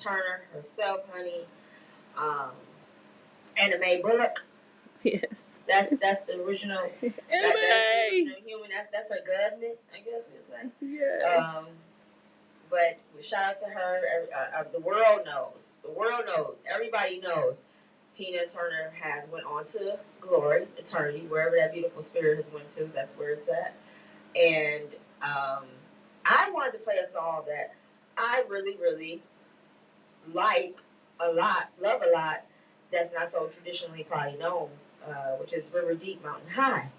Turner herself, honey. Anime Bullock. Yes. That's the original. That's the original human. That's her government, I guess we'd say. Yes. But shout out to her. The world knows. The world knows. Everybody knows. Tina Turner has went on to glory, eternity, wherever that beautiful spirit has went to. That's where it's at. And I wanted to play a song that I really, really like a lot, love a lot. That's not so traditionally probably known, which is River Deep, Mountain High.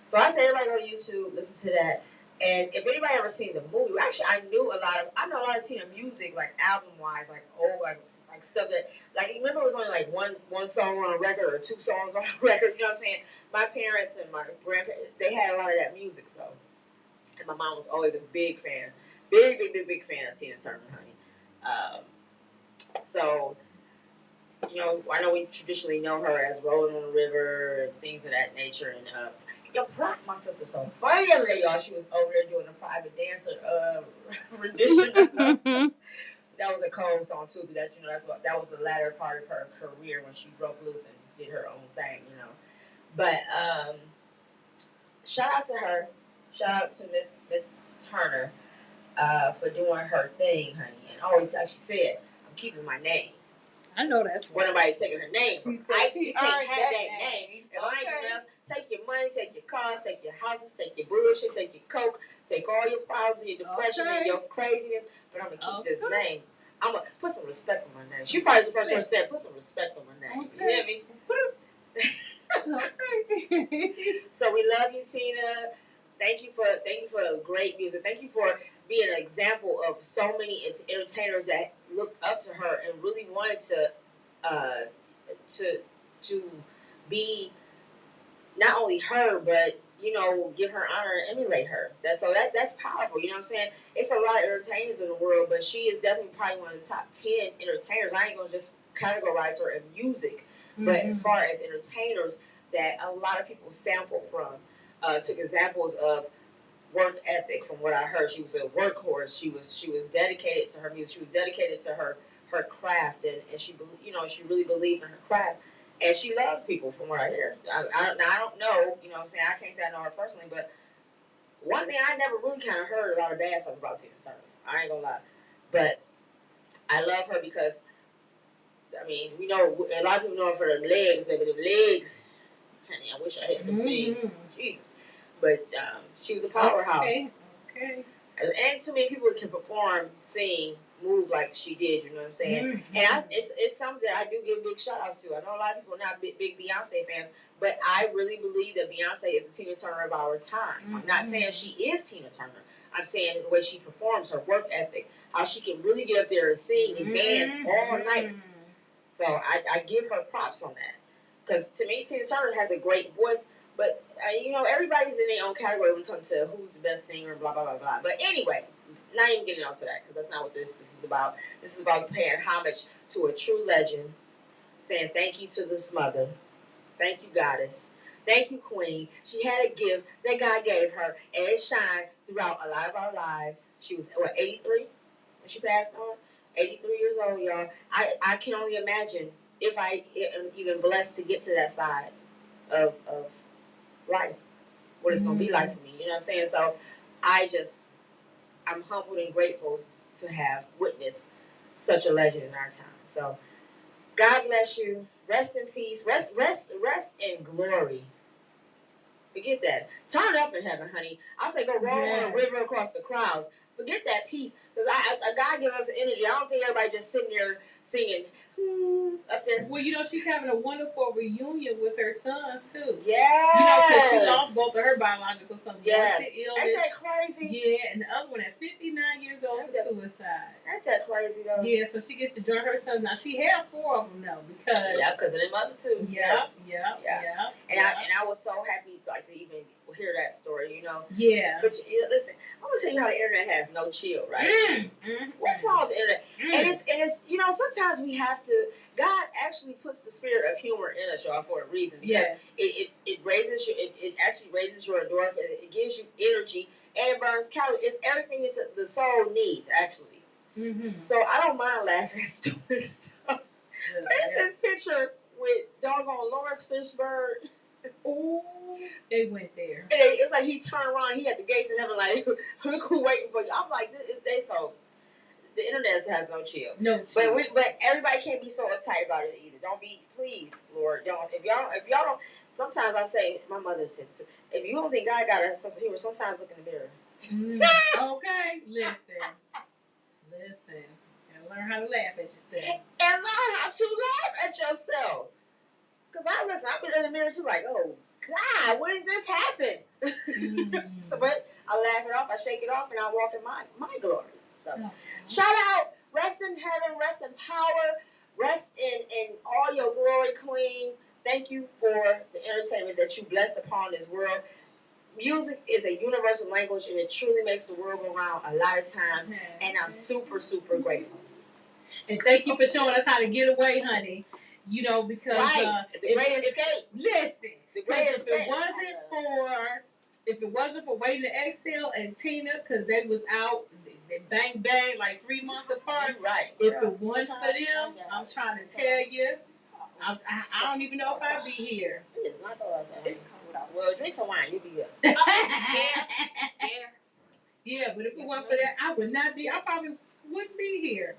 So I say everybody go to YouTube, listen to that. And if anybody ever seen the movie, actually I know a lot of Tina music, like album wise, like old like stuff that like remember it was only like one song on a record or 2 songs on a record, you know what I'm saying? My parents and my grandparents, they had a lot of that music, so and my mom was always a big fan. Big fan of Tina Turner, honey. So you know, I know we traditionally know her as Rolling on the River and things of that nature. And my sister's so funny the other day, y'all. She was over there doing a private dancer rendition. That was a cold song too, but that was the latter part of her career when she broke loose and did her own thing, you know. But shout out to her. Shout out to Miss Turner for doing her thing, honey. And always, like she said, I'm keeping my name. I know that's right. Nobody taking her name. She said you can't have that name. If I ain't doing else, take your money, take your cars, take your houses, take your bullshit, take your coke, take all your problems, your depression, and your craziness. But I'm gonna keep this name. I'm gonna put some respect on my name. She probably the first person said, "Put some respect on my name." You hear me? So we love you, Tina. Thank you for great music. Thank you for being an example of so many entertainers that looked up to her and really wanted to be not only her, but you know, give her honor and emulate her. That's powerful. You know what I'm saying? It's a lot of entertainers in the world, but she is definitely probably one of the top 10 entertainers. I ain't gonna just categorize her in music, but as far as entertainers that a lot of people sample from, took examples of work ethic. From what I heard, she was a workhorse. She was dedicated to her music. She was dedicated to her craft, and she really believed in her craft. And she loved people, from what I hear. I don't know, you know what I'm saying? I can't say I know her personally, but one thing I never really kind of heard a lot of bad stuff about Tina Turner. I ain't gonna lie. But I love her because, I mean, we know, a lot of people know her for them legs, baby. Them legs, honey, I wish I had them legs. Jesus. But she was a powerhouse. Okay. And too many people can perform, sing, move like she did, you know what I'm saying? And it's something that I do give big shout outs to. I know a lot of people are not big Beyonce fans, but I really believe that Beyonce is the Tina Turner of our time. I'm not saying she is Tina Turner. I'm saying the way she performs, her work ethic, how she can really get up there and sing and dance all night. So I give her props on that. Because to me, Tina Turner has a great voice, but you know, everybody's in their own category when it comes to who's the best singer, blah, blah, blah, blah. But anyway, not even getting onto that, because that's not what this is about. This is about paying homage to a true legend, saying thank you to this mother. Thank you, goddess. Thank you, queen. She had a gift that God gave her, and it shined throughout a lot of our lives. She was, 83 when she passed on? 83 years old, y'all. I can only imagine if I am even blessed to get to that side of life, what it's going to be like for me. You know what I'm saying? So I'm humbled and grateful to have witnessed such a legend in our time. So God bless you. Rest in peace. Rest in glory. Forget that. Turn up in heaven, honey. I say go roll on a river across the crowds. Forget that peace. Because God gives us an energy. I don't think everybody just sitting there singing up there. Well, you know, she's having a wonderful reunion with her sons, too. Yes. You know, because she lost both of her biological sons. Yes. One to illness. Ain't that crazy? Yeah, and the other one at 59 years old for suicide. Ain't that crazy, though? Yeah, so she gets to join her sons. Now, she had 4 of them, though, because... Yeah, because of them other 2. Yes. And I was so happy, like, to even hear that story, you know? Yeah. But, listen, I'm going to tell you how the internet has no chill, right? What's wrong with the internet? And it's you know, sometimes we have to... God actually puts the spirit of humor in us, y'all, for a reason. Because it raises it actually raises your endorphin. It gives you energy, and it burns calories. It's everything that the soul needs, actually. Mm-hmm. So I don't mind laughing at stupid stuff. There's this picture with doggone Lawrence Fishburne. Ooh, they went there. And it's like he turned around, he had the gates in heaven, like, look who waiting for you. I'm like, they so, the internet has no chill. No chill. But everybody can't be so uptight about it either. Don't be, please, Lord, don't. If y'all don't, sometimes I say, my mother said, if you don't think God got a sense of humor, sometimes look in the mirror. Okay, listen. And learn how to laugh at yourself. And learn how to laugh at yourself. Because I've been in the mirror too, like, oh, God, when did this happen? So, but I laugh it off, I shake it off, and I walk in my glory. So, shout out, rest in heaven, rest in power, rest in all your glory, Queen. Thank you for the entertainment that you blessed upon this world. Music is a universal language, and it truly makes the world go round a lot of times, and I'm super, super grateful. And thank you for showing us how to get away, honey. You know, because the great escape. Listen, the great escape. If it wasn't for Waiting to Exhale and Tina, because they was out, they bang like 3 months apart. Right. If it wasn't for them, I'm trying to tell you, I don't even know if I'd be here. It's not cold outside. It's cold out. Well, drink some wine, you'll be good. Yeah, but if it wasn't for that, I would not be. I probably wouldn't be here.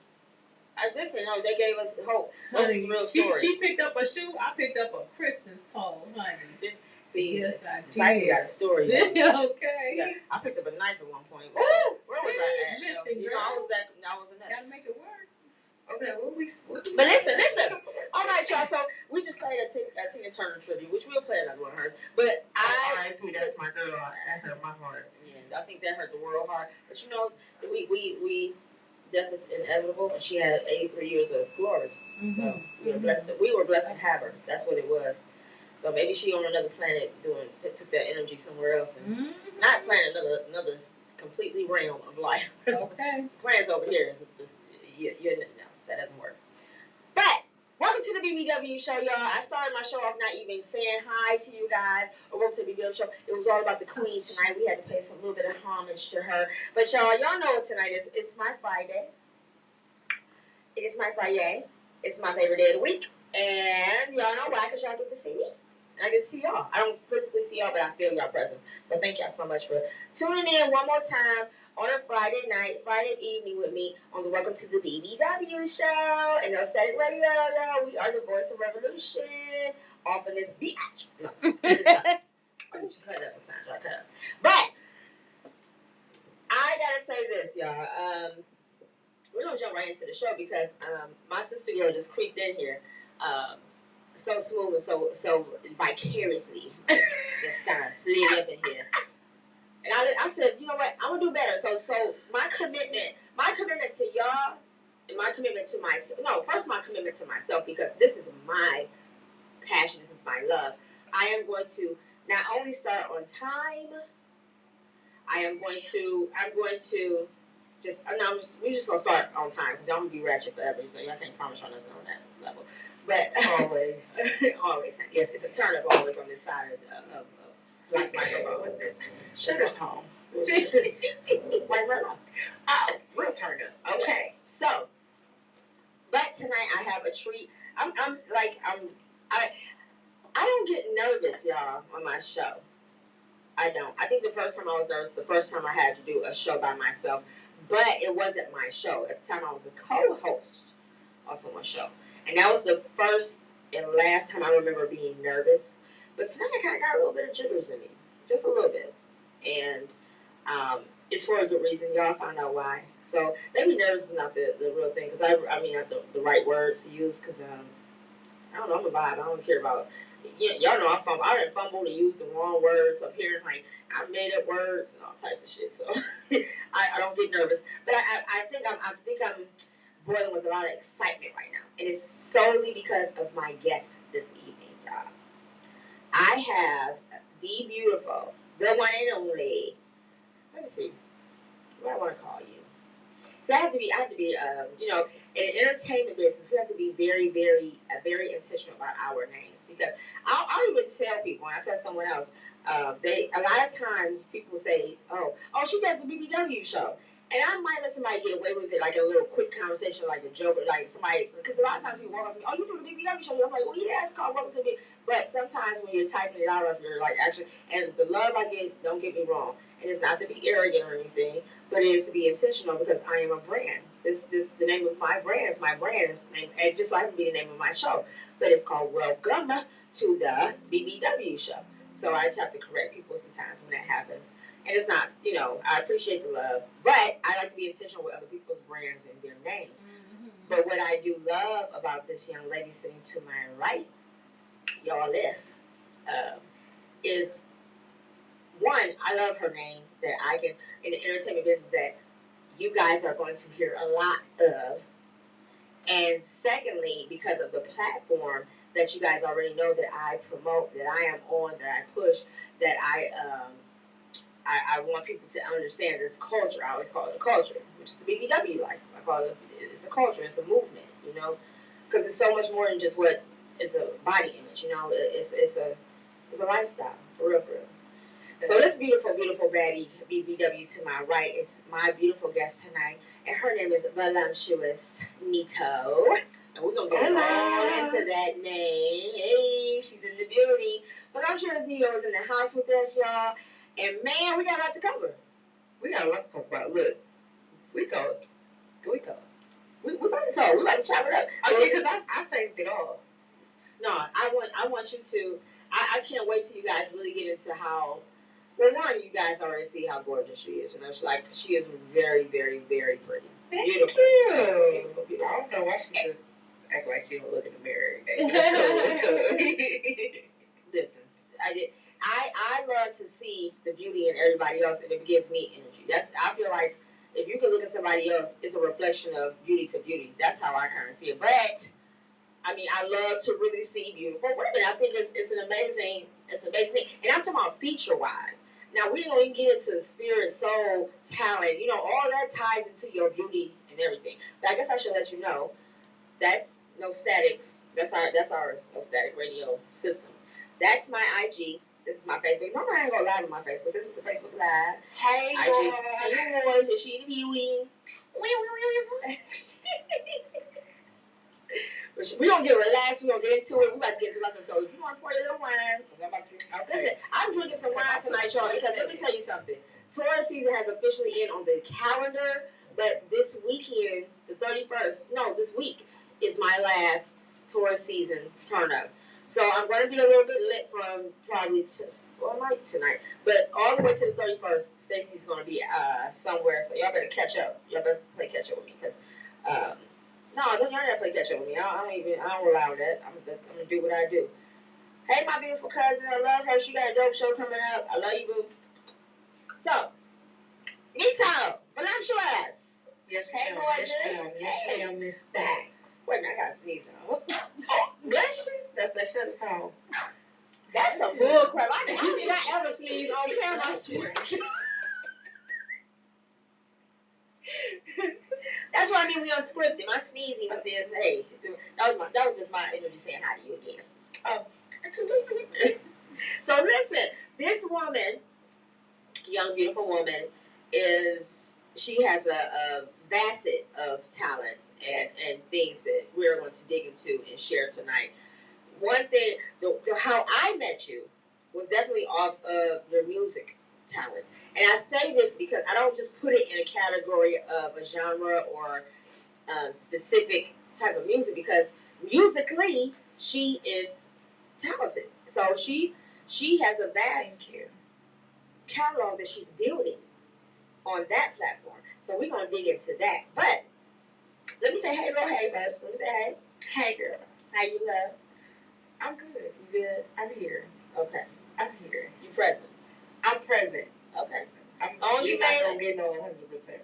Listen, no, they gave us hope. Honey, real stories. She picked up a shoe. I picked up a Christmas pole, honey. See, yes, I did. Stacey got a story. Okay. Yeah, I picked up a knife at one point. Woo! Where was I at? Listen, you know, I was in that. Gotta make it work. Okay, but listen. All right, y'all. So we just played a Tina Turner tribute, which we'll play another one of hers. But that's my girl. That hurt my heart. Yeah, I think that hurt the world hard. But you know, we death is inevitable, and she had 83 years of glory. Mm-hmm. So we were blessed to have her. That's what it was. So maybe she on another planet took that energy somewhere else and not playing another completely realm of life. Okay. Plans over here no, that doesn't work. But welcome to the BBW Show, y'all. I started my show off not even saying hi to you guys or welcome to the BBW Show. It was all about the Queen tonight. We had to pay a little bit of homage to her. But y'all know what tonight is. It's my Friday. It is my Friday. It's my favorite day of the week. And y'all know why, because y'all get to see me. And I get to see y'all. I don't physically see y'all, but I feel y'all presence. So thank y'all so much for tuning in one more time on a Friday night, Friday evening with me on the Welcome to the BBW Show. And No Static Radio, y'all. We are the voice of revolution. Off in this bitch. No. I need to cut it up sometimes. Y'all cut it up. But I gotta say this, y'all. We're gonna jump right into the show because my sister girl just creeped in here. So smooth and so vicariously just kind of slid up in here. And I said, you know what, I'm gonna do better. So my commitment to y'all and my commitment to myself. No, first my commitment to myself, because this is my passion, this is my love. I am going to not only start on time, I'm going to we just gonna start on time because y'all gonna be ratchet forever, so y'all can't promise y'all nothing on that level. But always, yes, it's a turn up always on this side of this microphone. What's this? Sugar's home. White runner. Oh, real turn up. Okay, so, but tonight I have a treat. I don't get nervous, y'all, on my show. I don't. I think the first time I was nervous, the first time I had to do a show by myself, but it wasn't my show. At the time I was a co-host on someone's show. And that was the first and last time I remember being nervous. But tonight I kind of got a little bit of jitters in me. Just a little bit. And it's for a good reason. Y'all find out why. So maybe nervous is not the real thing. Because I mean, not the right words to use. Because, I don't know, I'm a vibe. I don't care about... Y'all know I didn't fumble to use the wrong words up here. Like, I made up words and all types of shit. So I don't get nervous. But I think I'm boiling with a lot of excitement right now. And it's solely because of my guest this evening, y'all. I have the beautiful, the one and only, let me see, what I want to call you. So I have to be, in an entertainment business, we have to be very, very, very intentional about our names. Because I'll even tell people, when I tell someone else, a lot of times people say, oh, she does the BBW show. And I might let somebody get away with it, like a little quick conversation, like a joke, or like somebody, because a lot of times people walk up to me, oh, you do the BBW show? I'm like, well, yeah, it's called Welcome to Me. But sometimes when you're typing it out, if you're like actually, and the love I get, don't get me wrong, and it's not to be arrogant or anything, but it is to be intentional because I am a brand. The name of my brand is my brand. It's name, and just so happens to be the name of my show, but it's called Welcome to the BBW Show. So I just have to correct people sometimes when that happens. And it's not, I appreciate the love, but I like to be intentional with other people's brands and their names. Mm-hmm. But what I do love about this young lady sitting to my right, y'all list, is one, I love her name that I can, in the entertainment business, that you guys are going to hear a lot of. And secondly, because of the platform that you guys already know that I promote, that I am on, that I push, that I want people to understand this culture. I always call it a culture, which is the BBW. Like I call it, it's a culture. It's a movement. Because it's so much more than just what it's a body image. It's a lifestyle for real, for real. So this beautiful, beautiful baddie BBW to my right is my beautiful guest tonight, and her name is Voluptuous Nito. And we're gonna get right into that name. Hey, she's in the building. Voluptuous Nito is in the house with us, y'all. And man, we got a lot to cover. We got a lot to talk about. Look, we talk. We talk. We about to talk. We about to chop it up. Okay, because I saved it all. No, I want you to. I can't wait till you guys really get into how. Well, one, you guys already see how gorgeous she is. She is very, very, very pretty. Thank beautiful. you. Beautiful, beautiful. I don't know why she just act like she don't look in the mirror. It's cool. Listen, I love to see the beauty in everybody else, and it gives me energy. I feel like if you can look at somebody else, it's a reflection of beauty to beauty. That's how I kind of see it. But I mean, I love to really see beautiful women. I think it's an amazing thing, and I'm talking about feature wise. Now we don't even get into spirit, soul, talent. All that ties into your beauty and everything. But I guess I should let you know that's no statics. That's our no static radio system. That's my IG. This is my Facebook. No, I ain't gonna live on my Facebook. This is a Facebook Live. Hey, IG. Hey, boys, is she the beauty? We're going to get relaxed. We're going to get into it. We're about to get into lesson. So if you want to pour your little wine, I'm about to drink. Okay. Listen, I'm drinking some wine tonight, y'all, because let me tell you something. Taurus season has officially ended on the calendar, but this weekend, the 31st, this week is my last Taurus season turn up. So I'm going to be a little bit lit from probably tonight, but all the way to the 31st, Stacey's going to be somewhere. So y'all better catch up. Y'all better play catch up with me because. No, y'all gotta play catch up with me. I don't allow that. I'm gonna do what I do. Hey, my beautiful cousin, I love her. She got a dope show coming up. I love you, boo. So, Nito, voluptuous. Yes, hey, gorgeous. Yes, ma'am, Miss STAXX. Wait a minute, I gotta sneeze now. Bless you. That's that shut us home. That's some bull crap. I did not ever sneeze on camera. I swear. That's what I mean. We unscripted. My sneezing says, "Hey," that was just my energy saying hi to you again. So listen, this woman, young beautiful woman, she has a basket of talents and things that we're going to dig into and share tonight. One thing, how I met you was definitely off of your music talents. And I say this because I don't just put it in a category of a genre or specific type of music, because musically she is talented. So she has a vast catalog that she's building on that platform. So we're gonna dig into that. But let me say hey first. Let me say hey. Hey girl. How you love? I'm good. You good? I'm here. Okay. I'm here. You present? I'm present. Okay. I'm not gonna get no 100%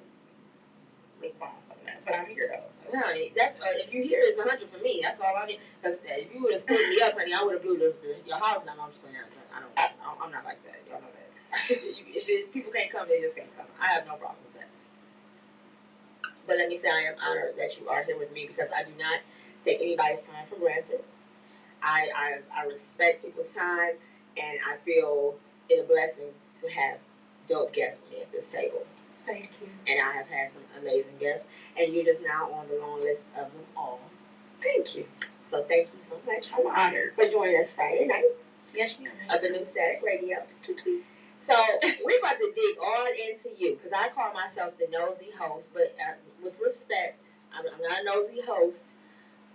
response on that, but I'm here though. Honey, that's if you hear it's 100 for me. That's all I need. Because if you would have stood me up, honey, I would have blew your house. And I'm just playing. I'm not like that. Y'all know that. People can't come, they just can't come. I have no problem with that. But let me say, I am honored that you are here with me because I do not take anybody's time for granted. I respect people's time, and I feel it a blessing to have dope guests with me at this table. Thank you. And I have had some amazing guests, and you're just now on the long list of them all. Thank you. So thank you so much. I'm honored for joining us Friday night. Yes, ma'am. Of the new STAXX Radio. So we're about to dig all into you because I call myself the nosy host, but with respect, I'm not a nosy host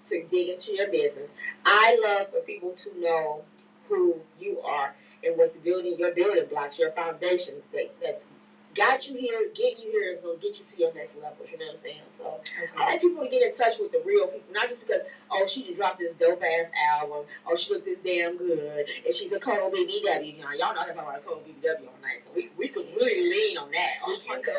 to dig into your business. I love for people to know who you are and what's building your building blocks, your foundation that's got you here, getting you here is going to get you to your next level. You know what I'm saying? So I like people to get in touch with the real people, not just because, oh, she did drop this dope ass album, oh, she looked this damn good, and she's a cold BBW. You know, y'all know I talk about a cold BBW all night, so we could really lean on that. Oh my God.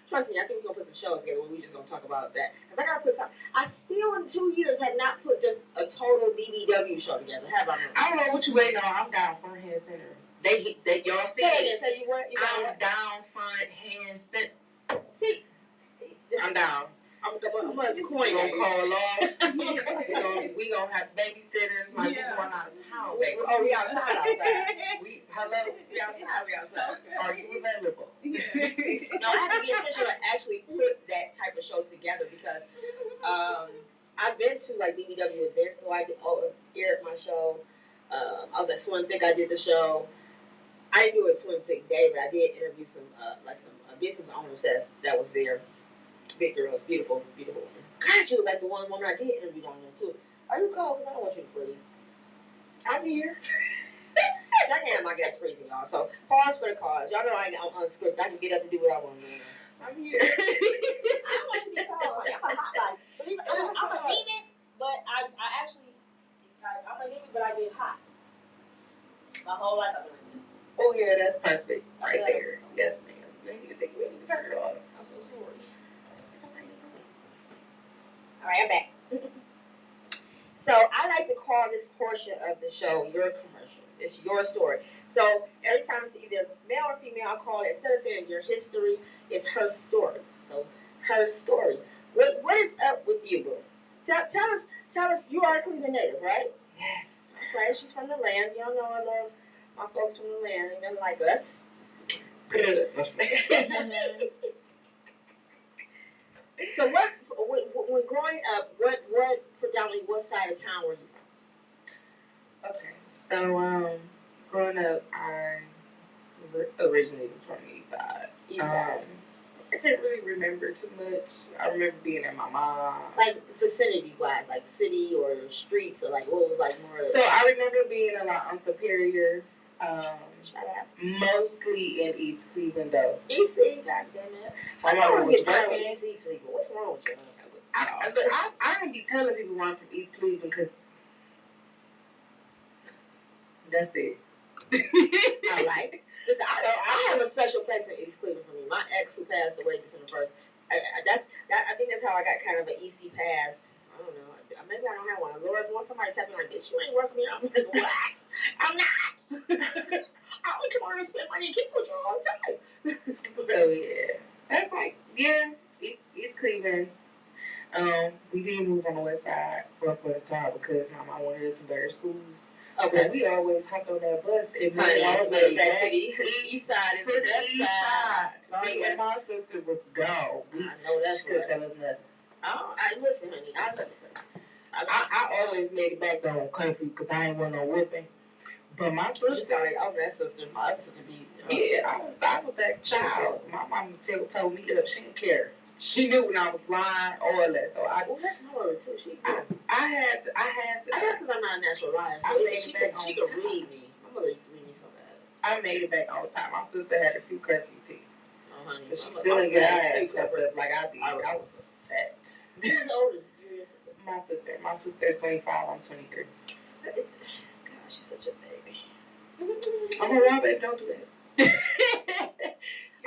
Trust me, I think we're going to put some shows together where we just going to talk about that. Because I got to put some, I still in 2 years have not put just a total BBW show together. Have I? I don't know what you waiting on. I'm down front, hand, center. They y'all see it. Say you what? I'm down front, hand, center. See, I'm down. I'm gonna coin We gonna call off. Yeah. We gonna have babysitters. Like we going out of town, baby. Oh, we outside. Hello. We outside. Okay. Are you available? No, I have to be intentional to actually put that type of show together because I've been to like BBW events, so I did aired my show. I was at Swim Thick. I did the show. I didn't do it Swim Thick Day, but I did interview some business owners that was there. Big girls, beautiful women. God, you look like the one woman I did interview down there too. Are you cold? Because I don't want you to freeze. I'm here. I can have my guests freezing, y'all. So pause for the cause. Y'all know I'm unscripted. I can get up and do what I want to do. I'm here. I don't want you to be cold. I'm a hot guy. I'm anemic, but I'm anemic, but I get hot. My whole life I've been like this. Oh yeah, that's perfect. Right there. Yes, ma'am. You need to turn it on. I'm so sorry. It's okay. All right, I'm back. So I like to call this portion of the show your commercial. It's your story. So every time it's either male or female, I call it, instead of saying your history, it's her story. So her story. What is up with you, boo? Tell us. You are a Cleveland native, right? Yes. Okay, she's from the land. Y'all know I love my folks from the land. They nothing like us. So when growing up, what predominantly what side of town were you from? Okay, so growing up, I originally was from the east side. I can't really remember too much. I remember being at my mom. Like vicinity wise, like city or streets, or like what was like more. So I remember being a lot on Superior. Shut up. Mostly in East Cleveland though. EC, goddamn it. My mom was EC working. people. What's wrong with you? I don't be telling people I'm from East Cleveland because that's it. All right. Listen, I have a special place in East Cleveland for me. My ex who passed away December 1st. I think that's how I got kind of an EC pass. I don't know. Maybe I don't have one. Lord, once somebody tell me like, bitch, you ain't working here. I'm like, what? I'm not. I only come over and spend money and keep with you all the time. So yeah, that's like East Cleveland. We didn't move on the west side for up on the side because my mom wanted us to better schools. Okay, we always hopped on that bus and honey, all the way that back city. East side is the best side. Sorry, when my sister was gone. I know that's she couldn't tell us nothing. Listen, honey, I always made it back on country because I ain't want no whipping. But my sister, that sister, my sister be. Yeah, I was that child. My mom told me up. She didn't care. She knew when I was lying, all that. So that's my mother too. I had to. I guess because I'm not a natural liar. So she could read me. My mother used to read me so bad. I made it back all the time. My sister had a few curfew teeth. Oh, honey. But she still didn't get her ass up like I did. I was upset. Who's older? My sister. My sister's 25. I'm 23. God, she's such a baby. I'm a raw baby. Don't do that.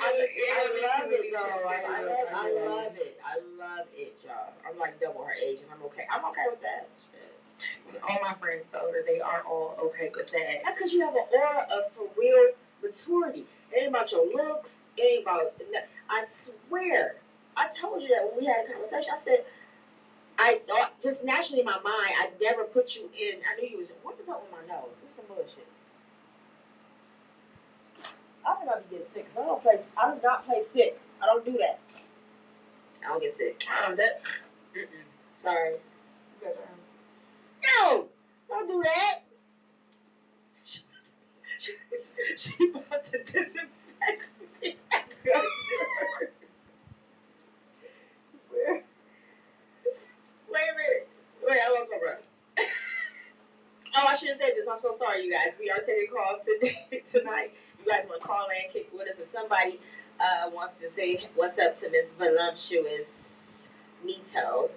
I love it, though. I love it, y'all. I'm like double her age, and I'm okay. I'm okay with that. All my friends told her they are all okay with that. That's because you have an aura of for real maturity. It ain't about your looks. It ain't about. I swear. I told you that when we had a conversation. I said, I thought just naturally in my mind, I never put you in. I knew you was. What is up with my nose? This is some bullshit. I think I'll be getting sick because I do not play sick. I don't do that. I don't get sick. Sorry. You got your No! Don't do that. She about to disinfect me. Wait a minute. Wait, I lost my breath. Oh, I should have said this. I'm so sorry, you guys. We are taking calls tonight. You guys want to call in, kick with us. If somebody wants to say what's up to Miss Voluptuous Mito,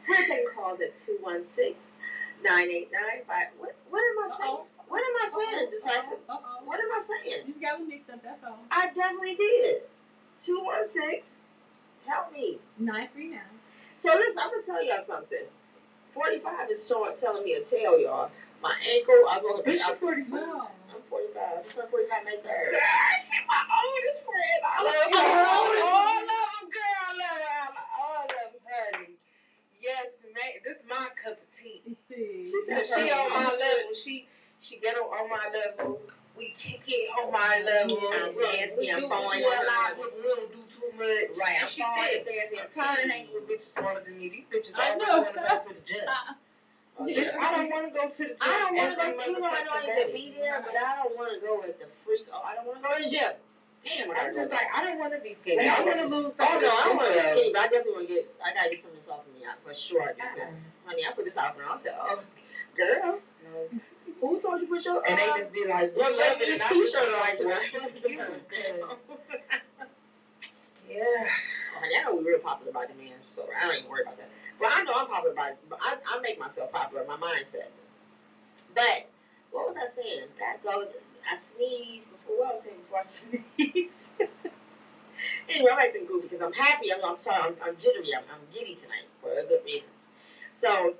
we're taking calls at 216-989-5. What am I saying? What am I saying, Decisive? What am I saying? You got me mixed up, that's all. I definitely did. 216. Help me. 939. So listen, I'm gonna tell y'all something. 45 is telling me a tale, y'all. My ankle, I was walking. Bitch, you're 45. I'm 45. I'm 45 May 3rd. She's my oldest friend. I love her. All of them, girl. I love her. All of them, honey. Yes, man. This is my cup of tea. She said she on my level. She get on my level. We kick it on my level. We do a lot. We don't do too much. Right, She did. I'm tired of hanging with bitches smaller than me. These bitches always want to go to the gym. Oh, yeah. Bitch, I don't want to go to the gym. I don't want to go. You know, I know I need to be there, but I don't want to go at the freak. Oh, I don't want to go to the gym. Damn, I'm just like, I don't want to be skinny. I want to lose some. Oh no, I don't want to be skinny, but I definitely want to get. I gotta get some of this off of me for sure. Because, honey, I put this out for now. I said, oh, girl, no. Who told you put your? And they just be like, "What love this T-shirt on tonight?" Yeah. Honey, I know we're real popular by demand, so I don't even worry about that. But I know I'm popular by. I make myself popular. My mindset. But what was I saying? That dog. I sneezed before. What was I saying before I sneezed? Anyway, I'm acting goofy because I'm happy. I'm tired. I'm jittery. I'm giddy tonight for a good reason. So,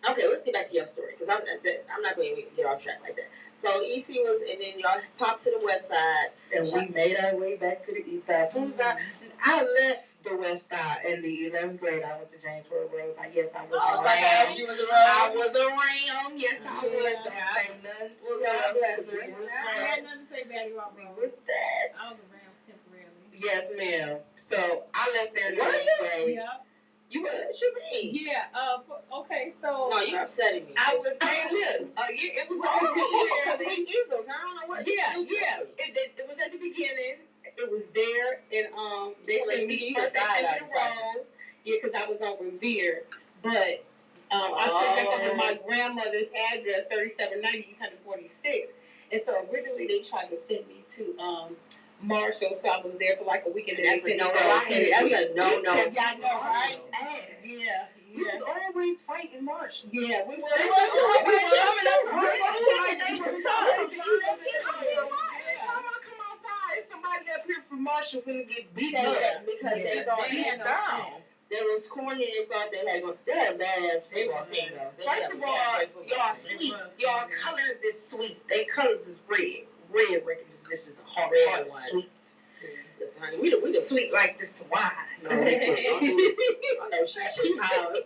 okay, let's get back to your story because I'm not going to get off track like that. So EC was, and then y'all popped to the west side, and we made our way back to the east side. As soon as I left the west side in the 11th grade, I went to Janesboro Rose. Yes, I was around. You was around. I was around. Yes, I was. Don't say nothing to God bless her. I had nothing to say about it. What's that? I was around temporarily. Yes, ma'am. So I left there in the 11th grade. Yeah. You were? What you mean? Yeah. Okay. So. No, you're upsetting me. I was saying, look, it was because we Eagles. I don't know what. Yeah. It was at the beginning. It was there, and they sent me first. They sent me to Rose. Yeah, because I was on Revere, but I stayed back under my grandmother's address, 3790 East 146, and so originally they tried to send me to Marshall, so I was there for like a week, and that's a no-no. That's a no-no. Y'all know, right? Yeah. We was always fighting Marshall. Yeah, we were. Somebody up here from Marshall finna get beat up because they thought they had down. They was corny and they thought they had a badass football team though. First of all, y'all sweet. Y'all colors is sweet. They colors is red. Red recognitions are hard sweet. Listen, honey, we sweet like this wine. No, I know she hollering.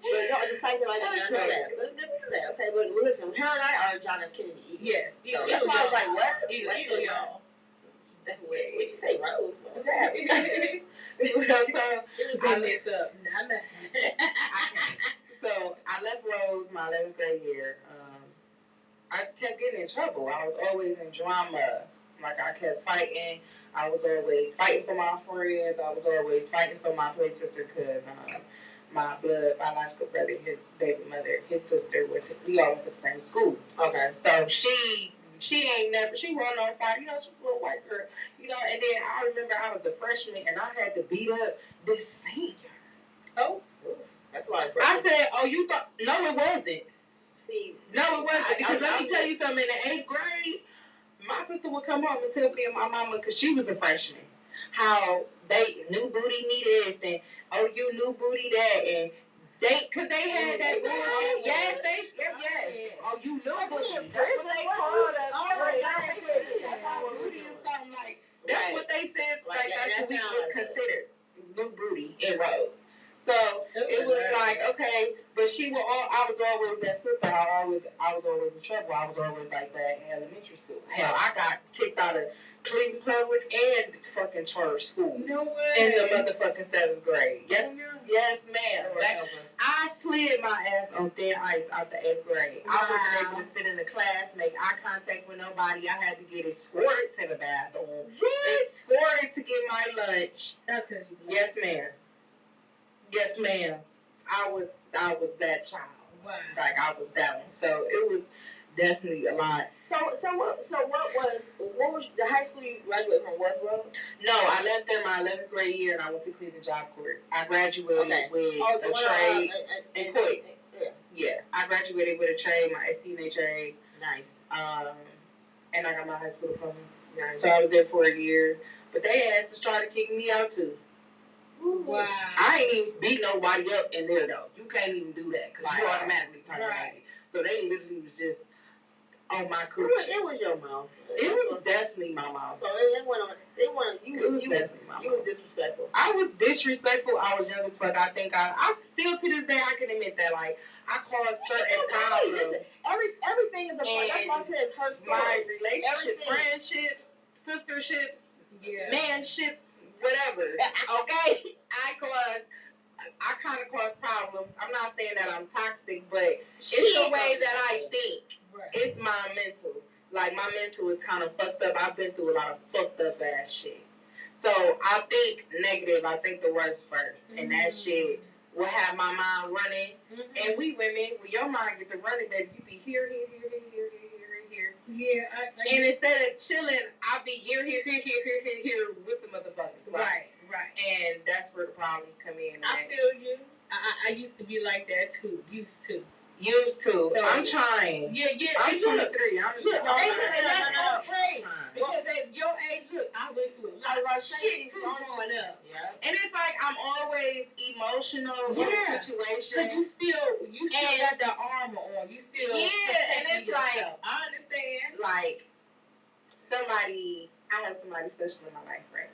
But no, Decisive, I didn't know that. But it's good to know that. Okay, but listen, her and I are John F. Kennedy Eagles. Yes. So that's why I was like, what? Either y'all. What'd you say, Rose? What was that? I mess up. So I left Rose my 11th grade year. I kept getting in trouble. I was always in drama. Like I kept fighting. I was always fighting for my friends. I was always fighting for my play sister because my biological brother, his baby mother, his sister we all went to the same school. Okay. So she wasn't on fire, she was a little white girl, and then I remember I was a freshman and I had to beat up this senior. Oh, that's a lot of pressure. I said, oh, you thought, no it wasn't. See, no it wasn't, because let me tell you something, in the 8th grade, my sister would come home and tell me and my mama, because she was a freshman, how they new booty me this and you new booty that, and because they had that bullshit. Yes. Oh, you know booty. That's what they called us. That's how booty is something like. That's what they said. Like that's what we was considered new booty in Rose. So it was like, okay, but I was always that sister. I I was always in trouble. I was always like that in elementary school. Hell, I got kicked out of Cleveland Public and fucking charter school. No way. In the motherfucking 7th grade. Yes, Oh, no. yes, ma'am. I slid my ass on thin ice out the 8th grade. Wow. I wasn't able to sit in the class, make eye contact with nobody. I had to get escorted to the bathroom. Escorted to get my lunch. That's because you. Yes, ma'am. Yes, ma'am. I was that child. Wow. Like I was that one. So it was definitely a lot. So what was the high school you graduated from? Westboro? No, I left there my 11th grade year and I went to Cleveland Job Corps. I graduated with a trade and quit. Yeah, I graduated with a trade, my STNA trade. Nice. And I got my high school diploma. Nice. So I was there for a year. But they asked to try to kick me out too. Wow. I ain't even beat nobody up in there though. You can't even do that because you automatically turn right. So they literally was just on my coochie. It was your mouth. It was definitely my mouth. So they wanted you was disrespectful. I was disrespectful. I was young as fuck. I think I still to this day I can admit that. Like I caused certain problems. Listen, everything is a part. That's why I said it's her story. My relationship, friendships, sisterships, manships, whatever. Okay, I kind of cause problems. I'm not saying that I'm toxic, but it's the way that I think. Right. It's my mental. Like my mental is kind of fucked up. I've been through a lot of fucked up ass shit. So I think negative. I think the worst first, and that shit will have my mind running. And we women, when your mind get to running, baby, you be here. Yeah, and instead of chilling, I be here with the motherfuckers. Like, right. And that's where the problems come in. I feel you. I used to be like that too. Used to. So, I'm trying. Yeah. I'm 23. I'm that's okay. Because at your age, look, I went through a lot of shit too growing up. Yeah. And it's like I'm always emotional in a situation. Because you still got the armor on. You still and it's yourself. like I understand. Like I have somebody special in my life, right?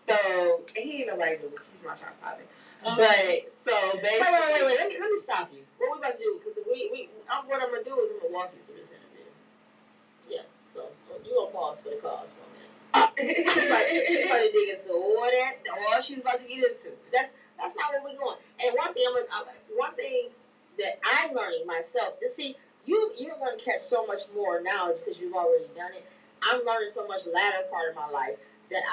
So and he ain't nobody new. He's my top hobby. But so basically, wait. Let me stop you. What we about to do? Because what I'm gonna do is I'm gonna walk you through this interview. Yeah. So you gonna pause for the cause for a minute. She's about to dig into all she's about to get into. That's not where we're going. And one thing that I'm learning myself. To see you're gonna catch so much more knowledge because you've already done it. I'm learning so much latter part of my life that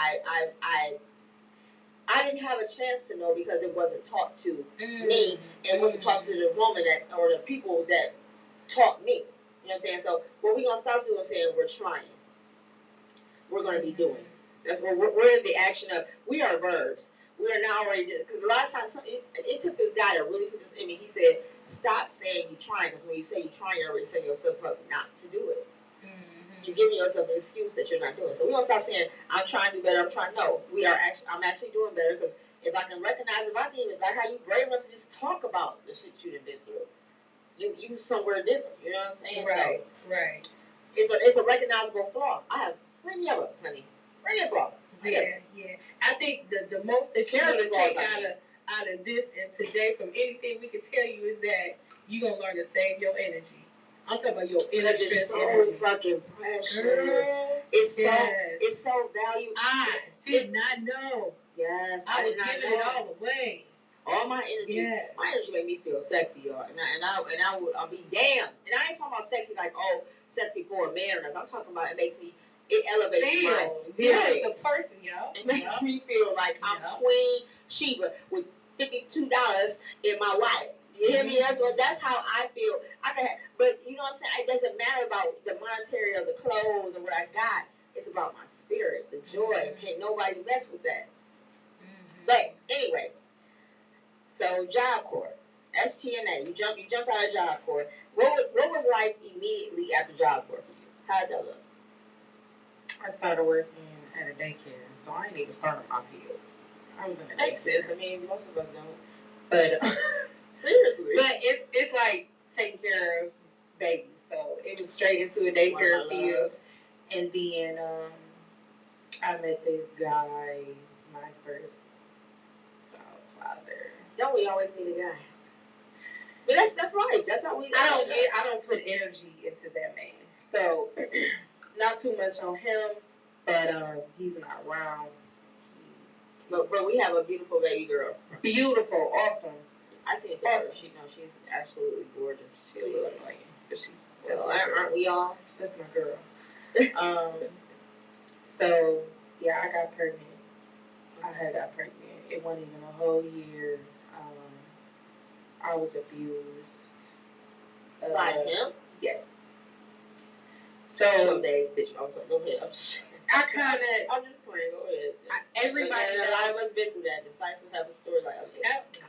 I didn't have a chance to know because it wasn't taught to me and wasn't taught to the woman or the people that taught me. You know what I'm saying? So what we're going to stop doing is saying we're trying. We're going to be doing. That's what we're in the action of. We are verbs. We are now already, because a lot of times it took this guy to really put this in me. He said, stop saying you're trying, because when you say you're trying, you're already setting yourself up not to do it. You're giving yourself an excuse that you're not doing. So we don't stop saying, I'm trying to do better, No, I'm actually doing better because if I can recognize, if I can even, like how you brave enough to just talk about the shit you done been through. You somewhere different, you know what I'm saying? Right, so, right. It's a recognizable flaw. I have plenty of them, honey. Plenty of flaws. Yeah. I think the most that you're going to take out of this and today from anything we can tell you is that you're going to learn to save your energy. I'm talking about your inner strength. It's so fucking precious. Girl, it's so valuable. I did not know. Yes, I was giving it all away. All my energy. Yes. My energy made me feel sexy, y'all. I'll be damned. And I ain't talking about sexy like sexy for a man or nothing. I'm talking about it elevates my spirit. The person, y'all. It makes me feel like I'm Queen Sheba with $52 in my wallet. You hear me? That's how I feel. But you know what I'm saying? It doesn't matter about the monetary or the clothes or what I got. It's about my spirit, the joy. Can't nobody mess with that. But anyway, so Job Corps, STNA. You jumped out of Job Corps. What was life immediately after Job Corps for you? How did that look? I started working at a daycare, so I didn't even start on my field. I was in a daycare. Makes sense. I mean, most of us don't. But seriously. But it's like taking care of babies. So it was straight into a daycare field. And then I met this guy, my first child's father. Don't we always meet a guy? But that's right. That's how we. I don't put energy into that man. So not too much on him, but he's not around. But we have a beautiful baby girl. Beautiful, awesome. I see it there. She's absolutely gorgeous. She's a little annoying, but aren't we all? That's my girl. So yeah, I got pregnant. I had got pregnant. It wasn't even a whole year. I was abused. By him? Yes. So some days, bitch. Go ahead. I'm just playing. Go ahead. Everybody. A lot of us been through that. Decisive have a story like.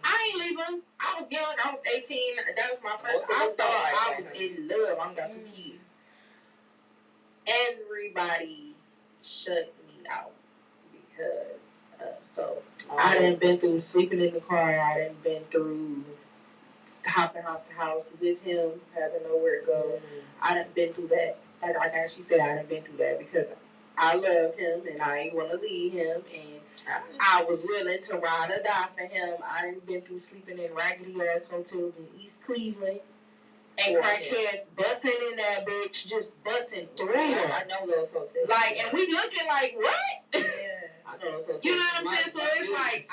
I ain't leaving. I was young. I was 18. That was my first. I thought I was in love. I'm got some kids. Everybody shut me out because I done been through sleeping in the car. I done been through hopping house to house with him, having nowhere to go. I done been through that. Like I actually said, I done been through that because I loved him and I ain't want to leave him, and I was willing to ride or die for him. I done been through sleeping in raggedy ass hotels in East Cleveland. And crackheads busting in that bitch, just busting through them. I know those hotels. Like, and we looking like, what? Yeah. I know those hotels. You know what I'm saying? So it's like,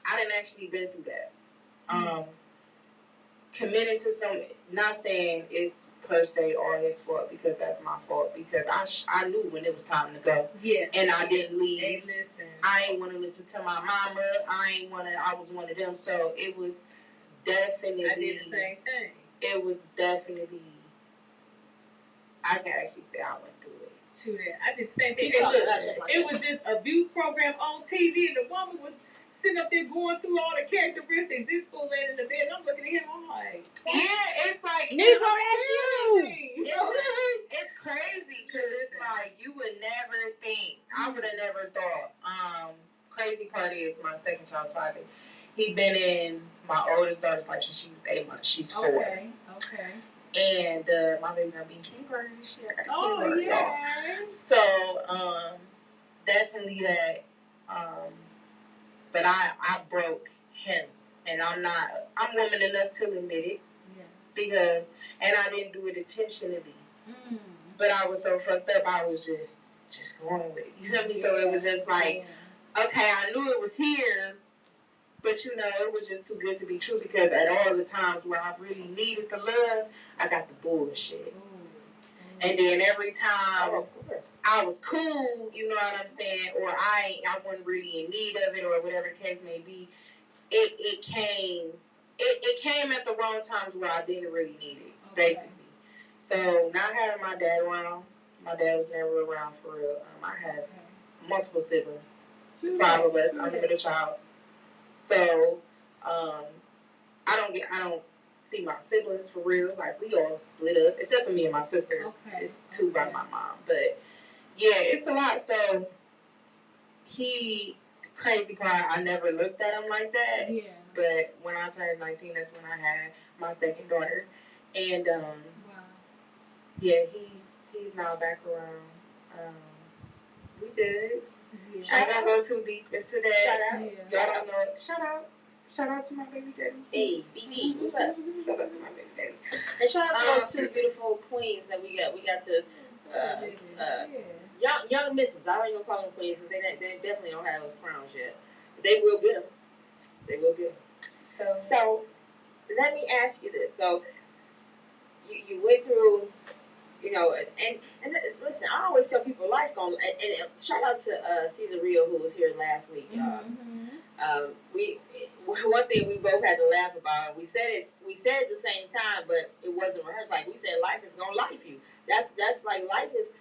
I didn't actually been through that. Committing to something, not saying it's per se all his fault, because that's my fault, because I knew when it was time to go. Yeah. And I didn't leave. Hey, listen. I ain't want to listen to my mama. I was one of them. So it was definitely. I did the same thing. It was definitely, I can actually say I went through it. To that. I did the same thing. It was this abuse program on TV, and the woman was sitting up there going through all the characteristics. This fool laying in the bed, and I'm looking at him, I'm like, yeah, it's like, Negro, that's you. It's crazy, because it's like, you would never think, I would have never thought. Crazy part is, my second child's father, he been in my oldest daughter's life since she was 8 months. She's 4. Okay. And my baby gonna be in kindergarten this year. Oh, yeah. So, definitely that. But I broke him. And I'm woman enough to admit it. Yeah. Because, and I didn't do it intentionally. But I was so fucked up, I was just going with it. You feel me? So it was just like, okay, I knew it was here. But, you know, it was just too good to be true, because at all the times where I really needed the love, I got the bullshit. And then every time I was cool, you know what I'm saying, or I wasn't really in need of it, or whatever the case may be, it came at the wrong times where I didn't really need it, basically. So, not having my dad around, my dad was never around for real. I have multiple siblings. It's 5 of us. I'm the middle child. So, I don't see my siblings for real. Like, we all split up, except for me and my sister. Okay. It's 2 by my mom. But, yeah, it's a lot. So, crazy part, I never looked at him like that. Yeah. But when I turned 19, that's when I had my second daughter. And, yeah, he's now back around. We did. Yeah. I ain't gonna go too deep into that. Shout out. Yeah. Y'all don't know. Shout out to my baby daddy. Hey, BB, what's up? Shout out to my baby daddy. And shout out to those 2 beautiful queens that we got. We got to young misses. I ain't gonna call them queens because they definitely don't have those crowns yet. But they will get them. So let me ask you this. So you went through, you know, and listen, I always tell people life going, and shout out to Caesar Rio, who was here last week, y'all. One thing we both had to laugh about, we said it at the same time, but it wasn't rehearsed. Like we said, life is gonna life you. That's like life is,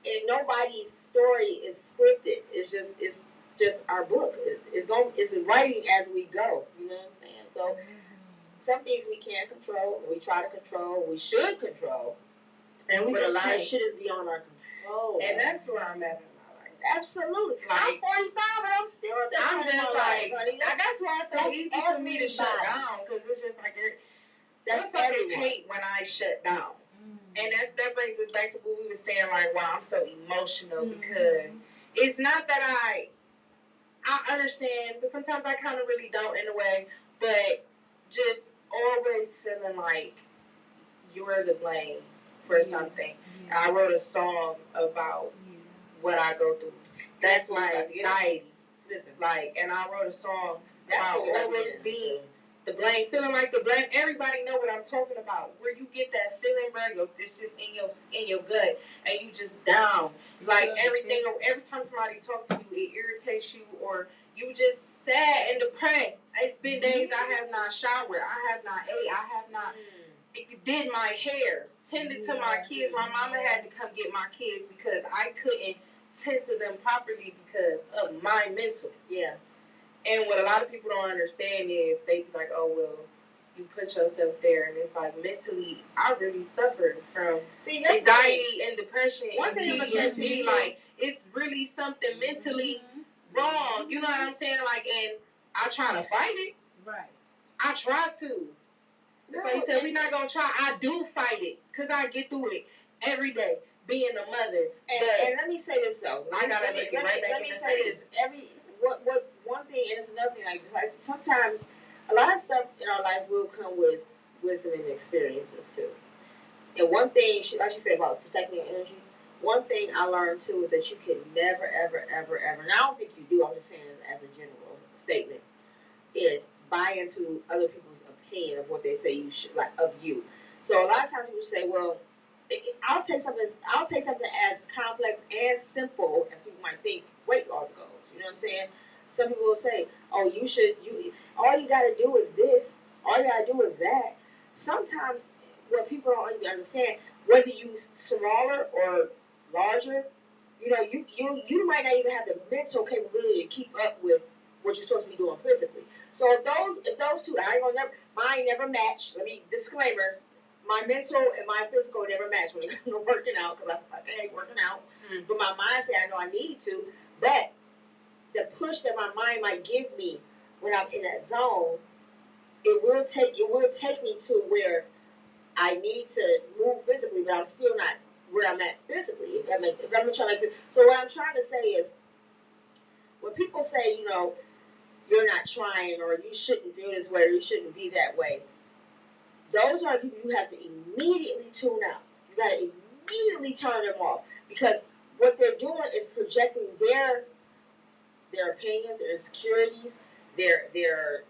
and nobody's story is scripted. It's just our book. It's writing as we go. You know what I'm saying? So some things we can't control, we try to control, we should control, but a lot of shit is beyond our control. And that's where I'm at. Absolutely. Like, I'm 45 and I'm still at that I'm just like, that's why it's so easy for me to shut down, because it's just like, that's fucking hate when I shut down. And that brings us back to what we were saying, like, why I'm so emotional, because it's not that I understand, but sometimes I kind of really don't in a way, but just always feeling like you're to blame for something. I wrote a song about what I go through. That's my anxiety. Listen, like, and I wrote a song that's about what always being the blame, feeling like the blame. Everybody know what I'm talking about. Where you get that feeling, bro, it's just in your gut, and you just down. Like everything. Every time somebody talks to you, it irritates you, or you just sad and depressed. It's been days I have not showered, I have not ate, I have not did my hair, tended to my kids. My mama had to come get my kids because I couldn't tend to them properly because of my mental. Yeah. And what a lot of people don't understand is they be like, oh, well, you put yourself there. And it's like, mentally, I really suffered from anxiety and depression. One thing I'm going to say, like, it's really something mentally wrong. You know what I'm saying? Like, and I try to fight it. Right. I try to. That's why he said, we're not going to try. I do fight it because I get through it every day, being a mother. And let me say this, though. I got to make it right back Let me say this. One thing, and it's another thing, like sometimes a lot of stuff in our life will come with wisdom and experiences too. And one thing, like she said about protecting your energy, one thing I learned too is that you can never, ever, ever, ever, and I don't think you do, I'm just saying this as a general statement, is buy into other people's opinion of what they say you should, like, of you. So a lot of times people say, well, I'll take something as complex and simple as people might think weight loss goes. You know what I'm saying? Some people will say, oh, all you got to do is this. All you got to do is that. Sometimes what people don't even understand, whether you smaller or larger, you might not even have the mental capability to keep up with what you're supposed to be doing physically. So if those two, mine never match. Let me disclaimer. My mental and my physical never match when it comes to working out because I fucking hate working out. But my mind said I know I need to. But the push that my mind might give me when I'm in that zone, it will take me to where I need to move physically, but I'm still not where I'm at physically. If I'm trying to say, so what I'm trying to say is, when people say, you're not trying, or you shouldn't feel this way, or you shouldn't be that way, those are the people you have to immediately tune out. You got to immediately turn them off, because what they're doing is projecting their opinions, their insecurities, their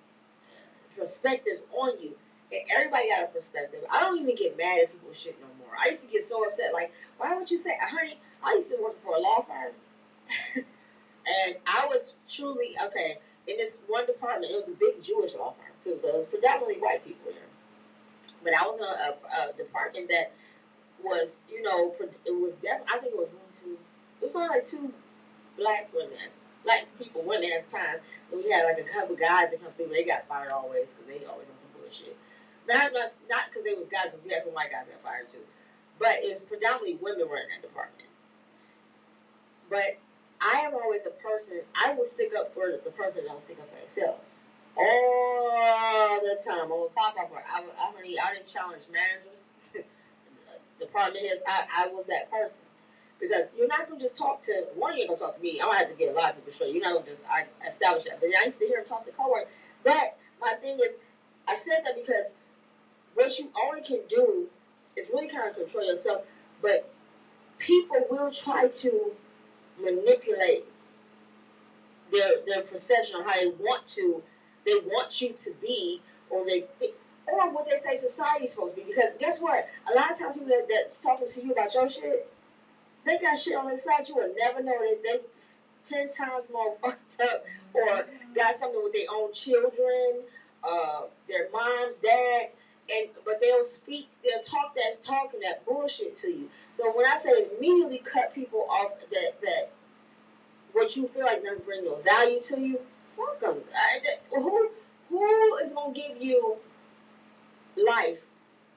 perspectives on you. And everybody got a perspective. I don't even get mad at people's shit no more. I used to get so upset, like, why would you say, honey, I used to work for a law firm. And I was truly, in this one department, it was a big Jewish law firm too, so it was predominantly white people there. But I was in a department that was, it was definitely, I think it was only like two black women at the time. And we had like a couple guys that come through, they got fired always, because they always on some bullshit. Not because they was guys, because we had some white guys that got fired too. But it was predominantly women running that department. But I am always a person, I will stick up for the person that don't stick up for themselves. All the time. I didn't challenge managers, department heads. I was that person. Because you're not going to just talk to, one, you ain't going to talk to me. I'm going to have to get a lot of people straight. You're not going to just establish that. But I used to hear him talk to coworkers. But my thing is, I said that because what you only can do is really kind of control yourself. But people will try to manipulate their perception of how they want you to be, or what they say society's supposed to be. Because guess what? A lot of times people that's talking to you about your shit, they got shit on the side you would never know that they 10 times more fucked up, or got something with their own children, their moms, dads, but they'll talk that bullshit to you. So when I say immediately cut people off that what you feel like doesn't bring no value to you, fuck them. Who is gonna give you life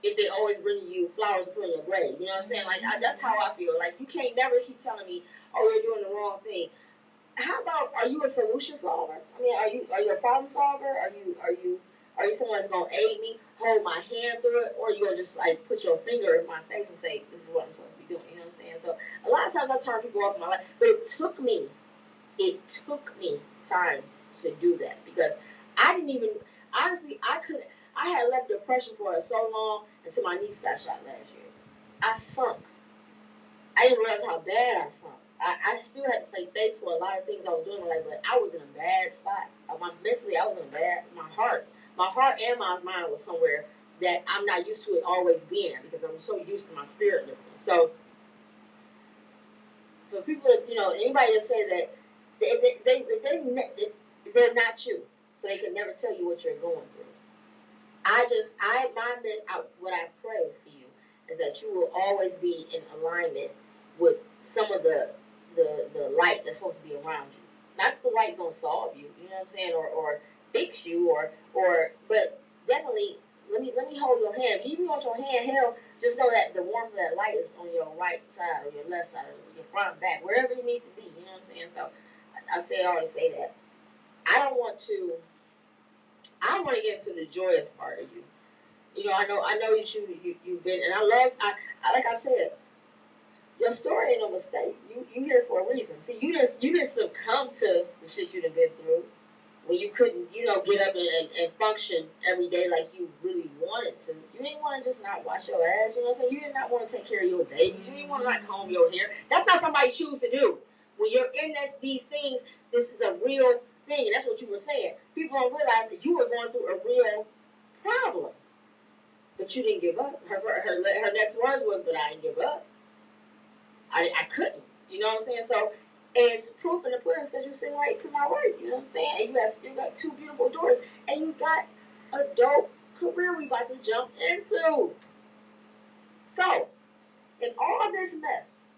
if they always bring you flowers to put in your grave? You know what I'm saying? Like that's how I feel. Like you can't never keep telling me, oh, you're doing the wrong thing. How about, are you a solution solver? I mean, are you a problem solver? Are you someone that's gonna aid me, hold my hand through it, or you gonna just like put your finger in my face and say, this is what I'm supposed to be doing? You know what I'm saying? So a lot of times I turn people off in my life, but it took me time to do that, because I didn't even, honestly, I had left depression for so long until my niece got shot last year. I sunk. I didn't realize how bad I sunk. I still had to play face for a lot of things I was doing in life, but I was in a bad spot. Mentally, I was in a bad. My heart and my mind was somewhere that I'm not used to it always being at because I'm so used to my spirit living. So for people, anybody that say that they're not you, so they can never tell you what you're going through. What I pray for you is that you will always be in alignment with some of the light that's supposed to be around you. Not the light gonna solve you, you know what I'm saying, or fix you, but definitely let me hold your hand. Even if you want your hand held, just know that the warmth of that light is on your right side or your left side or your front and back, wherever you need to be. You know what I'm saying? So I always say that. I want to get into the joyous part of you. I know you've been, and like I said, your story ain't no mistake. You here for a reason. See, you didn't succumb to the shit you done been through when you couldn't, get up and function every day like you really wanted to. You didn't want to just not wash your ass. You know what I'm saying? You did not want to take care of your babies. You didn't want to not comb your hair. That's not somebody choose to do. When you're in these things, this is a real thing, and that's what you were saying. People don't realize that you were going through a real problem, but you didn't give up. Her next words was, "But I didn't give up. I couldn't." You know what I'm saying? So, and it's proof in the pudding because you sitting right to my right. You know what I'm saying? And you got two beautiful daughters, and you got a dope career we about to jump into. So, in all this mess,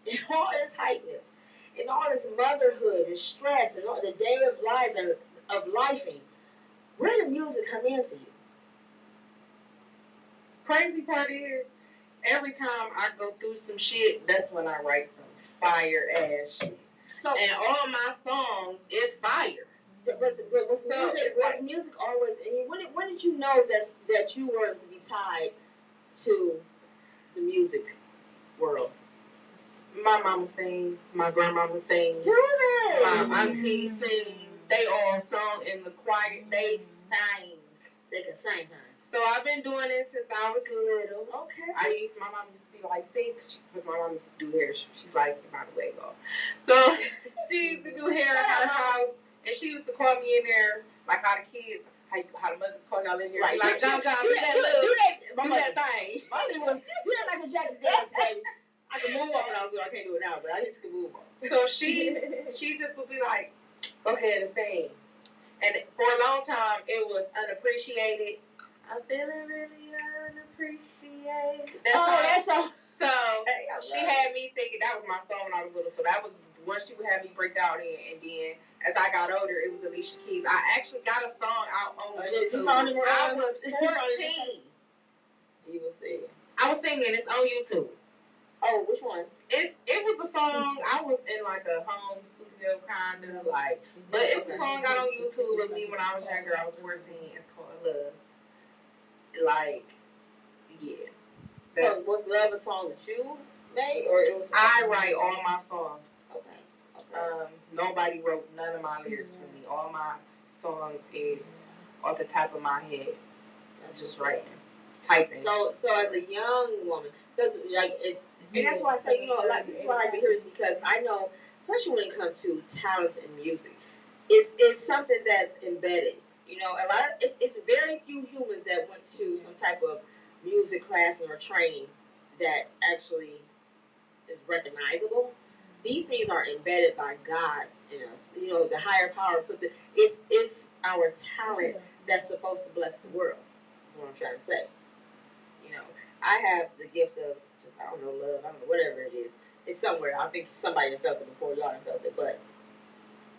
in all this hypeness, in all this motherhood and stress, and all the day of life and of lifing, where did music come in for you? Crazy part is, every time I go through some shit, that's when I write some fire ass shit. So, and all my songs is fire. Was music always? And when did you know that you wanted to be tied to the music world? My mama sing, my grandmama sing, my auntie sing. They all sung in the choir. They sang. They can sing, huh? So I've been doing it since I was little. Okay. My mom used to be like, sing, because my mom used to do hair. She's licensed, by the way, y'all. So she used to do hair in her house, and she used to call me in there, like how the kids, how the mothers call y'all in here, like John, do that thing. My thing was, do that Michael Jackson dance, baby. I can move on when I was little. I can't do it now, but I used to move on. So she just would be like, go ahead and sing. And for a long time, it was unappreciated. I'm feeling really unappreciated. That's all. So she had me thinking that was my song when I was little. So that was what she would have me break out in. And then as I got older, it was Alicia Keys. I actually got a song out on YouTube. I was 14. You were singing. I was singing. It's on YouTube. Oh, which one? It was a song. I was in like a home studio kind of like, but it's a song I got on YouTube of me when I was younger. I was 14. It's called Love. Like, yeah. So was Love a song that you made, or it was? I write all my songs. Okay. Nobody wrote none of my lyrics for me. All my songs is off the top of my head. I'm just writing, typing. So as a young woman, because and that's why I say, a lot. This is why I like to hear this, because I know, especially when it comes to talents in music, it's something that's embedded. It's very few humans that went to some type of music class or training that actually is recognizable. These things are embedded by God in us. The higher power it's our talent that's supposed to bless the world. That's what I'm trying to say. I have the gift of just, I don't know, love, I don't know, whatever it is. It's somewhere. I think somebody that felt it before y'all felt it, but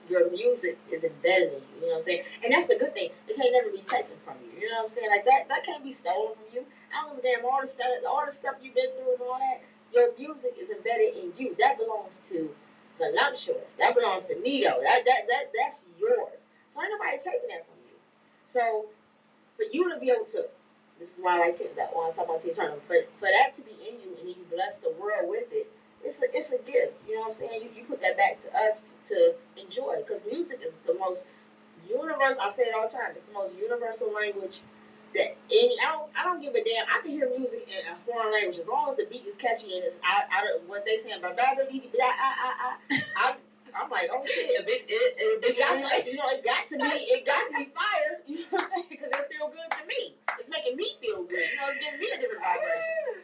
your music is embedded in you, you know what I'm saying? And that's the good thing. It can't never be taken from you. You know what I'm saying? Like that can't be stolen from you. I don't give a damn all the stuff you've been through and all that. Your music is embedded in you. That belongs to Voluptuous. That belongs to Nito. That's yours. So ain't nobody taking that from you. So for you to be able to, this is why I like that when I talk about Tina Turner, for that to be in you and you bless the world with it, it's a gift. You know what I'm saying? You put that back to us to enjoy, because music is the most universal. I say it all the time. It's the most universal language that I don't give a damn. I can hear music in a foreign language as long as the beat is catchy and it's out of what they saying. But I'm like, oh shit, it got to, you know, it got to be fire. You know what I'm saying? Because it feel good to me. It's making me feel good. You know, it's giving me a different vibration.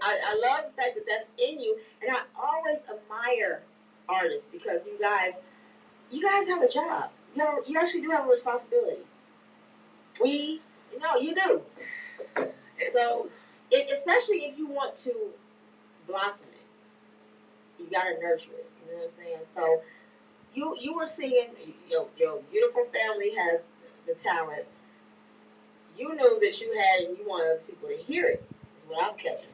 I love the fact that that's in you, and I always admire artists because you guys have a job. You actually do have a responsibility. You do. So, especially if you want to blossom it, you gotta nurture it. You know what I'm saying? So, you were singing. Your beautiful family has the talent. You knew that you had, and you wanted other people to hear it. Is what I'm catching.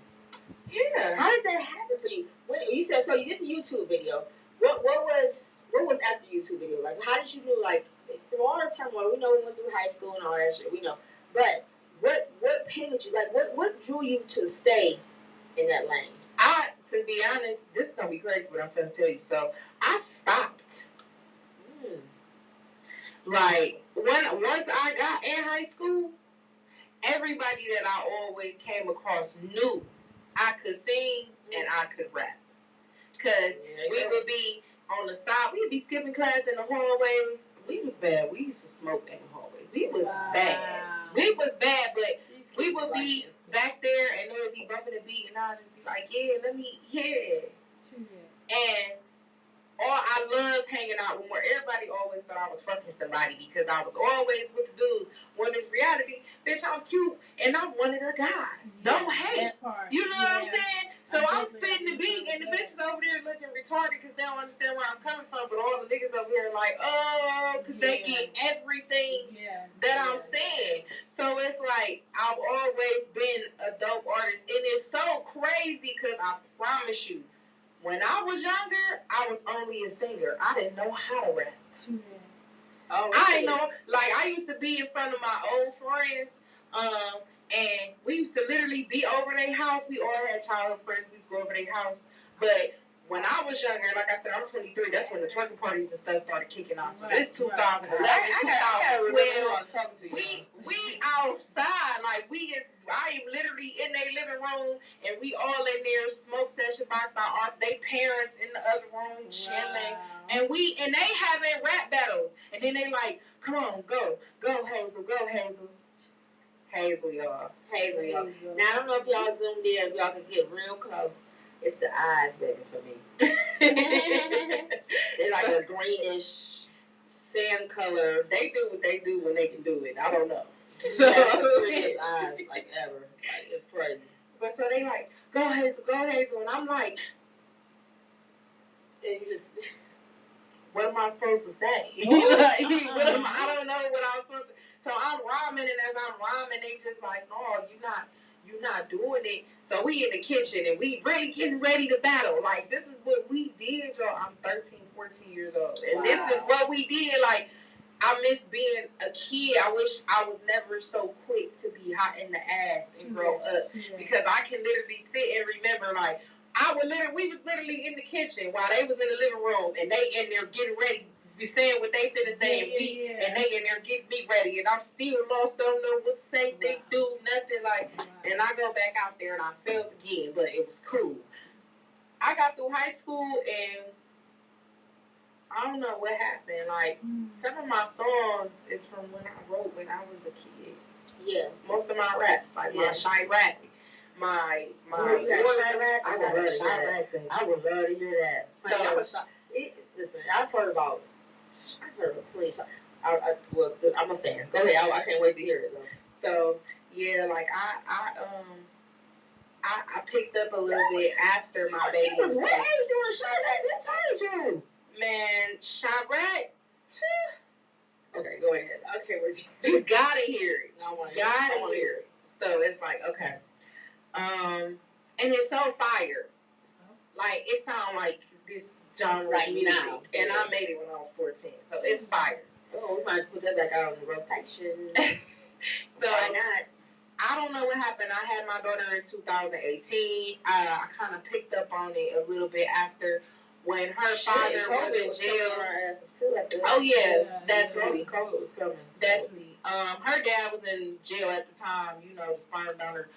Yeah. How did that happen for you? When you said so, you did the YouTube video. What was after the YouTube video? Like, how did you do? Like, through all the turmoil, we know we went through high school and all that shit. We know, but what pivoted you? Like, what drew you to stay in that lane? To be honest, this is gonna be crazy, but I'm finna tell you. So I stopped. Like once I got in high school, everybody that I always came across knew I could sing and I could rap. Cause we would be on the side, we'd be skipping class in the hallways. We was bad. We used to smoke in the hallways. We was bad. We was bad, but we would be back there and they would be bumping the beat and I'd just be like, And I loved hanging out with more. Everybody always thought I was fucking somebody because I was always with the dudes. When in reality, bitch, I'm cute and I'm one of the guys. Don't hate. You know what I'm saying? So I'm spitting the beat and the bitches over there looking retarded because they don't understand where I'm coming from. But all the niggas over here are like, oh, because they get everything that I'm saying. So it's like I've always been a dope artist. And it's so crazy because I promise you, when I was younger, I was only a singer. I didn't know how to rap. I didn't know. Like, I used to be in front of my old friends, and we used to literally be over their house. We all had childhood friends. We used to go over their house. But when I was younger, like I said, I'm 23. That's when the twerking parties and stuff started kicking off. So it's 2011, 2012. We outside. Like, I am literally in their living room, and we all in there, smoke session box out. They parents in the other room chilling, and they having rap battles. And then they like, come on, go Hazel, go Hazel. Hazel, y'all. Now I don't know if y'all zoomed in, if y'all can get real close. It's the eyes, baby, for me. They're like a greenish sand color. They do what they do when they can do it. I don't know. So that's the prettiest eyes like ever. Like, it's crazy. But so they like, go Hazel, and I'm like, and you just, what am I supposed to say? I don't know what I'm supposed to. So I'm rhyming, and as I'm rhyming, they just like, no, you're not doing it. So we in the kitchen, and we really getting ready to battle. Like, this is what we did, y'all. I'm 13, 14 years old, and this is what we did. Like, I miss being a kid. I wish I was never so quick to be hot in the ass and grow up. Because I can literally sit and remember, like, we was literally in the kitchen while they was in the living room, and they in there getting ready, be saying what they finna say, and they in there getting me ready, and I'm still lost, don't know what to say, think, do, nothing, like, and I go back out there and I failed again, but it was cool. I got through high school, and I don't know what happened. Like, some of my songs is from when I wrote when I was a kid. Yeah. Most of my raps, like my shy rap. My you got shy rap? I would love to hear that. I would love to hear that. So, listen, I've heard plenty of I'm a fan. Go ahead. I can't wait to hear it, though. So, yeah, like, I picked up a little bit after my baby. What age you in Chirac? What time you? Man, Chirac. Okay, go ahead. Okay, you gotta hear it. I want to hear it. So it's like, okay. And it's so fire. Like, it sounds like this genre right music. Now. And I made it when I was 14. So it's fire. Oh, we might put that back out on the rotation. So why not? I don't know what happened. I had my daughter in 2018. I kind of picked up on it a little bit after when her father was in jail. Our asses too after that. Oh yeah, definitely. COVID was coming. Definitely. Her dad was in jail at the time. You know, the sperm donor.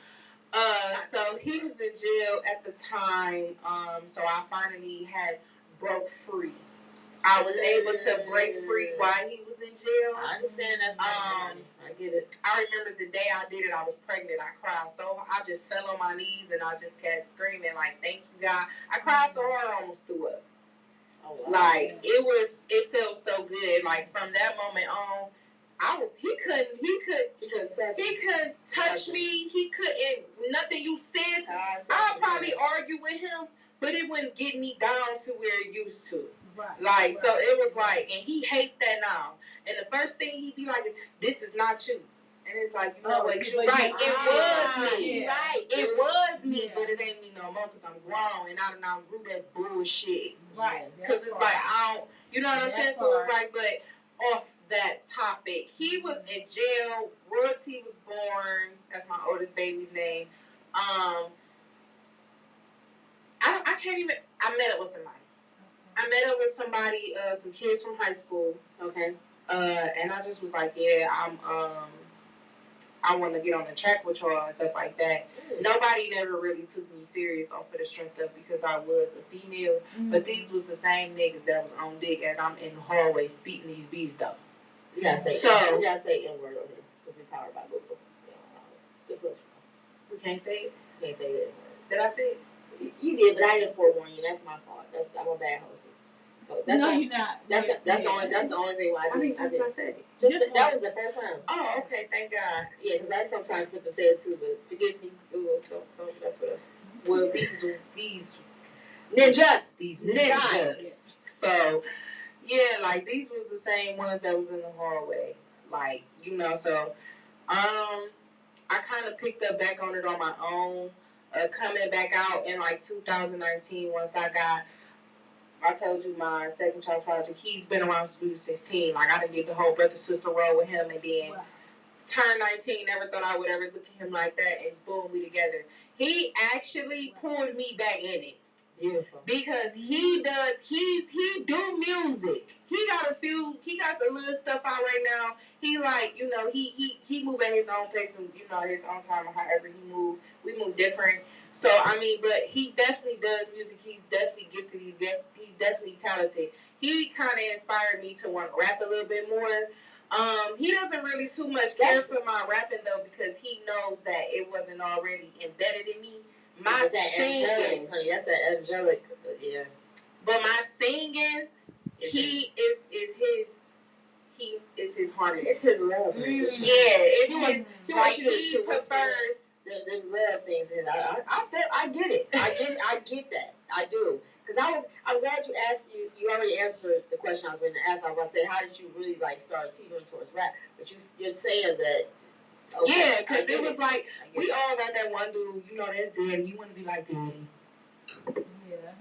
So he was in jail at the time. So I finally had broke free. I was able to break free while he was in jail. I understand that's I get it. I remember the day I did it, I was pregnant. I cried so I just fell on my knees and I just kept screaming like, "Thank you, God." I cried so hard I almost threw up. Oh, wow. Like it felt so good. Like from that moment on, he couldn't touch me. He couldn't, nothing you said. I'll probably argue with him, but it wouldn't get me down to where it used to. Right. Like, so it was like, and he hates that now. And the first thing he'd be like, "This is not you." And it's like, you know what, you're right. It was me. Yeah. Right. It was me, but it ain't me no more because I'm grown and I don't grew that bullshit. Right. Because it's like, I don't, you know what I'm saying? So it's like, but off that topic, he was in jail. Royalty was born. That's my oldest baby's name. I can't even, I met up with somebody. I met up with somebody, some kids from high school. Okay. And I just was like, yeah, I want to get on the track with y'all and stuff like that. Mm. Nobody never really took me serious off of the strength of because I was a female. Mm. But these was the same niggas that was on dick as I'm in the hallway speaking these beats though. You gotta say N-word on here because we powered by Google. Just let you know. We can't say it? You can't say the N-word. Did I say it? You did, but I didn't forewarn you. That's my fault. I'm a bad hostess. So that's no, you're not. That's the only thing why I did. I said it. That was the first time. Oh, okay. Thank God. Yeah, because I sometimes slip and say it too, but forgive me. Don't mess with us. Well, these ninjas. These ninjas. So, yeah, like these was the same ones that was in the hallway. Like, you know, so I kind of picked up back on it on my own. Coming back out in like 2019 once I told you my second child project, he's been around since we were 16. Like I done did the whole brother-sister role with him and then turned 19, never thought I would ever look at him like that and boom, we together. He actually pulled me back in it. Beautiful. Because he do music. He got some little stuff out right now. He like, you know, he move at his own pace and, you know, his own time and however he move. We move different. So, I mean, but he definitely does music. He's definitely gifted. He's definitely talented. He kind of inspired me to want to rap a little bit more. He doesn't really too much care for my rapping, though, because he knows that it wasn't already embedded in me. My singing, honey, that's that angelic, yeah. But my singing, he is his harmony. It's his love. Yeah, he prefers the love things. And I get it. I get that. I do. Because I'm glad you asked. You already answered the question I was going to ask. I was going to say, how did you really like start teetering towards rap? But you're saying that. Okay, yeah, because it was like, we all got that one dude, you know, that's daddy. You want to be like daddy. Yeah.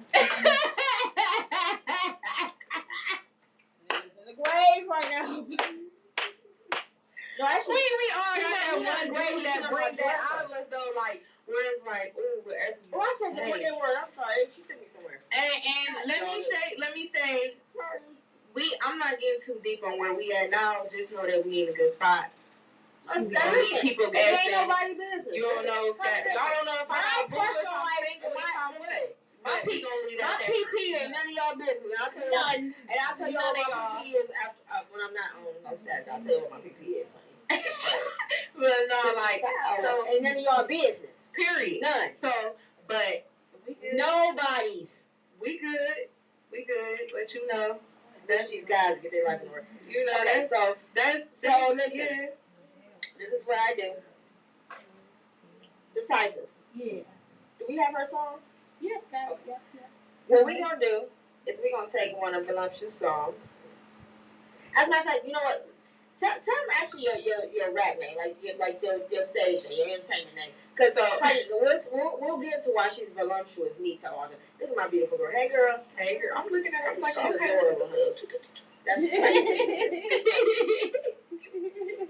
He's in the grave right now. No, actually, we all got that one dude that brings that out of us, though, like, where it's like, ooh, whatever you I said the freaking word. I'm sorry. She took me somewhere. And let me say, sorry. I'm not getting too deep on where we at now. Just know that we in a good spot. People guessing. Ain't nobody business. You don't know if that. Y'all don't know if I'm personal life. My PP ain't none of y'all business. And I'll tell you. And I'll tell you what my PP is after when I'm not on no STAXX. I'll tell you what my PP is. But no, like so ain't none of y'all business. Period. None. So, but nobody's. We good. But you know, that's these guys get their life in order. You know, okay, so listen. Yeah. This is what I do. Decisive. Yeah. Do we have her song? Yeah. Okay. Yeah. What we're going to do is we're going to take one of Voluptuous songs. As a matter of fact, you know what? Tell them actually your rap name, like your stage name, your entertainment name. Because we'll get into why she's voluptuous, Nito. Look at my beautiful girl. Hey, girl. I'm looking at her. I'm like, she's okay. adorable. That's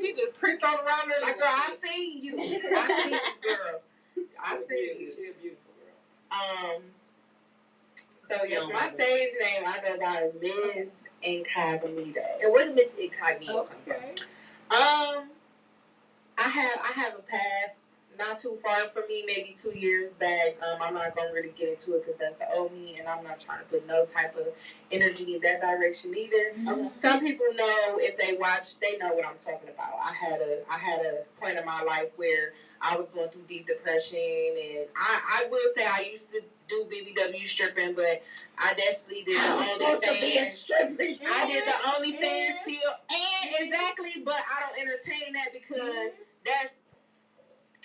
she just creeped on around me like, girl, I see you. I see you, girl. I see you. She's a beautiful girl. So So yes, my stage name I go by Miss Incognito. And where did Miss Incognito come from? I have a past not too far from me, maybe 2 years back. I'm not gonna really get into it because that's the old me, and I'm not trying to put no type of energy in that direction either. Mm-hmm. Some people know, if they watch, they know what I'm talking about. I had a point in my life where I was going through deep depression, and I will say I used to do BBW stripping, but I definitely did the OnlyFans. I did the OnlyFans feel, and exactly, but I don't entertain that because that's.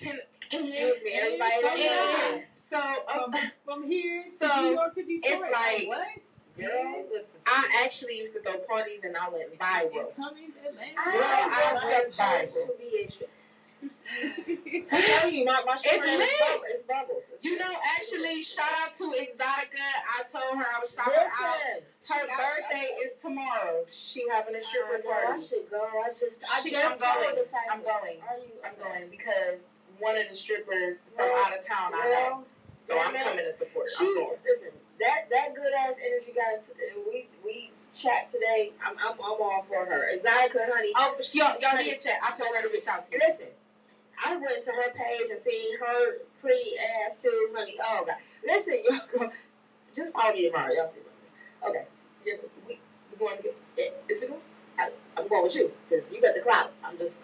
Excuse me, everybody. So from here to New York to Detroit, it's like what? Girl, listen. I actually used to throw parties and I went viral. Coming to Atlanta. I was supposed to be a I'm telling you, my it's bubbles. You know, actually, shout out to Exotica. I told her I was shouting her out. Her birthday is tomorrow. She having a stripper party. I should go. I'm going because one of the strippers from out of town I know. So I'm coming to support her. Listen, that good ass energy got we chat today. I'm all for her. Exotica, honey. Oh, y'all need to chat. I told her to reach out to you. Listen, I went to her page and seen her pretty ass too, honey. Oh God, listen, y'all go. Just follow me tomorrow. Y'all see me. Okay. Yes, we going to get. Is we going? I'm going with you because you got the clout. I'm just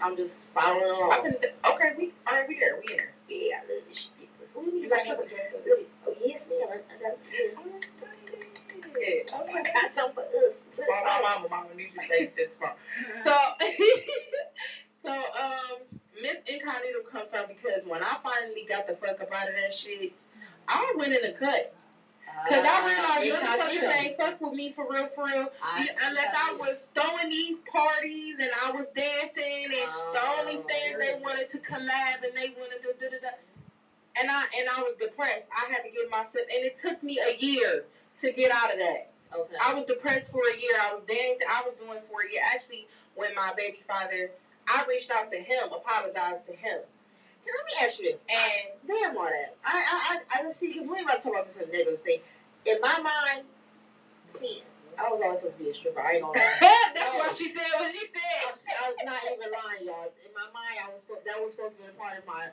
following along. Okay, we there. We in there. Yeah, I love this shit. You got something? Oh yes, ma'am. I got some. I got something for us. My mama needs you to babysit tomorrow. So Miss Incognito come from because when I finally got the fuck up out of that shit, I went in the cut. Because I realized you can't fuck with me for real. Unless I was throwing these parties and I was dancing and the only things they wanted to collab and they wanted to da-da-da. And I was depressed. I had to get myself, and it took me a year to get out of that. Okay. I was depressed for a year. I was dancing. I was doing for a year. Actually, when my baby father, I reached out to him, apologized to him. Let me ask you this. And damn all that. I see, because we ain't about to talk about this a negative thing. In my mind, see, I was always supposed to be a stripper. I ain't gonna lie. That's what she said. What she said. I'm not even lying, y'all. In my mind, that was supposed to be a part of my.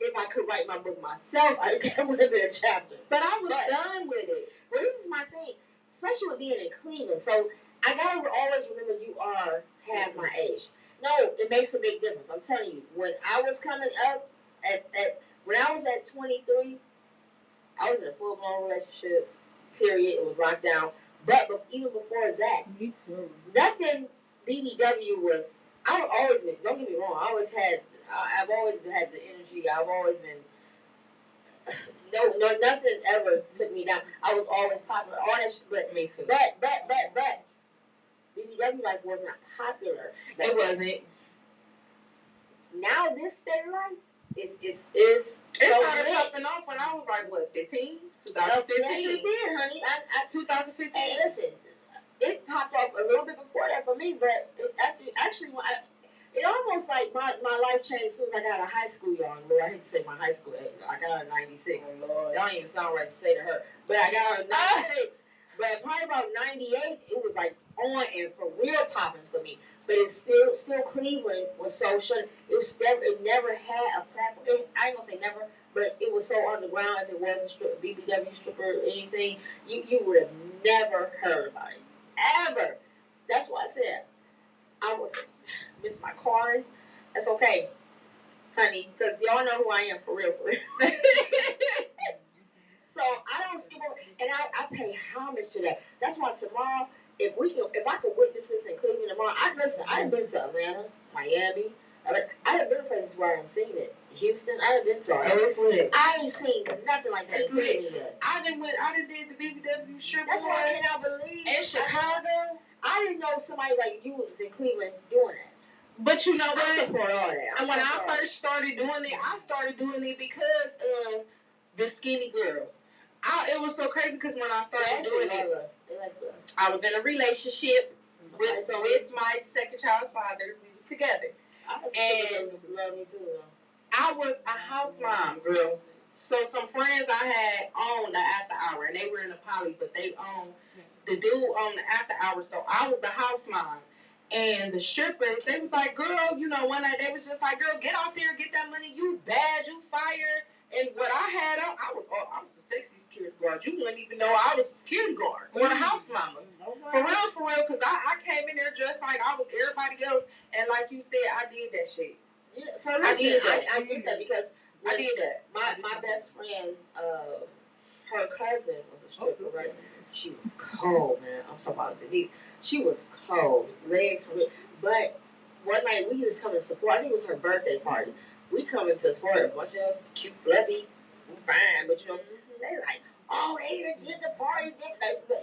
If I could write my book myself, it would have been a chapter. But I was done with it. Well, this is my thing, especially with being in Cleveland. So I gotta always remember you are half my age. No, it makes a big difference. I'm telling you, when I was coming up when I was at 23, I was in a full-blown relationship, period. It was locked down. But even before that, me too. Nothing BBW was, I've always been, don't get me wrong, I've always had the energy. I've always been, nothing ever took me down. I was always popular, honest, but me too. But BBW life was not popular. It wasn't. Now this state of life is it so started popping off when I was like, what, 15? 2015? Yes, it did, honey. I 2015. Hey, listen, it popped off a little bit before that for me, but it actually it almost like my life changed as soon as I got out of high school, y'all. Lord, I hate to say my high school age. I got out in 96. Oh, Lord. That don't even sound right to say to her. But I got out in 96. But probably about 98, it was like on and for real popping for me. But it's still Cleveland was so shut. It never had a platform. I ain't gonna say never, but it was so underground. If it was a BBW stripper or anything, you would have never heard about it ever. That's why I said I was miss my calling. That's okay, honey, because y'all know who I am for real. So I don't skip over, and I pay homage to that. That's why tomorrow, if I could witness this in Cleveland tomorrow, I've been to Atlanta, Miami. I have been to places where I haven't seen it. Houston, I have been to. I ain't seen nothing like that in Cleveland yet. I done did the BBW strip. That's why I cannot believe. In Chicago, I didn't know somebody like you was in Cleveland doing that. But you know what? I support all that. And when I first started doing it, I started doing it because of the skinny girls. It was so crazy because when I started doing it, I was in a relationship with my second child's father. We was together. And love me too. I was a house mom, girl. So some friends I had owned the after hour, and they were in the poly, but they owned the dude on the after hour. So I was the house mom. And the strippers, they was like, girl, you know, one night they was just like, girl, get out there, get that money. You bad, you fire. And what I had on, I was a sexy security guard. You wouldn't even know I was a security guard or the house mama. For real, because I came in there just like I was everybody else. And like you said, I did that shit. Yeah, so listen, I did that because I did that. My best friend, her cousin was a stripper, right? She was cold, man. I'm talking about Denise. She was cold, legs, but one night we just come to support. I think it was her birthday party. We come in to support a bunch of us, cute, fluffy, fine, but you know, they like, oh, they did the party.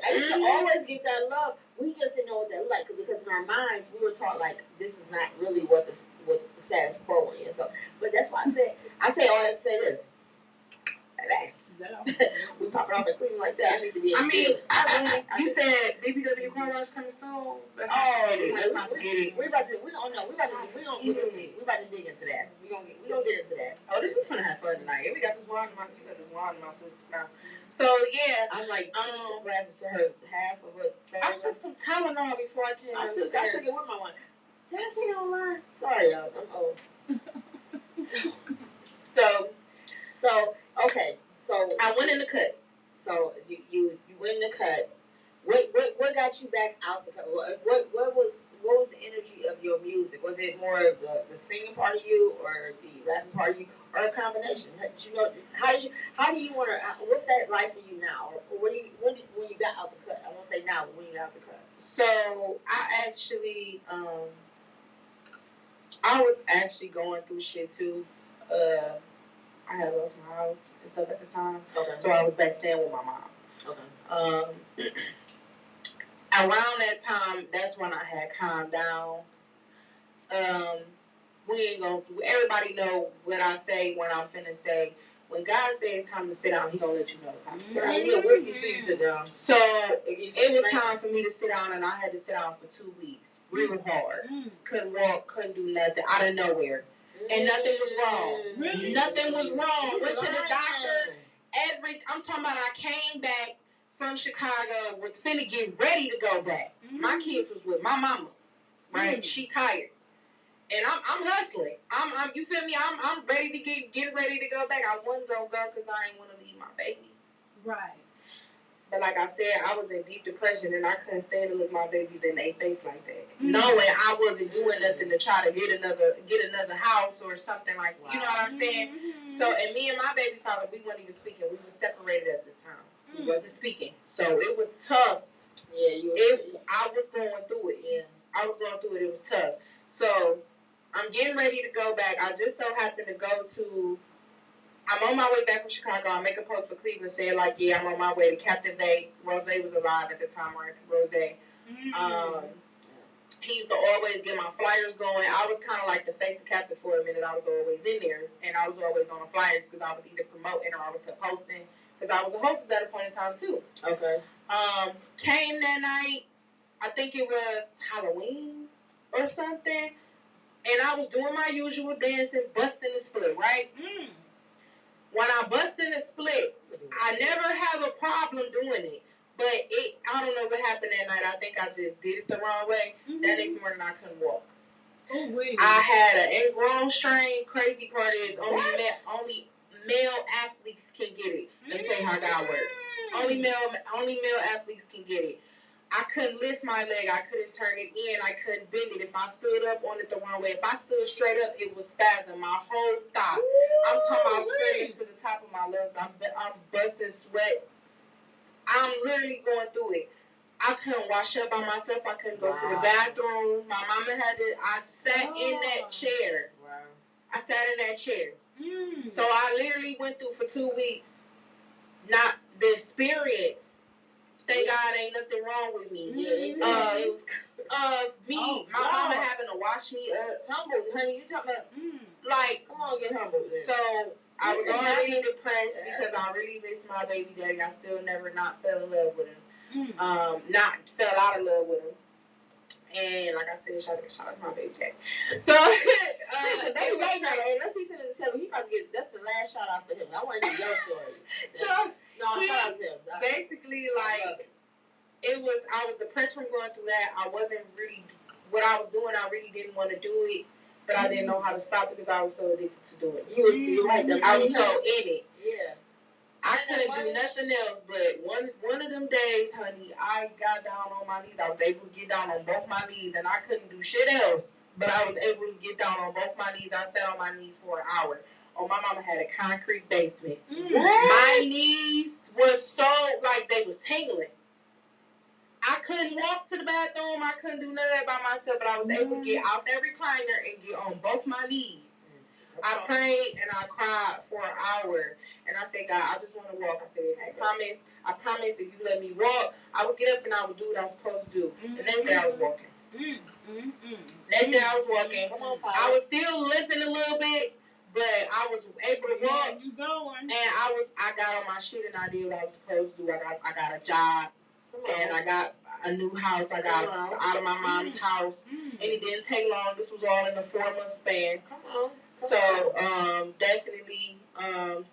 I used to always get that love. We just didn't know what that looked like because in our minds we were taught like this is not really what the status quo is. So, but that's why I say all that to say this. We pop it off in Cleveland like that. I need to be. You said BBW car wash coming soon. Let's not forget it. We about to dig into that. We gonna get into that. Oh, we gonna have fun tonight. We got this wine in my sister now. So yeah, I'm like 2 glasses to her, half of it. I took some Tylenol before I came. I took it with my one. Did I say that online? Sorry, y'all. I'm old. So okay. So I went in the cut. So you went in the cut. What got you back out the cut? What was the energy of your music? Was it more of the singing part of you, or the rapping part of you, or a combination? Did you know how do you want to? What's that like for you now? Or when you got out the cut? I won't say now, but when you got out the cut. So I actually I was actually going through shit too. I had lost my house and stuff at the time. Okay. So I was back staying with my mom. Okay. Around that time, that's when I had calmed down. We ain't gonna. Everybody know what I say when I'm finna say. When God says it's time to sit down, He gonna let you know it's time to sit down. He'll work you till you sit down. So it was time for me to sit down, and I had to sit down for 2 weeks, real hard. Couldn't walk, couldn't do nothing, out of nowhere. And nothing was wrong. Really? Nothing was wrong. Went to the doctor. I'm talking about I came back from Chicago, was finna get ready to go back. My kids was with my mama. Right? She tired. And I'm hustling. I'm you feel me? I'm ready to get ready to go back. I wasn't gonna go because I ain't want to leave my babies. Right. But like I said, I was in deep depression and I couldn't stand to look my babies in their face like that. Knowing I wasn't doing nothing to try to get another house or something like that. You know what I'm saying? So, and me and my baby father, we weren't even speaking. We were separated at this time. We wasn't speaking. So it was tough. Yeah, I was going through it. Yeah. I was going through it. It was tough. So I'm getting ready to go back. I just so happened to go to... I'm on my way back from Chicago. I make a post for Cleveland saying, like, yeah, I'm on my way to Captivate. Rose was alive at the time, right? Rose. He used to always get my flyers going. I was kind of like the face of Captive for a minute. I was always in there, and I was always on the flyers because I was either promoting or I was hosting because I was a hostess at a point in time, too. Okay. Came that night. I think it was Halloween or something, and I was doing my usual dancing, busting the split, right? When I bust in a split, I never have a problem doing it. But I don't know what happened that night. I think I just did it the wrong way. That next morning, I couldn't walk. I had an ingrown strain. Crazy part is only male athletes can get it. Let me tell you how God works. Only male athletes can get it. I couldn't lift my leg. I couldn't turn it in. I couldn't bend it. If I stood up on it the wrong way, if I stood straight up, it was spasm. My whole thigh. I'm talking about screaming to the top of my lungs. I'm busting sweat. I'm literally going through it. I couldn't wash up by myself. I couldn't go to the bathroom. My mama had to. I sat in that chair. Wow. I sat in that chair. So I literally went through for 2 weeks. Not the experience. Thank God ain't nothing wrong with me. It was my mama having to wash me up. Humble, honey. You talking about like? Come on, get humble. Then. So I was already depressed because I really missed my baby daddy. I still never not fell in love with him. Not fell out of love with him. And like I said, shout out to my baby daddy. So Listen, baby, right now, let's see something to tell me. He about to get. That's the last shout out for him. I want to hear your story. So, shout out to him. Basically, like I was depressed from going through that. I wasn't really what I was doing. I really didn't want to do it, but I didn't know how to stop because I was so addicted to doing it. You was right. I was so in it. Yeah. I couldn't do nothing else, but one of them days, honey, I got down on my knees. I was able to get down on both my knees, and I couldn't do shit else. But I was able to get down on both my knees. I sat on my knees for an hour. Oh, my mama had a concrete basement. My knees were so, like, they was tingling. I couldn't walk to the bathroom. I couldn't do none of that by myself, but I was able to get out that recliner and get on both my knees. I prayed and I cried for an hour. And I said, God, I just want to walk. I said, I promise if you let me walk, I would get up and I would do what I was supposed to do. The next day I was walking. Next day I was walking. I was still limping a little bit, but I was able to walk. You going? And I got on my shit and I did what I was supposed to do. I got a job and I got a new house. I got out of my mom's house. And it didn't take long. This was all in a 4-month span. So, definitely, then...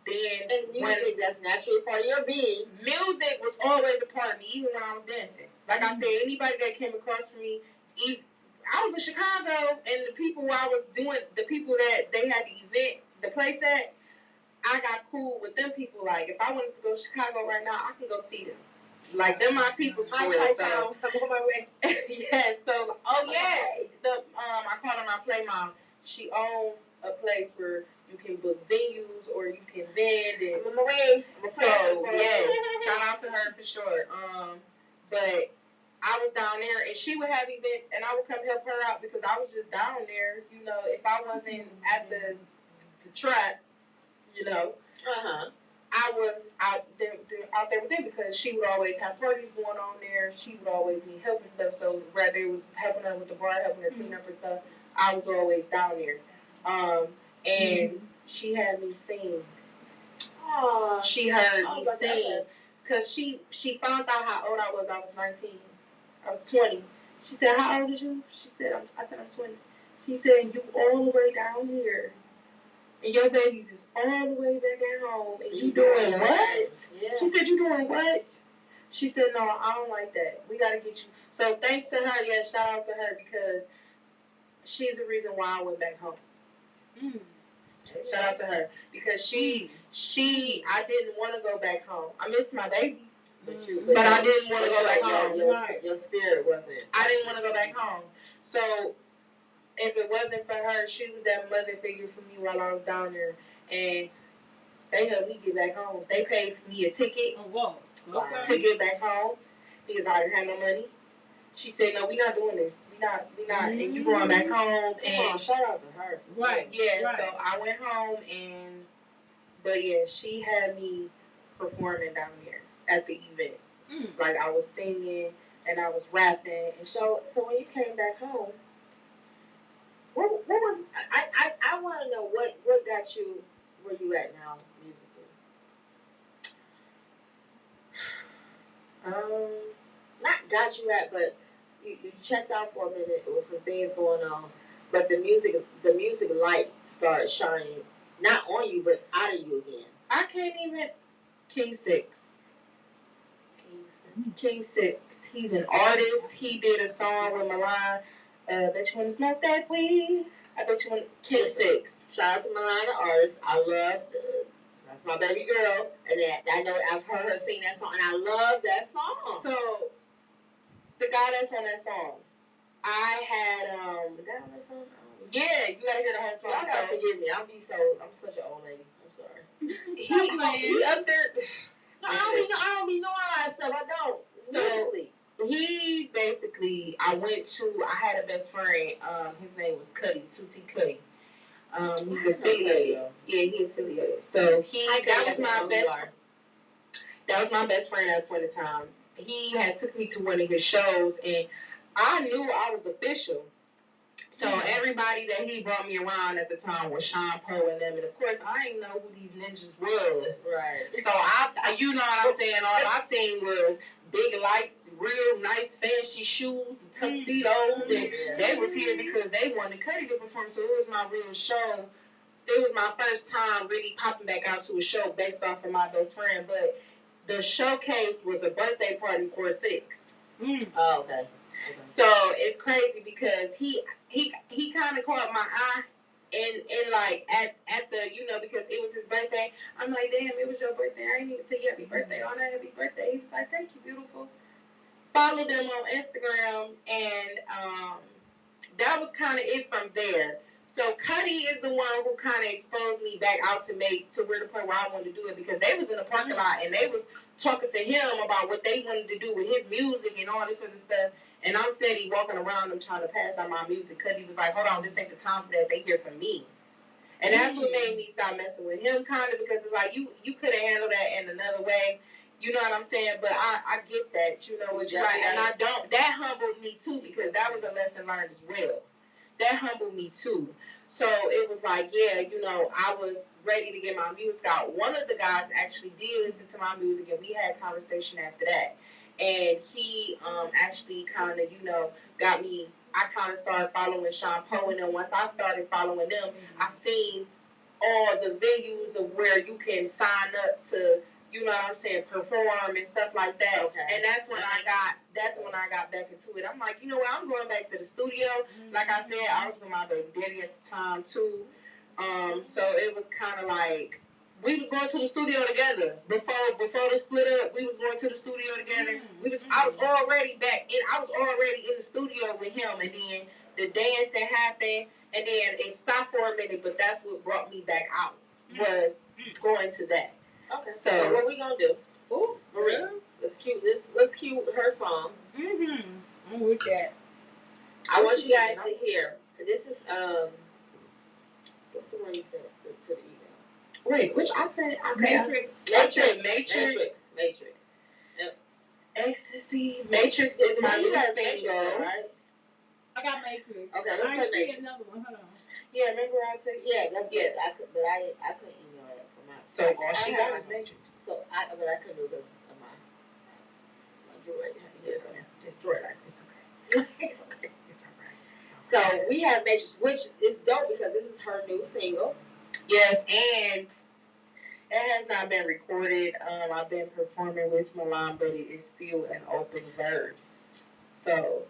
And music, that's naturally part of your being. Music was always a part of me, even when I was dancing. Like I said, anybody that came across from me, I was in Chicago, and the people the people that they had the event, the place at, I got cool with them people. Like, if I wanted to go to Chicago right now, I can go see them. Like, them my people for real. So, I'm on my way. yeah, so, I call her my play mom. She owns a place where you can book venues or you can vend and I'm on my way. so yes, shout out to her for sure. But I was down there and she would have events and I would come help her out because I was just down there. You know, if I wasn't at the trap, you know, I was out there with them because she would always have parties going on there. She would always need help and stuff. So whether it was helping her with the bar, helping her clean up and stuff, I was always down there. And she had me sing. Aww. She heard me sing. Because she found out how old I was. I was 19. I was 20. She said, how old are you? I said, I'm 20. She said, you all the way down here. And your babies is all the way back at home. And you doing what? Yeah. She said, you doing what? She said, no, I don't like that. We got to get you. So thanks to her, yeah, shout out to her because she's the reason why I went back home. Shout out to her because I didn't want to go back home. I missed my babies, but I didn't want to go back home. Your spirit wasn't. I didn't want to go back home. So if it wasn't for her, she was that mother figure for me while I was down there, and they helped me get back home. They paid for me a ticket to get back home because I didn't have no money. She said, no, we're not doing this. We're not, and you going back home. And shout out to her. Right. Yeah, right. So I went home, but yeah, she had me performing down there at the events. Like, I was singing, and I was rapping. And so when you came back home, what was, I want to know what got you where you at now, musically? Not got you at, but you checked out for a minute. There was some things going on, but the music light started shining, not on you, but out of you again. I can't even. King Six. He's an artist. He did a song with Milan. Bet you wanna smoke that weed. I bet you want King Six. Shout out to Milan, the artist. I love. That's my baby girl, and I know I've heard her sing that song, and I love that song. So, the guy that's on that song, I had the guy on that song. Yeah, you gotta hear the whole song. Y'all gotta forgive me. I'm such an old lady. I'm sorry. he up there. No, I don't be knowing all that stuff. I don't. So he basically, I had a best friend. His name was Cuddy, 2T Cuddy. He's affiliated. Yeah, he affiliated. So that was my best friend at a point in time. He had took me to one of his shows, and I knew I was official. So everybody that he brought me around at the time was Sean Poe and them, and of course I didn't know who these ninjas was. Right. So you know what I'm saying? All I seen was big lights, real nice fancy shoes, tuxedos, and they was here because they wanted Cudi to perform. So it was my real show. It was my first time really popping back out to a show based off of my best friend. But the showcase was a birthday party for STAXX. Oh, okay. So it's crazy because he kind of caught my eye. And like at the, you know, because it was his birthday, I'm like, damn, it was your birthday. I didn't even tell you happy birthday on that happy birthday. He was like, thank you, beautiful. Followed them on Instagram, and that was kind of it from there. So Cudi is the one who kind of exposed me back out to where the point where I wanted to do it, because they was in the parking lot and they was talking to him about what they wanted to do with his music and all this other stuff. And I'm steady walking around them trying to pass out my music. Cudi was like, hold on, this ain't the time for that. They hear from me. And that's what made me stop messing with him, kind of, because it's like, you could have handled that in another way. You know what I'm saying? But I get that, you know what you're right. And I don't, that humbled me too, because that was a lesson learned as well. That humbled me too. So it was like, yeah, you know, I was ready to get my music out. One of the guys actually did listen to my music, and we had a conversation after that. And he actually kind of, you know, got me. I kind of started following Sean Poe, and then once I started following them, I seen all the venues of where you can sign up to, you know what I'm saying, perform and stuff like that. Okay. And that's when I got back into it. I'm like, you know what, I'm going back to the studio. Like I said, I was with my baby daddy at the time too. So it was kind of like, we was going to the studio together. Before the split up, we was going to the studio together. I was already in the studio with him, and then the dancing happened, and then it stopped for a minute, but that's what brought me back out, was going to that. Okay. So what we gonna do? Ooh, Maria, let's cue her song. I'm with that. I want you guys to hear. This is what's the one you sent to the email? Wait, which I said? Matrix. Yep. Ecstasy. Matrix is my new single. Right? I got Matrix. Okay, let's play Matrix. Another one. Hold on. Yeah, remember I said? Yeah, that's good. I couldn't email that from my. So all she got is Matrix. But I couldn't do it because of my droid. Yes, it's droid. It's okay. It's okay. It's all right. So we have Matrix, which is dope because this is her new single. Yes, and it has not been recorded. I've been performing with Milan, but it is still an open verse. So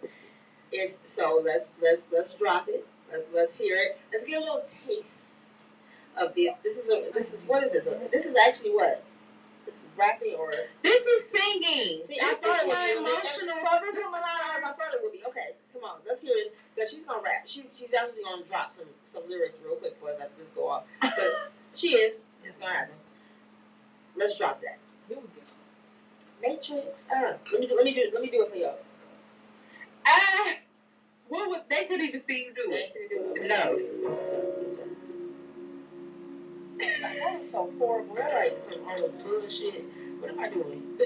let's drop it. Let's hear it. Let's get a little taste of this. This is what is this? This is actually what? This is rapping or this is singing. See, I thought it would be emotional. So this is Milan, I thought it would be. Okay, come on, let's hear this because she's gonna rap. She's actually gonna drop some lyrics real quick for us after this go off. But she is. It's gonna happen. Let's drop that. Here we go. Matrix. Let me do it for y'all. What would they couldn't even see you do it? No. Like, that is so horrible. That's like some old bullshit. What am I doing?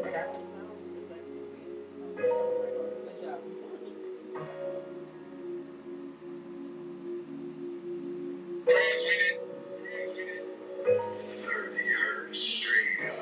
Sounds super sexy. Good job. 30 hertz straight up.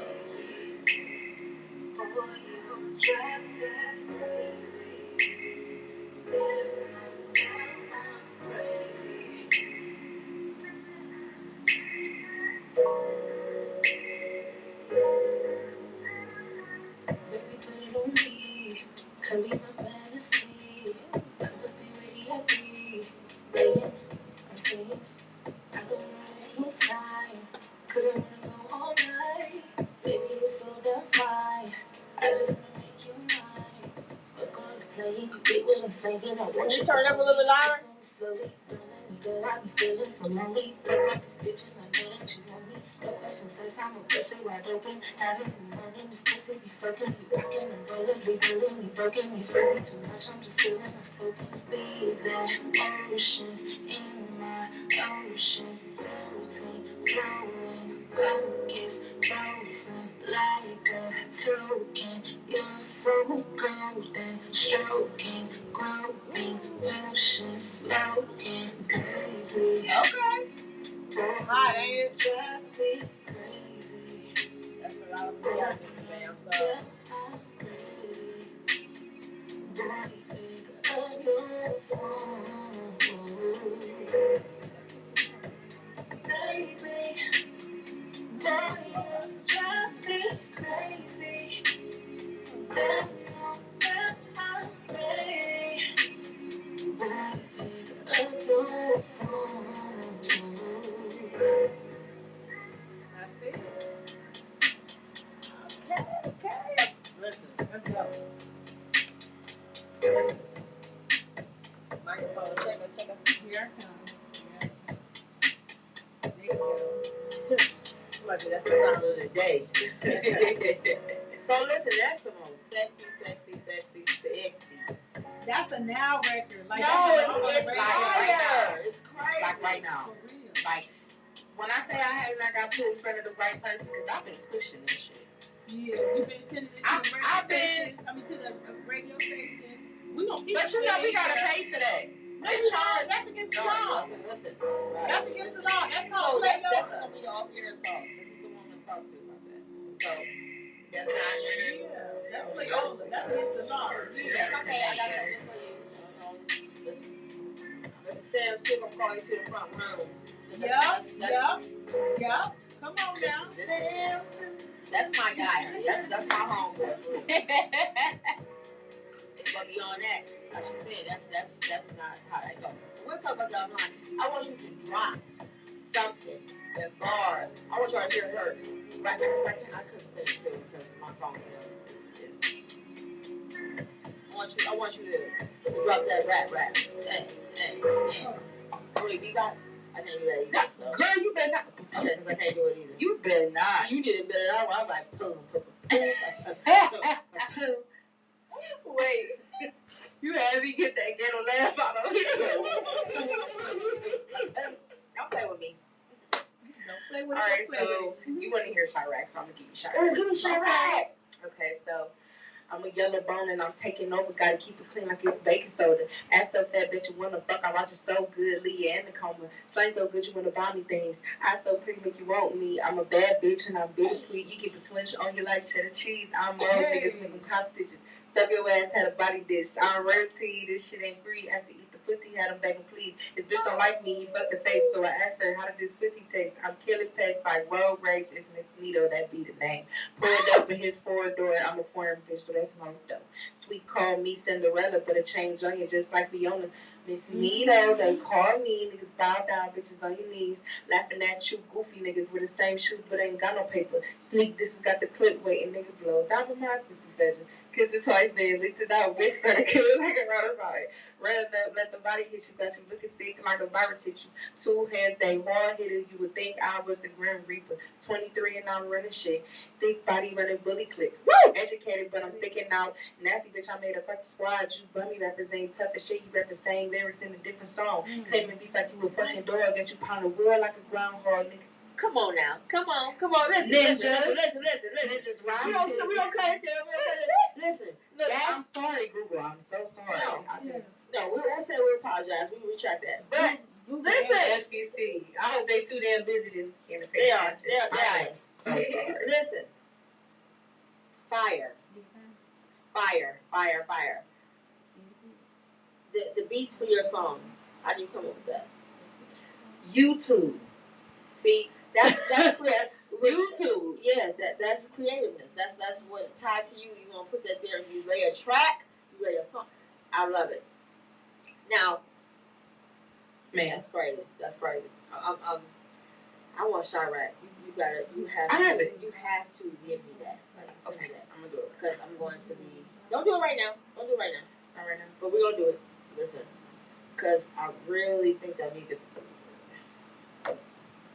Can be my fantasy. I must be ready at 3 a.m. I'm saying I don't wanna waste no time, 'cause I wanna go all night. Baby, you're so damn fine. I just wanna make you mine. Fuck all this playing, you get what I'm saying. I want you turn up a little bit louder. Slowly, don't let me go. I be feeling so lonely. Fuck up these bitches, I know that you want me. No question, says I'm a blessing wide open. Having the morning, this pussy be soaking. You rocking and rolling, be feeling me broken. You stress me too much, I'm just feeling unspoken. Be that ocean in my ocean, floating, flowing, focus, frozen like a token. You're so golden, stroking, groping, potion, slogan, baby. Okay. It's hot, ain't it? Drive me crazy. That's a lot of reality today. I'm sorry. Listen, let's go. Microphone, check. Here I come. There you go. That's the sound of the day. So listen, that's the most sexy. That's a now record. Like, No, it's like fire. right It's crazy. Like right now. For real. Like, when I say I haven't, I got put in front of the right person, because I've been pushing this shit. Yeah, you've been sending it to the to the radio station. We gonna keep But you know, we gotta pay for that. No, you charge. That's against the law. Listen. That's against the law. That's not So play that's gonna be off air talk. This is the woman to talk to about that. So that's not Yeah, that's play over. That's against the law. that's okay. I got something for you. Listen. Mr. Sam Sick, I'm calling you to the front room. Yeah. Come on now. That's my guy. That's my homeboy. But beyond that, like she said, that's not how that goes. We'll talk about that offline. I want you to drop something in bars. I want y'all to hear her. Right, because I couldn't send it to her because my phone is. I want you to drop that rap. Hey. Really, beatbox? I can't do that either. So. Girl, you better not. Okay, because I can't do it either. You better not. You did it better than I was like, boom. Wait. You had me get that ghetto laugh out of here. Don't play with me. Don't play with Alright, it. so you want to hear Chirac, so I'm going to give you Chirac. Oh, give me Chirac. Okay, so I'm a yellow bone and I'm taking over. Gotta keep it clean like it's baking soda. Ass so fat, bitch, you wanna fuck. I watch it so good, Leah and the coma. Slay so good, you wanna buy me things. I so pretty, make you want me. I'm a bad bitch and I'm bittersweet. You get the swinch on you like cheddar cheese. I'm roll niggas, make them cop stitches. Stuff your ass, had a body dish. I'm rare to you, this shit ain't free. After eat the pussy, had him begging please. This bitch don't like me, he fucked the face. So I asked her, how did this pussy taste? I'm killing pest like road rage. It's Miss Nito, that be the name. Pulled up in his forward door. I'm a foreign bitch, so that's my dough. Sweet call me Cinderella, but a change on you just like Fiona. Miss Nito, they call me. Niggas bow down, bitches on your knees. Laughing at you, goofy niggas with the same shoes, but ain't got no paper. Sneak, this has got the clip waiting, nigga blow. Down to my pussy vision. Kissed it twice, then licked it out. Bitch, better kill it like a roundabout. Ran up, let the body hit you. Got you looking sick like a virus hit you. 2 hands, they hard hitter. You would think I was the Grim Reaper. 23 and I'm running shit. Thick body running bully clicks. Woo! Educated, but I'm sticking out. Nasty bitch, I made a fucking squad. You bummy represent tough as shit. You rap the same lyrics in a different song. Claiming beats like you a fucking dog. Get you pound a wood like a groundhog. Niggas. Come on now. Come on. Listen. Ninjas, right? We don't cut it there. Listen. Look, I'm sorry, Google. I'm so sorry. We'll say we apologize. We retract that. But Listen. FCC. I hope they too damn busy this weekend to pay they are. attention. They're So sorry. Listen. Fire. The beats for your songs. How do you come up with that? YouTube. See, that's clear. YouTube. Yeah, that's creativeness. That's what tied to you. You gonna put that there. You lay a track. You lay a song. I love it. Now, man, that's crazy. I want Chirac. You have to give me that. Send me that. I'm gonna do it. Because I'm going to be. Don't do it right now. Not right now. But we're gonna do it. Listen, because I really think that I need to.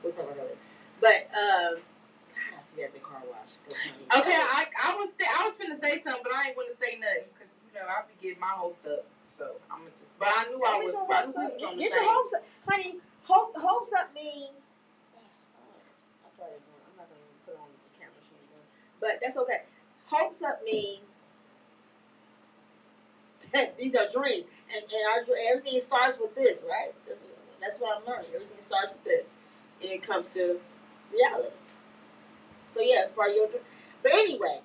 We'll talk about it. But God, I see that at the car wash. Okay, I was finna say something, but I ain't want to say nothing because I be getting my hopes up. So I'm gonna just. But I knew I was. Get your hopes up, honey. Hopes up mean. I'm not gonna even put on the camera machine, but that's okay. Hopes up mean. These are dreams, and everything starts with this, right? That's what I'm learning. Everything starts with this, and it comes to reality. So yeah, it's part of your dream. But anyway,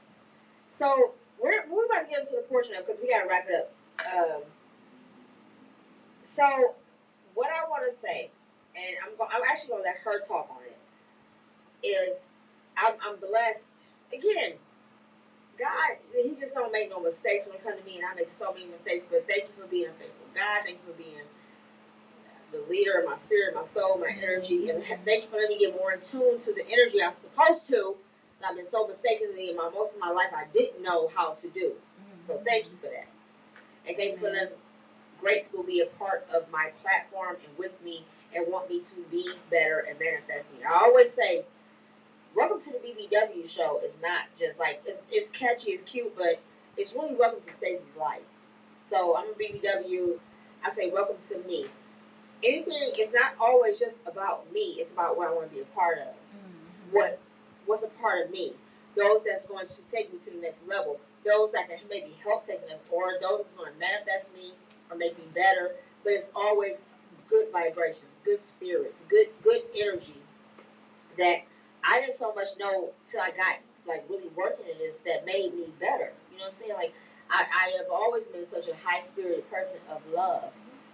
so we're about to get into the portion of because we gotta wrap it up. So what I want to say, and I'm actually gonna let her talk on it, is I'm blessed again. God, He just don't make no mistakes when it comes to me, and I make so many mistakes. But thank you for being faithful, God. Thank you for being the leader of my spirit, my soul, my energy, and thank you for letting me get more in tune to the energy I'm supposed to I've been so mistakenly in most of my life I didn't know how to do. So thank you for that. And thank you for letting great people be a part of my platform and with me and want me to be better and manifest me. I always say, welcome to the BBW show is not just like, it's catchy, it's cute, but it's really welcome to Stacey's life. So I'm a BBW. I say welcome to me. Anything, it's not always just about me. It's about what I want to be a part of. What's a part of me? Those that's going to take me to the next level. Those that can maybe help take us, or those that's going to manifest me or make me better. But it's always good vibrations, good spirits, good energy that I didn't so much know till I got like really working in this that made me better. You know what I'm saying? Like I have always been such a high spirited person of love.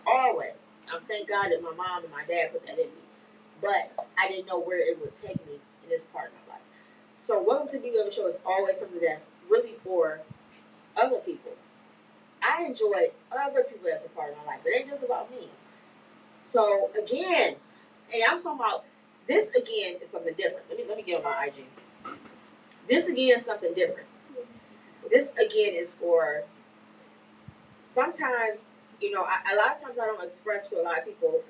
Always. Thank God that my mom and my dad put that in me. But I didn't know where it would take me in this part of my life. So welcome to BBW Show is always something that's really for other people. I enjoy other people that's a part of my life. It ain't just about me. So again, and I'm talking about this again is something different. Let me get on my IG. This again is something different. This again is for sometimes, you know, a lot of times I don't express to a lot of people.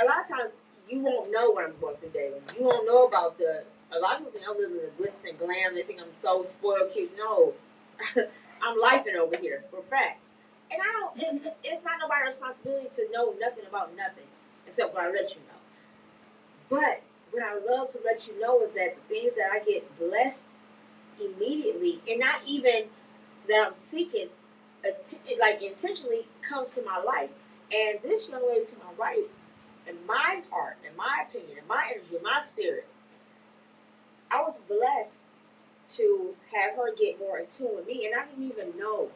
A lot of times you won't know what I'm going through daily. You won't know about a lot of people think I'm living the glitz and glam. They think I'm so spoiled cute. No, I'm lifing over here for facts. And it's not nobody's responsibility to know nothing about nothing except what I let you know. But what I love to let you know is that the things that I get blessed immediately, and not even that I'm seeking, like intentionally comes to my life. And this young lady to my right, in my heart, in my opinion, in my energy, in my spirit, I was blessed to have her get more in tune with me, and I didn't even know.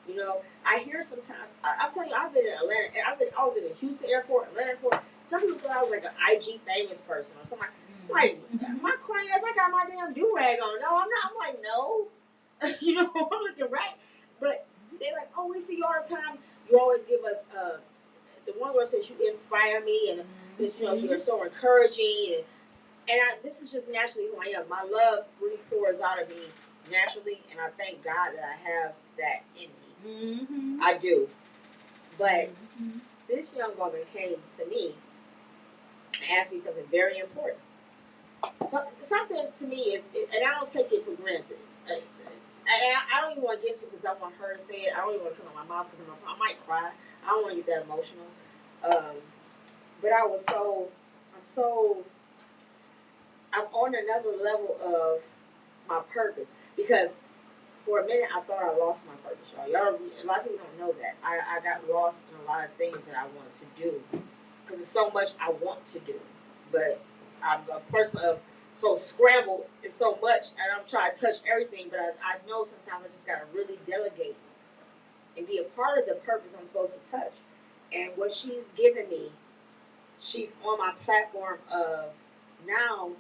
You know, I hear sometimes. I'm telling you, I've been in Atlanta. I was in the Houston airport, Atlanta airport. Some people thought I was like an IG famous person or something. Like my corny ass, I got my damn do rag on. No, I'm not. I'm like, no. You know, I'm looking right. But they're like, oh, we see you all the time. You always give us. The one girl says you inspire me, and because you know you're so encouraging, and this is just naturally who I am. My love really pours out of me naturally, and I thank God that I have that in me. I do. But this young woman came to me and asked me something very important. Something to me is, and I don't take it for granted. I don't even want to get to it because I want her to say it. I don't even want to come out my mouth because I might cry. I don't want to get that emotional. But I'm on another level of my purpose because for a minute I thought I lost my purpose, y'all. A lot of people don't know that. I got lost in a lot of things that I wanted to do because there's so much I want to do, but I'm a person of so scrambled. It's so much, and I'm trying to touch everything. But I know sometimes I just gotta really delegate and be a part of the purpose I'm supposed to touch. And what she's given me, she's on my platform of now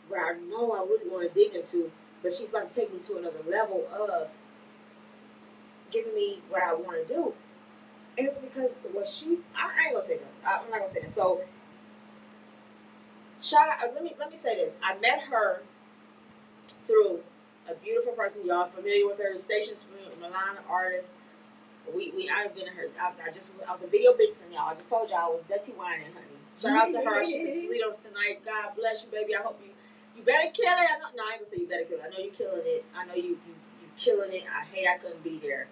where I know I really want to dig into, but she's about to take me to another level of giving me what I want to do. And it's because what I ain't gonna say that. I'm not gonna say that. So shout out. Let me say this. I met her through a beautiful person. Y'all familiar with her? Station's Milan artist. I've been to her. I was a video vixen, y'all. I just told y'all I was Dirty Wine and Honey. Shout out to her. She's in Toledo tonight. God bless you, baby. I hope you better kill it. I ain't gonna say you better kill it. I know you killing it. I know you killing it. I hate I couldn't be there.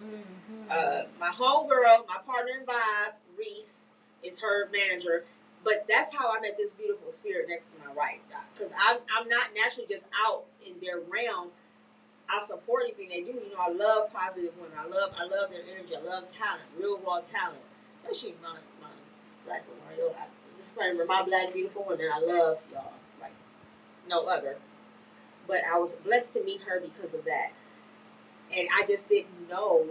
My homegirl, my partner in vibe, Reese, is her manager. But that's how I met this beautiful spirit next to my right. Because I'm not naturally just out in their realm. I support anything they do. You know, I love positive women. I love their energy. I love talent, real raw talent, especially my black women. Disclaimer: my black beautiful women. I love y'all like no other. But I was blessed to meet her because of that, and I just didn't know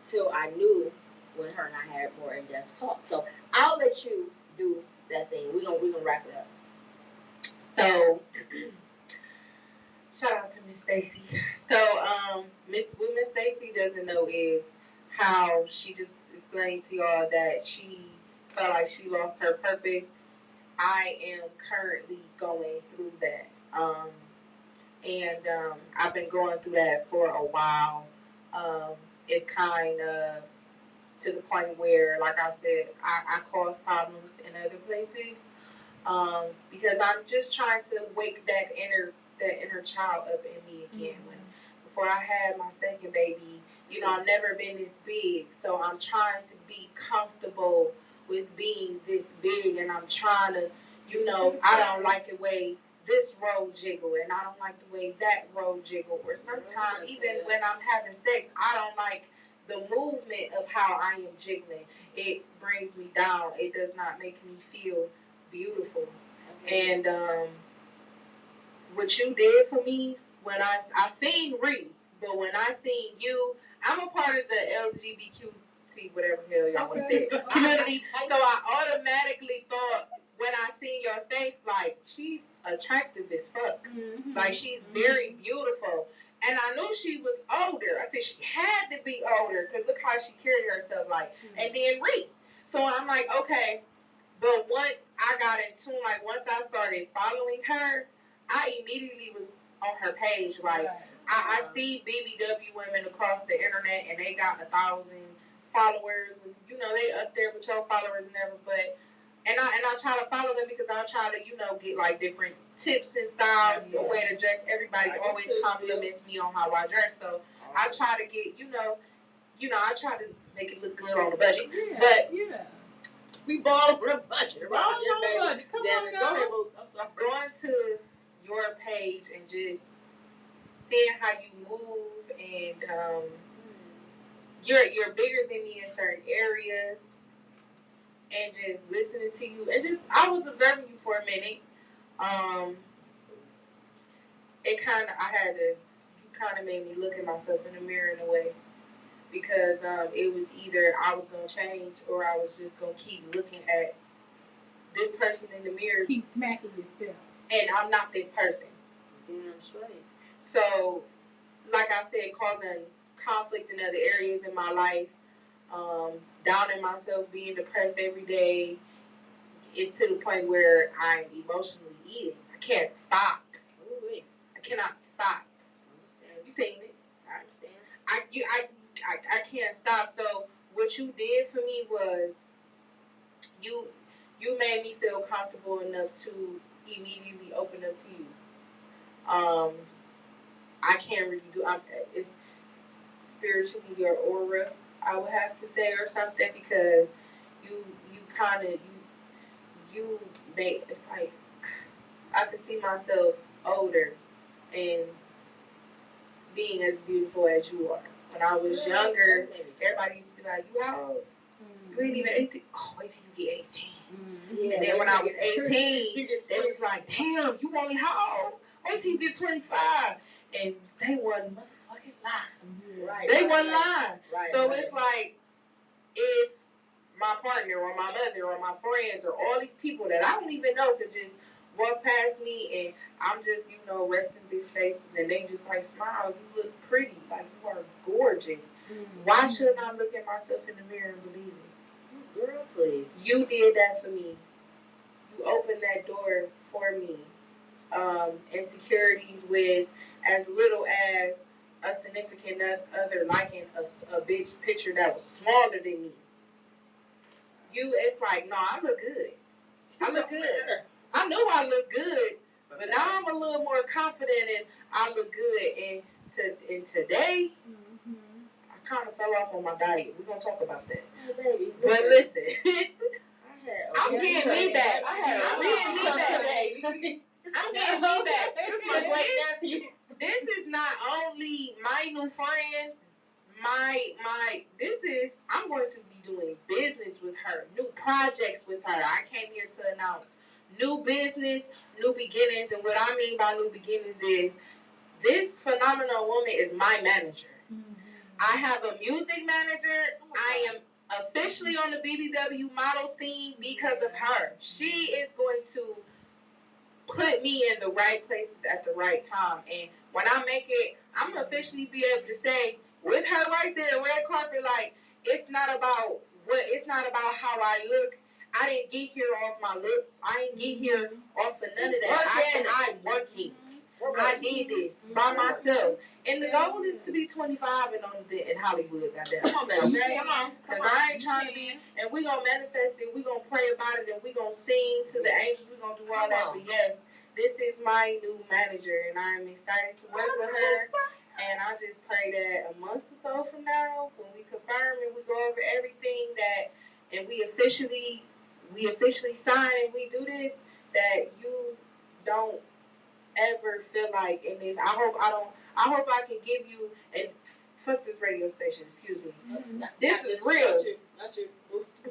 till I knew when her and I had more in depth talk. So I'll let you do that thing. We're gonna wrap it up. So. Shout out to Miss Stacey. So, what Miss Stacey doesn't know is how she just explained to y'all that she felt like she lost her purpose. I am currently going through that. And I've been going through that for a while. It's kind of to the point where, like I said, I cause problems in other places because I'm just trying to wake that inner child up in me again. When before I had my second baby, I've never been this big, so I'm trying to be comfortable with being this big, and I'm trying to, I don't like the way this road jiggle, and I don't like the way that road jiggle, or sometimes even when I'm having sex, I don't like the movement of how I am jiggling. It brings me down. It does not make me feel beautiful. And what you did for me, when I seen Reese, but when I seen you, I'm a part of the LGBTQ, whatever the hell y'all want to say, community. So I automatically thought, when I seen your face, like, she's attractive as fuck. Mm-hmm. Like, she's very beautiful. And I knew she was older. I said, she had to be older, because look how she carried herself, like. Mm-hmm. And then Reese. So I'm like, okay. But once I got in tune, like, once I started following her, I immediately was on her page. Like, I see BBW women across the internet, and they got 1,000 followers, and they up there with your followers and everything. But and I try to follow them because I try to get like different tips and styles, a way to dress. Everybody always compliments me on how I dress, so I try to get I try to make it look good on the budget. Yeah, but we ball on a budget, right? Come on, go ahead. I'm sorry. Going to your page and just seeing how you move, and you're bigger than me in certain areas, and just listening to you, and just I was observing you for a minute. You kind of made me look at myself in the mirror in a way, because it was either I was gonna change or I was just gonna keep looking at this person in the mirror, keep smacking yourself, and I'm not this person. Damn straight. So, like I said, causing conflict in other areas in my life, downing myself, being depressed every day. It's to the point where I'm emotionally eating. I can't stop. Ooh, I cannot stop. I understand. You seen it? I understand. I can't stop. So what you did for me was you made me feel comfortable enough to immediately open up to you. I can't really do. It's spiritually your aura, I would have to say, or something, because you make, it's like I could see myself older and being as beautiful as you are. When I was younger, everybody used to be like, "You how old? You ain't even 18. Oh, wait till you get 18." Yeah, and then when I was 18, they was like, "Damn, you only how old? Wait till you get 25." And they wasn't motherfucking lying. Right. They wasn't lying. Right. So it's like, if my partner or my mother or my friends or all these people that I don't even know could just walk past me and I'm just, resting bitch faces, and they just like, "Smile, you look pretty, like you are gorgeous." Why shouldn't I look at myself in the mirror and believe it? Girl, please. You did that for me. You opened that door for me. Insecurities with as little as a significant other liking a bitch picture that was smaller than me. It's like, no, I look good. I look good. I know I look good, but now I'm a little more confident and I look good. And today, I kind of fell off on my diet. We're going to talk about that. Oh, baby. But listen, I'm getting me back. I'm getting me back. I'm getting me back. This is not only my new friend, I'm going to be doing business with her, new projects with her. I came here to announce new business, new beginnings, and what I mean by new beginnings is this phenomenal woman is my manager. I have a music manager. I am officially on the BBW model scene because of her. She is going to put me in the right places at the right time. And when I make it, I'm going to officially be able to say, with her right there, red carpet, like, it's not about how I look. I didn't get here off my looks. I didn't get here off of none of that. I'm working. I did this by myself. And the goal is to be 25 and in Hollywood, goddamn. Come on, baby. Okay? Come on. Because I ain't trying to be, and we going to manifest it, we going to pray about it, and we going to sing to the angels, we going to do all that. But yes, this is my new manager, and I'm excited to work with her. And I just pray that a month or so from now, when we confirm and we go over everything and we officially sign and we do this, that you don't ever feel like in this. I hope I can give you, and fuck this radio station, excuse me. This is real. Not you.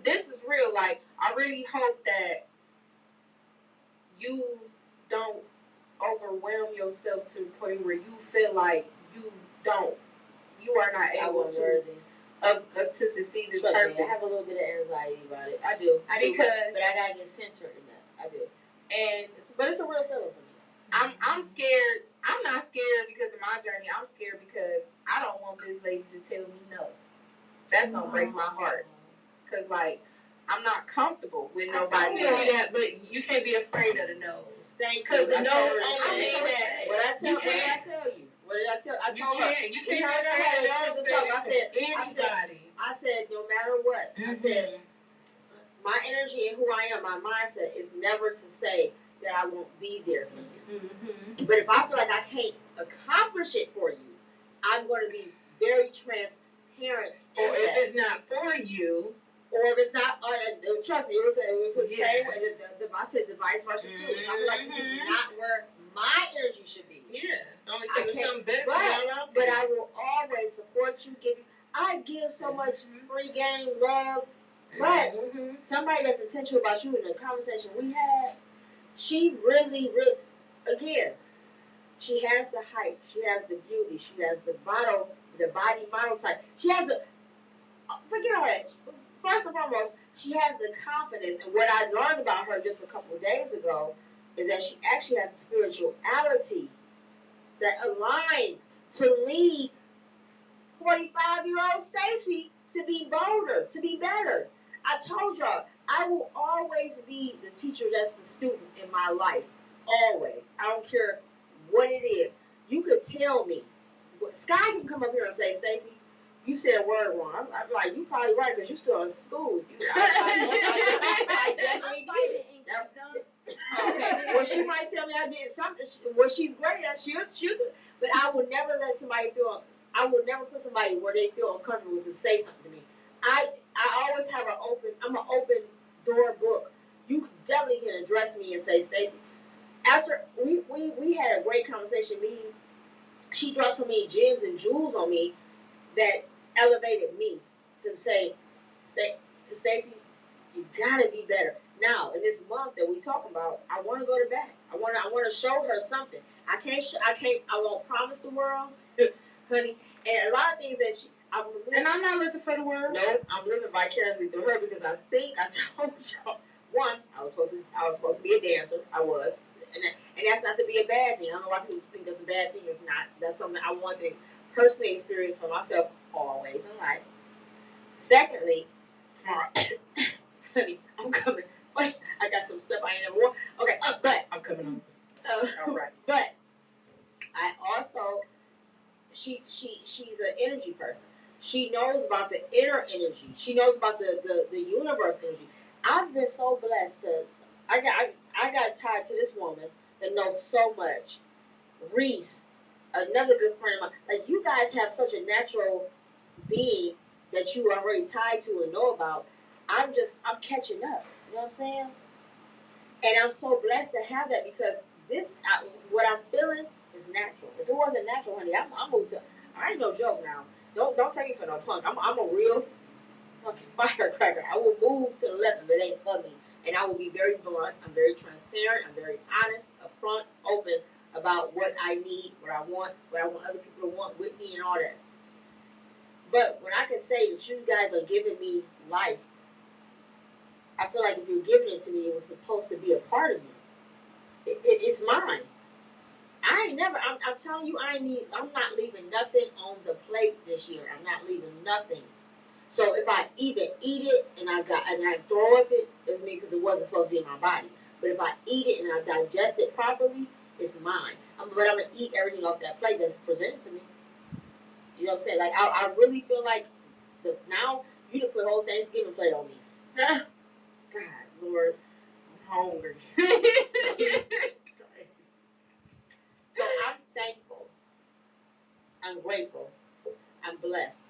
This is real. Like, I really hope that you don't overwhelm yourself to the point where you feel like you are not able to succeed as purpose. I have a little bit of anxiety about it. I do. But I gotta get centered in that. I do. But it's a real feeling for me. I'm scared. I'm not scared because of my journey. I'm scared because I don't want this lady to tell me no. That's gonna break my heart. Cause like I'm not comfortable with nobody else. That, but you can't be afraid of the no's. Because the no only mean that. What did I tell you? What did I tell? I told her. You can't be afraid of anybody. I said, no matter what. I said, my energy and who I am, my mindset is never to say that I won't be there for you. Mm-hmm. But if I feel like I can't accomplish it for you, I'm going to be very transparent. Or if it's not for you. Or if it's not, trust me, it was the same way. I said the vice versa too. If I feel like this is not where my energy should be. Yes. Only because something better. But I will always support you. I give so much free game, love. But somebody that's intentional about you in the conversation we had, she really, again, she has the height, she has the beauty, she has the body model type. She has forget all that. First and foremost, she has the confidence. And what I learned about her just a couple of days ago is that she actually has a spirituality that aligns to lead 45-year-old Stacey to be bolder, to be better. I told y'all, I will always be the teacher that's the student in my life. Always. I don't care what it is. You could tell me. Sky can come up here and say, Stacey, you said a word wrong. I'm like, you probably right because you still in school. I definitely did. Okay. Well, she might tell me I did something. Well, she's great at she could. But I would never let somebody feel. I would never put somebody where they feel uncomfortable to say something to me. I always have I'm an open door book. You definitely can address me and say, Stacey, after we had a great conversation meeting, she dropped so many gems and jewels on me that elevated me to say, Stacey, you gotta be better. Now, in this month that we talk about, I want to go to bat. I want to show her something. I won't promise the world, honey. And a lot of things that and I'm not looking for the world. No, I'm living vicariously through her because I think I told y'all. One, I was supposed to be a dancer. I was, and that's not to be a bad thing. I don't know why people think that's a bad thing. It's not. That's something I want to personally experience for myself always in life. Secondly, tomorrow, honey, I'm coming. Wait, I got some stuff I ain't never worn. Okay, but I'm coming on. All right, but I also, she's an energy person. She knows about the inner energy. She knows about the universe energy. I've been so blessed to. I got tied to this woman that knows so much. Reese, another good friend of mine. Like, you guys have such a natural being that you are already tied to and know about. I'm catching up. You know what I'm saying? And I'm so blessed to have that because what I'm feeling is natural. If it wasn't natural, honey, I'm moved to. I ain't no joke now. Don't take me for no punk. I'm a real fucking firecracker. I will move to the left if it ain't for me. And I will be very blunt. I'm very transparent. I'm very honest, upfront, open about what I need, what I want other people to want with me and all that. But when I can say that you guys are giving me life, I feel like if you're giving it to me, it was supposed to be a part of me. It's mine. I'm telling you, I'm not leaving nothing on the plate this year. I'm not leaving nothing. So if I even eat it and I throw up it, it's me because it wasn't supposed to be in my body. But if I eat it and I digest it properly, it's mine. but I'm gonna eat everything off that plate that's presented to me. You know what I'm saying? Like I really feel like now you done put a whole Thanksgiving plate on me. God, Lord, I'm hungry. So I'm thankful. I'm grateful. I'm blessed.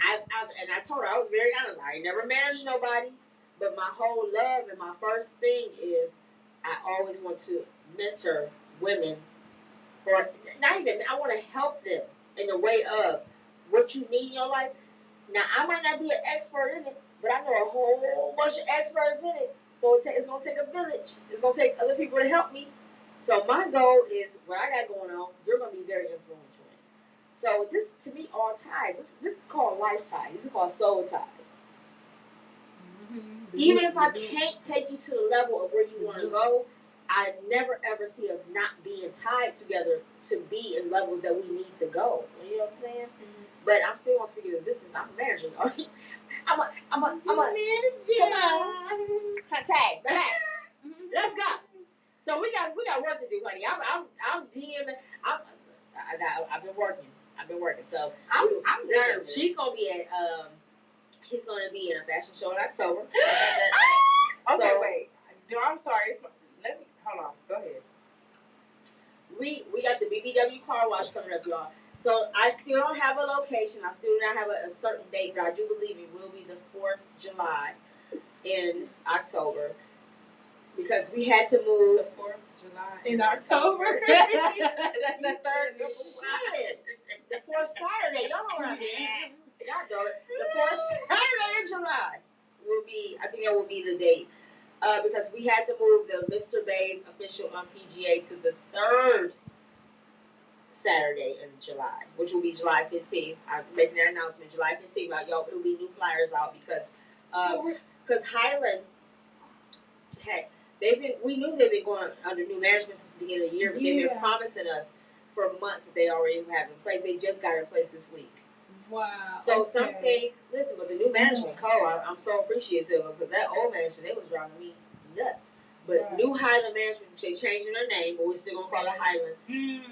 And I told her, I was very honest. I ain't never managed nobody, but my whole love and my first thing is I always want to mentor women, or not even, I want to help them in the way of what you need in your life. Now, I might not be an expert in it, but I know a whole bunch of experts in it. So it's going to take a village. It's going to take other people to help me. So my goal is, what I got going on, you're going to be very influential. So this, to me, all ties. This is called life ties. This is called soul ties. Even if I can't take you to the level of where you want to go, I never ever see us not being tied together to be in levels that we need to go. You know what I'm saying? But I'm still gonna speak in existence. I'm managing. I'm a manager. Come on, tag back. Let's go. So we got work to do, honey. I'm DMing. I've been working. So I'm nervous. She's gonna be at in a fashion show in October. Okay, wait. No, I'm sorry. Let me hold on. Go ahead. We got the BBW car wash coming up, y'all. So I still don't have a location. I still don't have a certain date, but I do believe it will be the 4th of July in October, because we had to move. The 4th of July in October. That's the third. Shit. The 4th Saturday. Y'all know what I mean. Y'all know it. The 4th Saturday in July will be, I think that will be the date. Because we had to move the Mr. Bay's official on PGA to the 3rd Saturday in July, which will be July 15th. I'm making that announcement, July 15th. About y'all, it will be new flyers out because Highland we knew they've been going under new management since the beginning of the year, but they've been promising us for months that they already have in place. They just got in place this week. Wow. So listen, but the new management I'm so appreciative of, because that old management, they was driving me nuts. But new Highland management, they changing their name, but we're still gonna call it Highland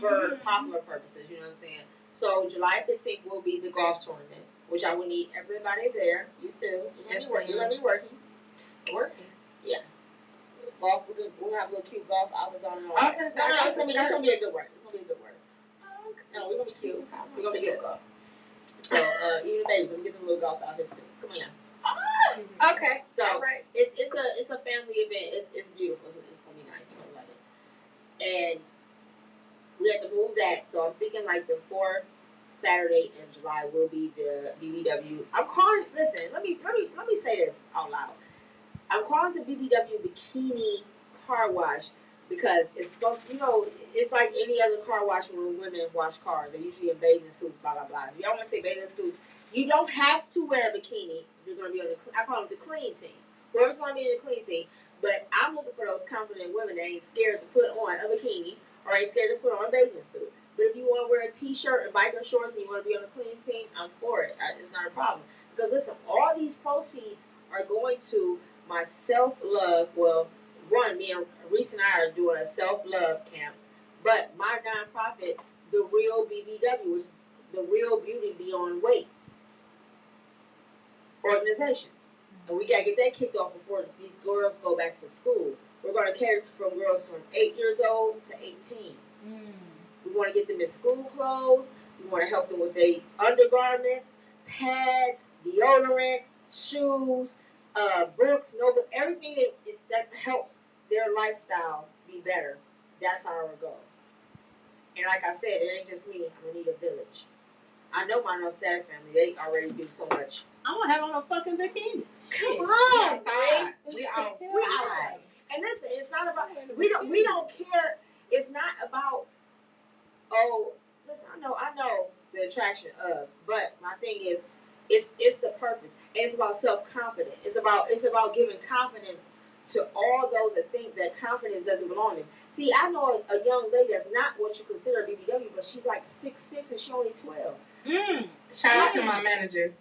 for popular purposes. You know what I'm saying? So July 15th will be the golf tournament, which I will need everybody there. You too. You're gonna be working. Yeah. Golf. We're gonna have a little cute golf outfits on and all. Okay, It's gonna be a good work. No, we're gonna be cute. We're gonna be good. So even the babies, I'm gonna get them little golf outfits too. Come on now. Okay. So right. it's a family event. It's beautiful. It's gonna be nice. You're gonna love it. And we have to move that. So I'm thinking like the 4th Saturday in July will be the BBW. I'm calling. Listen, let me say this out loud. I'm calling the BBW Bikini Car Wash because it's supposed to, it's like any other car wash when women wash cars. They're usually in bathing suits, blah, blah, blah. If y'all want to say bathing suits, you don't have to wear a bikini if you're going to be on I call them the clean team. Whoever's going to be in the clean team. But I'm looking for those confident women that ain't scared to put on a bikini or ain't scared to put on a bathing suit. But if you want to wear a t-shirt and biker shorts and you want to be on the clean team, I'm for it. It's not a problem. Because listen, all these proceeds are going to my self-love. Well, me and Reese and I are doing a self-love camp. But my nonprofit, The Real BBW, which is the Real Beauty Beyond Weight organization. And we got to get that kicked off before these girls go back to school. We're going to cater from girls from 8 years old to 18. We want to get them in school clothes. We want to help them with their undergarments, pads, deodorant, shoes, books, everything that helps their lifestyle be better. That's our goal. And like I said, it ain't just me. I'm going to need a village. I know my STAXX family, they already do so much. I'm going to have on a fucking bikini. Come on, man. We outside. And listen, it's not about, we don't care. It's not about, listen, I know the attraction of, but my thing is, it's the purpose. And it's about self-confidence. It's about giving confidence to all those that think that confidence doesn't belong to them. See, I know a young lady that's not what you consider a BBW, but she's like 6'6" and she only 12. Shout out to my manager.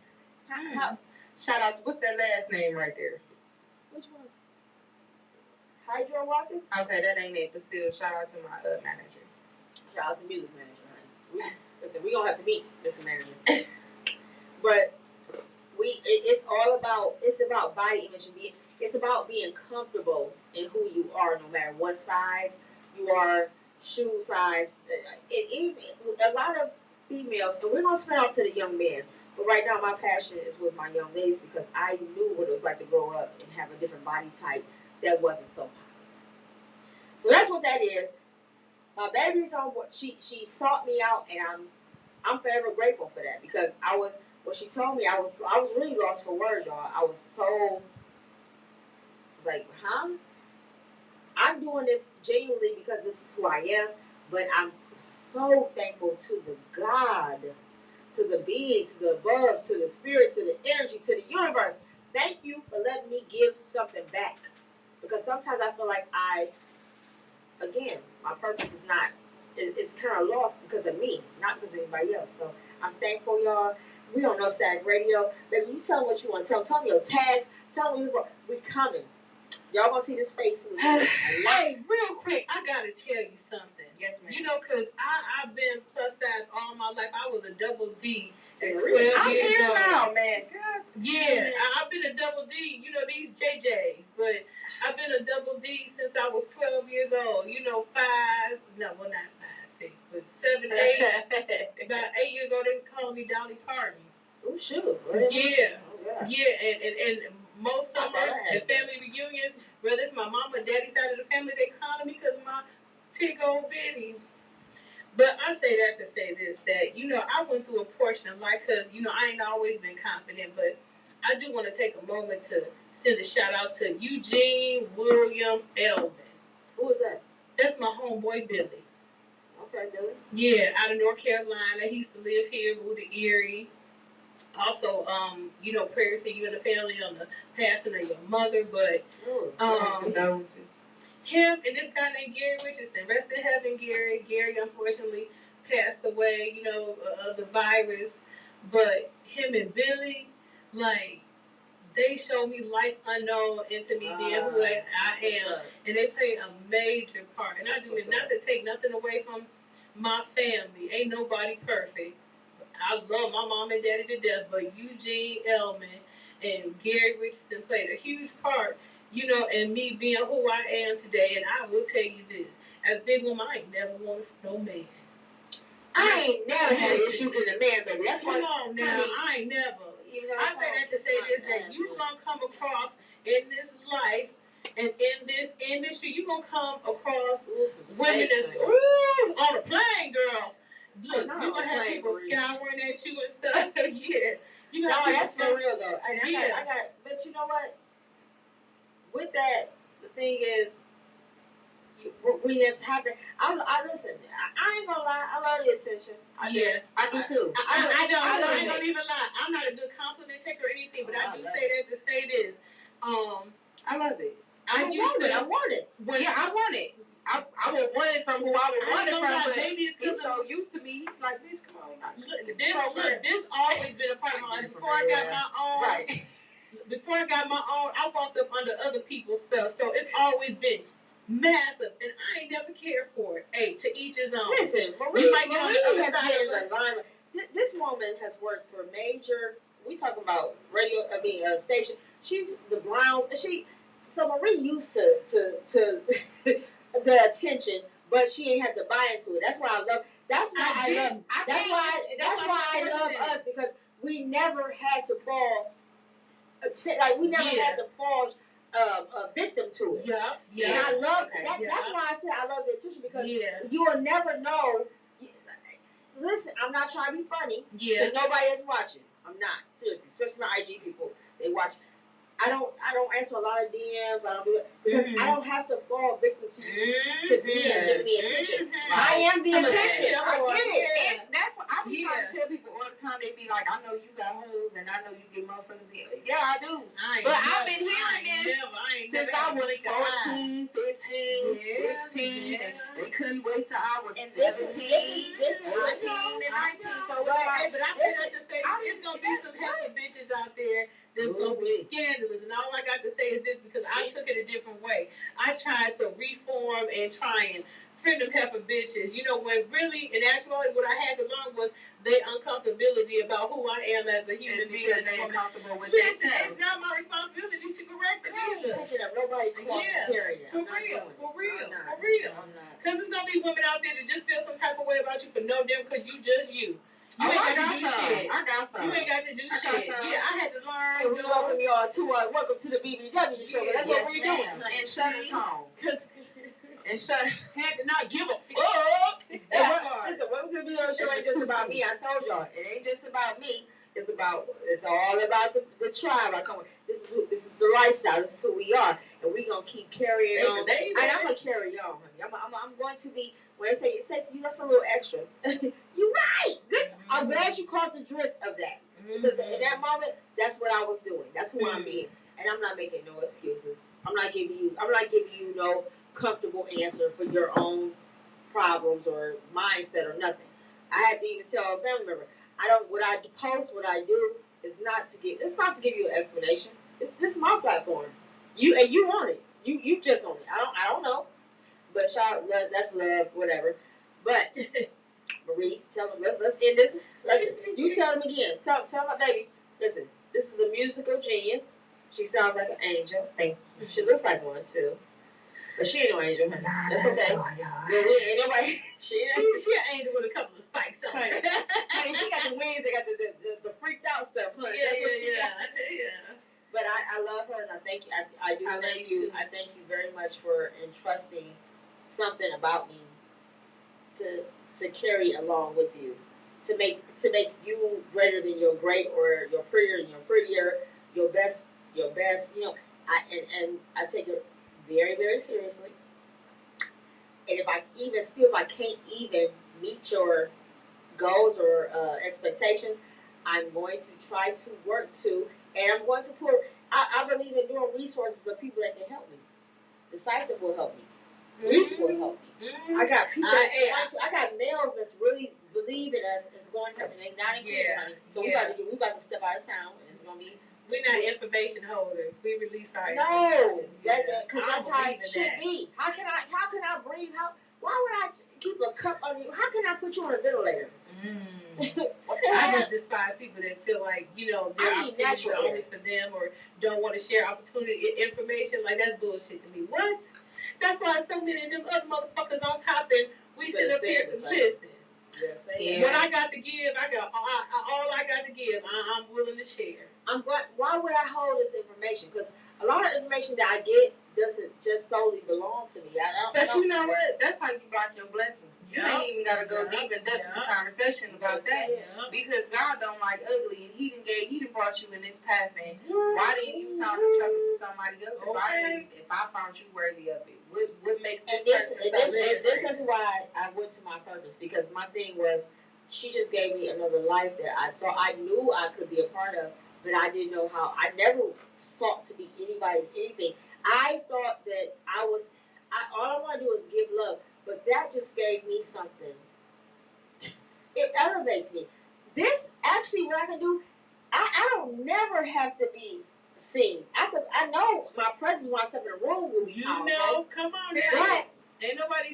How? Shout out to, what's that last name right there? Which one? Hydro Rockets? Okay, that ain't it, but still, shout out to my manager. Shout out to music manager, honey. Listen, we gonna have to meet, Mr. Manager. But it's about body image and it's about being comfortable in who you are, no matter what size you are, shoe size. A lot of females, and we're gonna spin off to the young men. But right now, my passion is with my young ladies because I knew what it was like to grow up and have a different body type that wasn't so popular. So that's what that is. My baby's on board. She sought me out, and I'm forever grateful for that because when she told me, I was really lost for words, y'all. I was so like, huh? I'm doing this genuinely because this is who I am, but I'm so thankful to the God, to the being, to the above, to the spirit, to the energy, to the universe. Thank you for letting me give something back. Because sometimes I feel like again, my purpose is not, it's kind of lost because of me, not because of anybody else. So I'm thankful, y'all. We on No STAXX Radio. Baby, you tell them what you want to tell them. Tell them your tags. Tell them we coming. Y'all gonna see this face. Hey, real quick, I gotta tell you something. Yes, ma'am. You know, cause I've been plus size all my life. I was a double D at 12 I'm years here old. now, man. God. Yeah, I've been a double D. You know, these JJs, but I've been a double D since I was 12 years old. You know, not 5, 6, but 7, 8. About 8 years old, they was calling me Dolly Parton. Oh shoot! Yeah. Oh, Yeah, and most summers and family reunions, whether it's my mama and daddy side of the family, they call me because of my tick old bitties. But I say that to say this, that, you know, I went through a portion of life because, you know, I ain't always been confident, but I do want to take a moment to send a shout out to Eugene William Elvin. Who is that? That's my homeboy Billy. Okay, Billy. Yeah, out of North Carolina. He used to live here, moved to Erie. Also, you know, prayers to you and the family on the passing of your mother, but condolences. Him and this guy named Gary Richardson, rest in heaven, Gary. Gary unfortunately passed away, you know, of the virus, but him and Billy, like, they showed me life unknown into me being who I am, and they played a major part. And I do mean not to take nothing away from my family. Ain't nobody perfect. I love my mom and daddy to death, but Eugene Elman and Gary Richardson played a huge part, you know, in me being who I am today. And I will tell you this, as big woman, I ain't never wanted no man. I ain't never had an issue with a man, baby. That's why. Come on now, honey, I ain't never. You know, I say that to say this, that you gonna come across in this life and in this industry, you gonna come across women that's on a plane, girl. Look, you gonna have people scouring at you and stuff. Yeah. You no, that's for real though. I got, but you know what? With that, the thing is, when it's happening, I listen. I ain't gonna lie. I love the attention. I do too. I ain't gonna even lie. I'm not a good compliment taker or anything, but I do say that to say this. I love it. I want it. I want it. I would want it from who I would want it from, but maybe it's he's so used to me. Like, bitch, come on. This always been a part of my life. Before I got my own, before I got my own, I walked up under other people's stuff. So it's always been massive, and I ain't never cared for it. Hey, to each his own. Listen, Marie has been in the line. This woman has worked for major. We talk about radio. Station. She's the Browns. So Marie used to the attention, but she ain't had to buy into it. That's why I love. That's why I love us, because we never had to fall. Like, we never had to fall a victim to it. Yeah. And I love that. That's why I said I love the attention, because you will never know. Listen, I'm not trying to be funny. So nobody is watching. I'm not, seriously, especially my IG people. They watch. I don't answer a lot of DMs. I don't do it because I don't have to fall victim to you to be and give me attention. I am the attention. I get it. That's what I be trying to tell people all the time. They be like, I know you got hoes and I know you get motherfuckers. Yeah, I do. But I've been hearing this since I was 14, 15, 16. They couldn't wait till I was 17, 18, and 19. So but I said that to say there's going to be some healthy bitches out there that's going to be scandalous. And all I got to say is this, because I took it a different way. I tried to reform and try and friend them heifer bitches. You know, when really, in actuality, what I had to learn was their uncomfortability about who I am as a human being. Because they're comfortable with Listen, themselves. it's not my responsibility to correct it I ain't either. picking up nobody cross and carrying it. For I'm not real, doing it. for real, I'm not. for real. I'm not. Because there's gonna be women out there that just feel some type of way about you for no damn, because you just you. You ain't I got to do got some. shit. I got some. You ain't got to do I got shit. some. Yeah, I had to learn. And we welcome y'all to welcome to the BBW show. That's what we're doing. And shut us home. Cause And shut us. Had to not give a fuck. listen, welcome to the BBW show ain't just about me. I told y'all, it ain't just about me. It's all about the tribe I come with. This is the lifestyle. This is who we are, and we gonna keep carrying on. And I'm gonna carry on, honey. I'm going to be. When they say, Stacey, you got some little extras. You're right. Good. I'm glad you caught the drift of that. Because in that moment, that's what I was doing. That's who I'm being. And I'm not making no excuses. I'm not giving you no comfortable answer for your own problems or mindset or nothing. I had to even tell a family member, what I post, what I do is not to give you an explanation. This is my platform. You want it. You just own it. I don't know. But shout, that's love, whatever. But Marie, tell them. Let's end this. Listen, you tell them again. Tell my baby. Listen, this is a musical genius. She sounds like an angel. Thank you. She looks like one too. But she ain't no angel, honey. That's okay. Ain't nobody. She an angel with a couple of spikes on her. Honey, she got the wings. They got the freaked out stuff, honey. That's what she got. Yeah. But I love her, and I thank you. I do thank you. I thank you very much for entrusting something about me to carry along with you, to make you greater than your great, or your prettier than your prettier, your best. You know, I take it very, very seriously. And if I can't even meet your goals or expectations, I'm going to try to work to, and I'm going to put. I believe in doing resources of people that can help me. Decisive will help me. Reese will help me. I got people. I got males that's really believe in us. It's going to help, and they not included, honey. So we about to step out of town, and it's gonna be. We're not information holders. We release our No, information. that's it. Because that's how it should be. How can I breathe? Why would I keep a cup on you? How can I put you on a ventilator? What the hell? I just despise people that feel like, their opportunities are only for them, or don't want to share opportunity information. Like, that's bullshit to me. What? That's why so many of them other motherfuckers on top, and we sit up here to listen. What I got to give, I got all I got to give. I'm willing to share. Why would I hold this information? Because a lot of information that I get doesn't just solely belong to me. You know what? That's how you block your blessings. You ain't even got to go deep in depth into conversation about that. Because God don't like ugly, and He done brought you in this path. And why didn't you sound the trumpet to somebody else? If I found you worthy of it, what makes this person so good? This is why I went to my purpose, because my thing was, she just gave me another life that I knew I could be a part of, but I didn't know how. I never sought to be anybody's anything. I thought that all I want to do is give love, but that just gave me something. It elevates me. This actually, what I can do, I don't never have to be seen. I know my presence when I step in the room will be powerful. Come on, but ain't nobody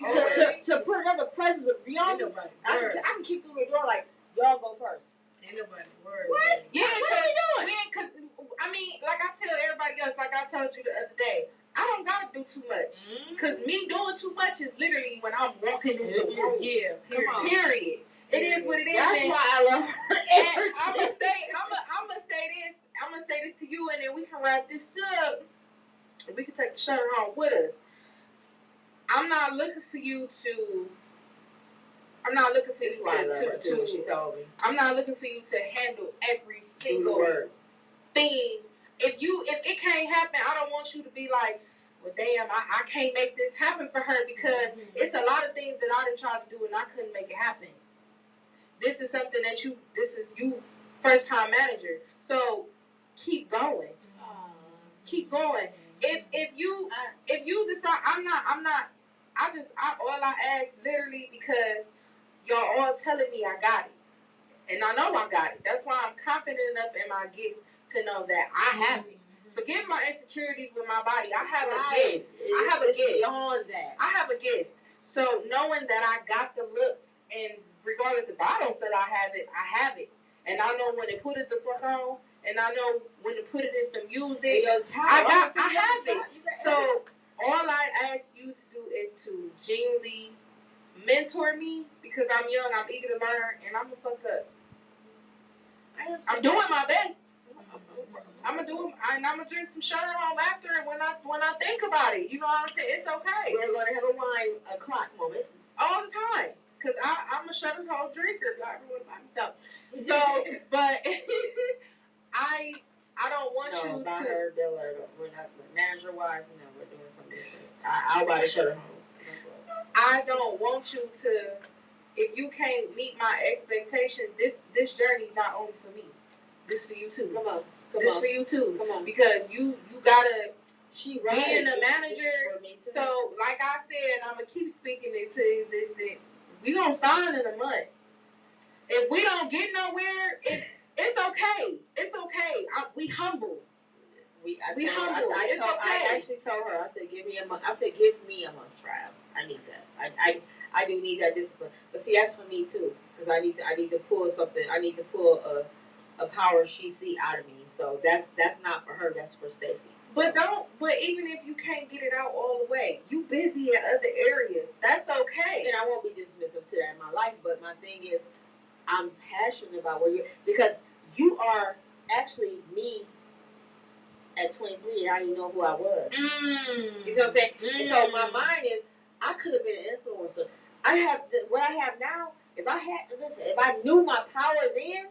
to put another presence beyond me, I can keep through the door like, y'all go first. Ain't nobody worried. What? Yeah, what are we doing? Because like I tell everybody else, like I told you the other day, I don't gotta do too much. Because me doing too much is literally when I'm walking in the room. Yeah, Period. It is what it is. That's why I love her. I'm gonna say this to you, and then we can wrap this up. And we can take the shirt home with us. I'm not looking for you to. I'm not looking for you to. She told me. I'm not looking for you to handle every single thing. If it can't happen, I don't want you to be like, well, damn, I can't make this happen for her, because it's a lot of things that I didn't try to do and I couldn't make it happen. This is something that you first time manager. So keep going. Keep going. If you decide all I ask literally, because y'all all telling me I got it. And I know I got it. That's why I'm confident enough in my gift to know that I have it. Forget my insecurities with my body. I have a gift. I have a gift. Beyond that. I have a gift. So knowing that I got the look, and regardless if I don't feel I have it. And I know when to put it the fuck on, and I know when to put it in some music. I have it. So all I ask you to do is to genuinely mentor me, because I'm young, I'm eager to learn, and I'm gonna fuck up. I'm doing my best. I'm gonna drink some Sugar Home after, and when I think about it, you know what I'm saying? It's okay. We're gonna have a clock moment all the time, cause I'm a Sugar Home drinker. Everyone by myself. So, but I don't want you by to. Her, we're not manager wise. No, we're doing something different. I'll buy the Sugar Home. I don't want you to. If you can't meet my expectations, this journey's not only for me. This for you too. Come on. For you too. Come on. Because you gotta being a manager. So like I said, I'm gonna keep speaking into existence. We gonna sign in a month. If we don't get nowhere, it's okay. It's okay. We humble. I actually told her. I said, give me a month. I said, give me a month trial. I need that. I do need that discipline. But see, that's for me too, because I need to pull something. I need to pull a power she see out of me. So that's not for her. That's for Stacey. But even if you can't get it out all the way, you busy in other areas. That's okay. And I won't be dismissive to that in my life. But my thing is, I'm passionate about where because you are actually me at 23, and I didn't know who I was. You see what I'm saying? And so my mind is, I could have been an influencer. I have what I have now. If I knew my power then,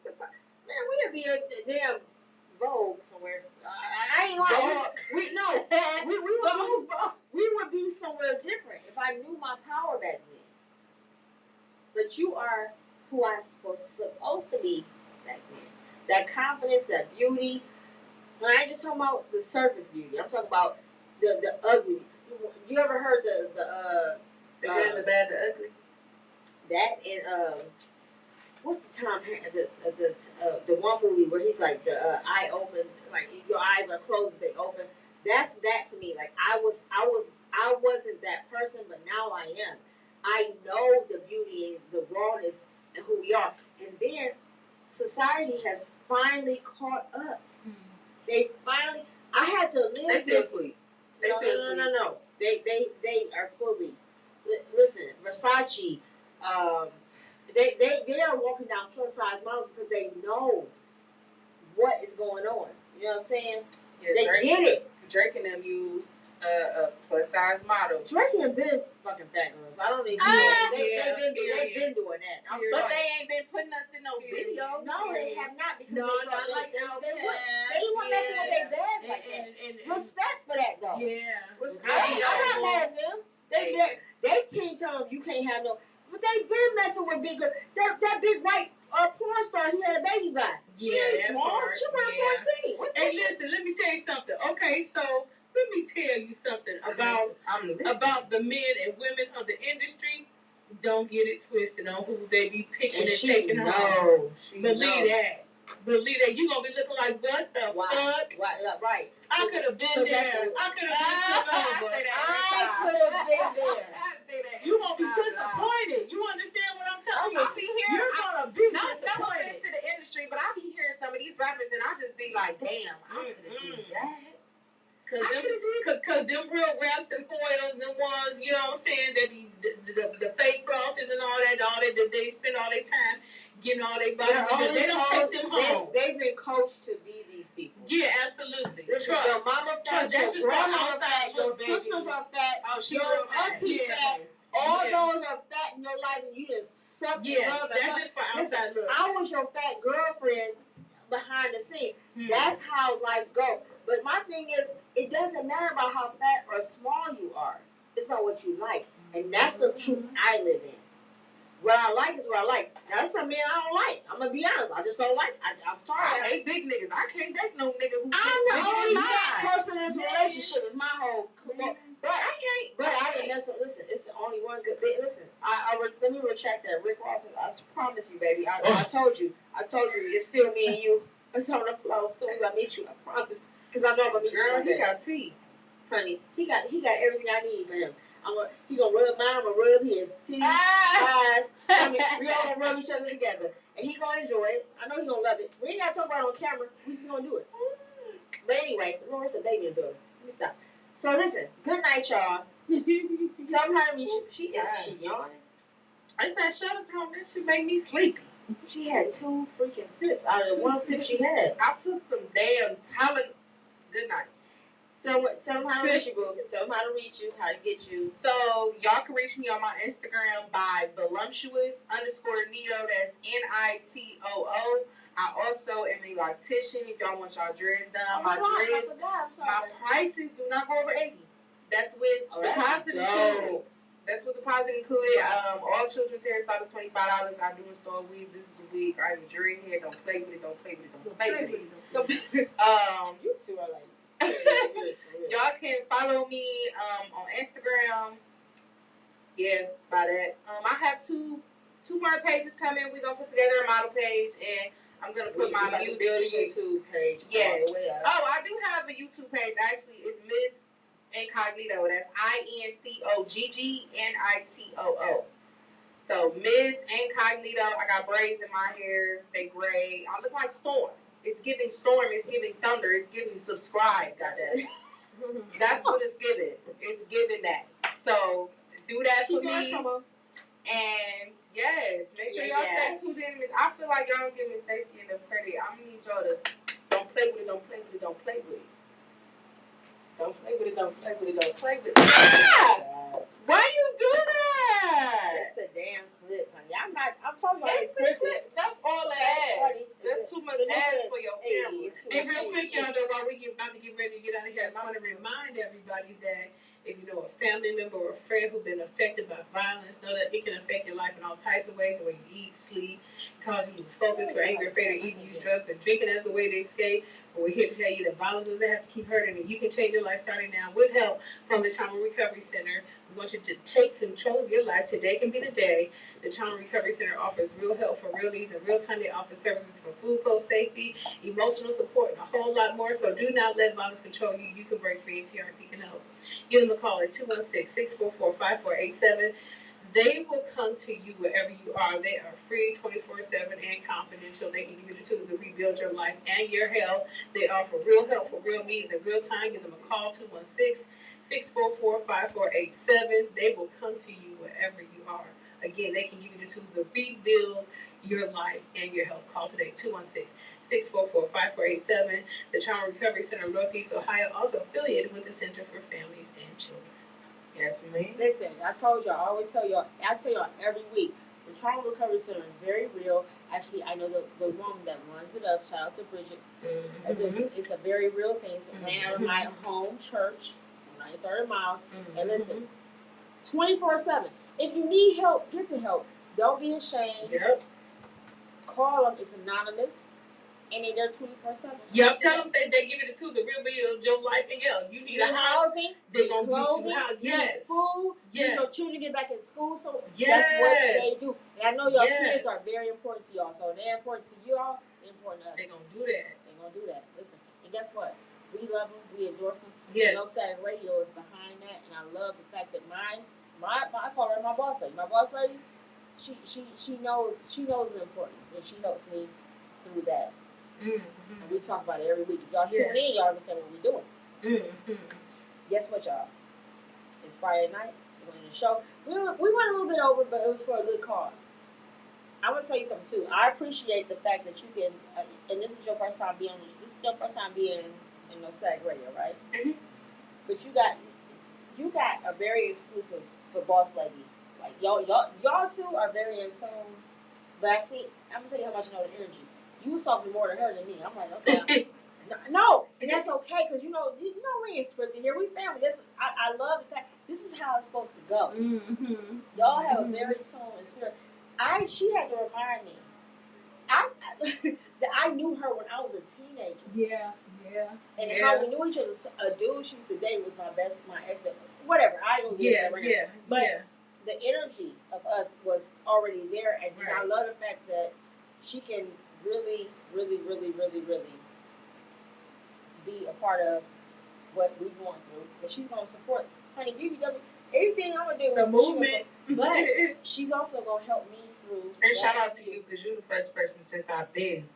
man, we'd be a damn Vogue somewhere. I ain't lying. We would be somewhere different if I knew my power back then. But you are who I'm supposed to be back then. That confidence, that beauty. I ain't just talking about the surface beauty. I'm talking about the ugly. You ever heard the good, the bad, the ugly? That and what's the Tom the one movie where he's like the eye open, like your eyes are closed but they open. That's that to me. Like I wasn't that person, but now I am. I know the beauty and the rawness and who we are. And then society has finally caught up. They finally. I had to live they this. Still sweet. No. They are fully. Listen, Versace. They are walking down plus size models because they know what is going on. You know what I'm saying? Yeah, they get it. Drake and them used a plus size model. Drake and been fucking fat girls. I don't even know. They've been doing that. I'm sorry. But they ain't been putting us in no video. No, they have not, because No, they not like that. They weren't messing with their bed like that. And respect for that though. Yeah. I'm not mad at them. They team tell them you can't have no. But they been messing with bigger. That big white porn star he had a baby by. She ain't small. She was 14. Hey, listen, let me tell you something. Okay, so let me tell you something about the men and women of the industry. Don't get it twisted on who they be picking and taking home. Believe that. You gonna be looking like, what the fuck? Right. I could have been there. I could have been there. You gonna be disappointed. You understand what I'm telling you? You're gonna be disappointed. No offense to the industry, but I be hearing some of these rappers and I just be like, damn, I could have did that. Cause them real raps and foils, the ones, you know what I'm saying, that be the fake flossers and all that they spend all their time getting all their body. They don't take them home. They've been coached to be these people. Yeah, absolutely. Trust. Your mama fat, that's just your grandma outside fat, your look, baby. sisters are fat, your auntie fat. All those are fat in your life, and you just suck love. That's just for outside look. I was your fat girlfriend behind the scenes. That's how life goes. But my thing is, it doesn't matter about how fat or small you are. It's about what you like. And that's the truth I live in. What I like is what I like. That's some men I don't like. I'm going to be honest. I just don't like. I'm sorry. I hate big niggas. I can't date no nigga who's I'm the only fat mine. person in this relationship. Is my whole... But I didn't listen. It's the only one good bit. Listen, let me retract that. Rick Ross, I promise you, baby. I told you. It's still me and you. It's on the floor. As soon as I meet you, I promise. Because I know I'm going to meet you. Girl, he got tea. Honey, he got everything I need for him. He gonna rub mine, I'm gonna rub his teeth, eyes, stomach. We all gonna rub each other together, and he gonna enjoy it. I know he gonna love it. We ain't gotta talk about it on camera. We just gonna do it. But anyway, Laura's a baby in the building. Let me stop. So listen, good night, y'all. Tell them how to reach you. She yawning. I said, shut us home. That shit made me sleepy. She had 2 freaking sips out of the 1 sip she had. I took some damn talent. Good night. Tell them how to reach you, boo. Tell them how to reach you, how to get you. So, y'all can reach me on my Instagram by voluptuous_Nito. That's NITOO. I also am a loctician. If y'all want y'all dreads done, my prices do not go over $80. That's with deposit included. That's with deposit included. All children's hairstyles is $25. I do install wigs. This is a wig. I have a dread hair. Don't play with it. Don't play with it. Don't play with it. You two are like. Y'all can follow me on Instagram. Yeah, by that. I have two more pages coming. We're gonna put together a model page, and I'm gonna put my music. Build a YouTube page. Yes. All the way up. Oh, I do have a YouTube page. Actually, it's Miss Incognito. That's INCOGGNITOO. So Miss Incognito. I got braids in my hair. They gray. I look like Storm. It's giving Storm. It's giving Thunder. It's giving Subscribe. Goddamn. That's what it's giving. It's giving that. So do that for me. And yes, make sure y'all stay tuned in. I feel like y'all don't give Miss Stacey enough credit. I'm gonna need y'all to don't play with it. Don't play with it. Don't play with it. Don't play with it. Don't play with it. Don't play with it. Ah! Why you do that? That's the damn clip, honey. I'm talking about it's scripted. That's all the ass. That's too much ass for your camera. And real quick, y'all know, while we about to get ready to get out of here, I want to remind everybody that if you know a family member or a friend who's been affected by violence, know that it can affect your life in all types of ways. The way you eat, sleep, cause you lose focus, for anger, afraid of eating, use drugs, and drinking as the way to escape. But we're here to tell you that violence doesn't have to keep hurting, and you can change your life starting now with help from the Trauma Recovery Center. We want you to take control of your life. Today can be the day. The Trauma Recovery Center offers real help for real needs in real time. They offer services for food, clothes, safety, emotional support, and a whole lot more. So do not let violence control you. You can break free, and TRC can help. Give them a call at 216-644-5487. They will come to you wherever you are. They are free, 24/7, and confidential. They can give you the tools to rebuild your life and your health. They offer real help for real needs in real time. Give them a call, 216-644-5487. They will come to you wherever you are. Again, they can give you the tools to rebuild your life and your health. Call today, 216-644-5487. The Trauma Recovery Center of Northeast Ohio, also affiliated with the Center for Families and Children. Yes, ma'am. Listen, I told y'all, I always tell y'all, every week, the Trauma Recovery Center is very real. Actually, I know the woman that runs it up, shout out to Bridget. It's a very real thing. It's ran out of my home church, 30 miles. And listen, 24/7. If you need help, get the help. Don't be ashamed. Yep. Call them. It's anonymous. And they're there 24/7. Yep, tell them they give you the tools to rebuild your life and health. You need a housing, they're going to get you housing. Yes. Food, yes. Your children get back in school. So yes. That's what they do. And I know your kids are very important to y'all. So they're important to y'all, they're important to us. They're going to do that. They're going to do that. Listen, and guess what? We love them. We endorse them. Yes. No Static Radio is behind that. And I love the fact that I call her my boss lady. My boss lady, she knows the importance. And she helps me through that. And we talk about it every week. If y'all tune in, y'all understand what we're doing. Guess what, y'all? It's Friday night. We're in the show. We went a little bit over, but it was for a good cause. I'm gonna tell you something too. I appreciate the fact that you can, and this is your first time being in no Static Radio, right? But you got a very exclusive for Boss Lady. Like y'all two are very in tune. But I'm gonna tell you how much I know the energy. You was talking more to her than me. I'm like, okay. No, and that's okay because you know we ain't scripted here. We family. I love the fact this is how it's supposed to go. Y'all have a very tone and spirit. She had to remind me. That I knew her when I was a teenager. Yeah. And how we knew each other. A dude she used to date was my ex. Whatever. I don't get that right now. But the energy of us was already there, and I love the fact that she can really, really, really, really, really be a part of what we're going through. But she's going to support, honey, BBW. anything I'm gonna do. It's a movement. But she's also gonna help me through. And shout out to you because you're the first person since I've been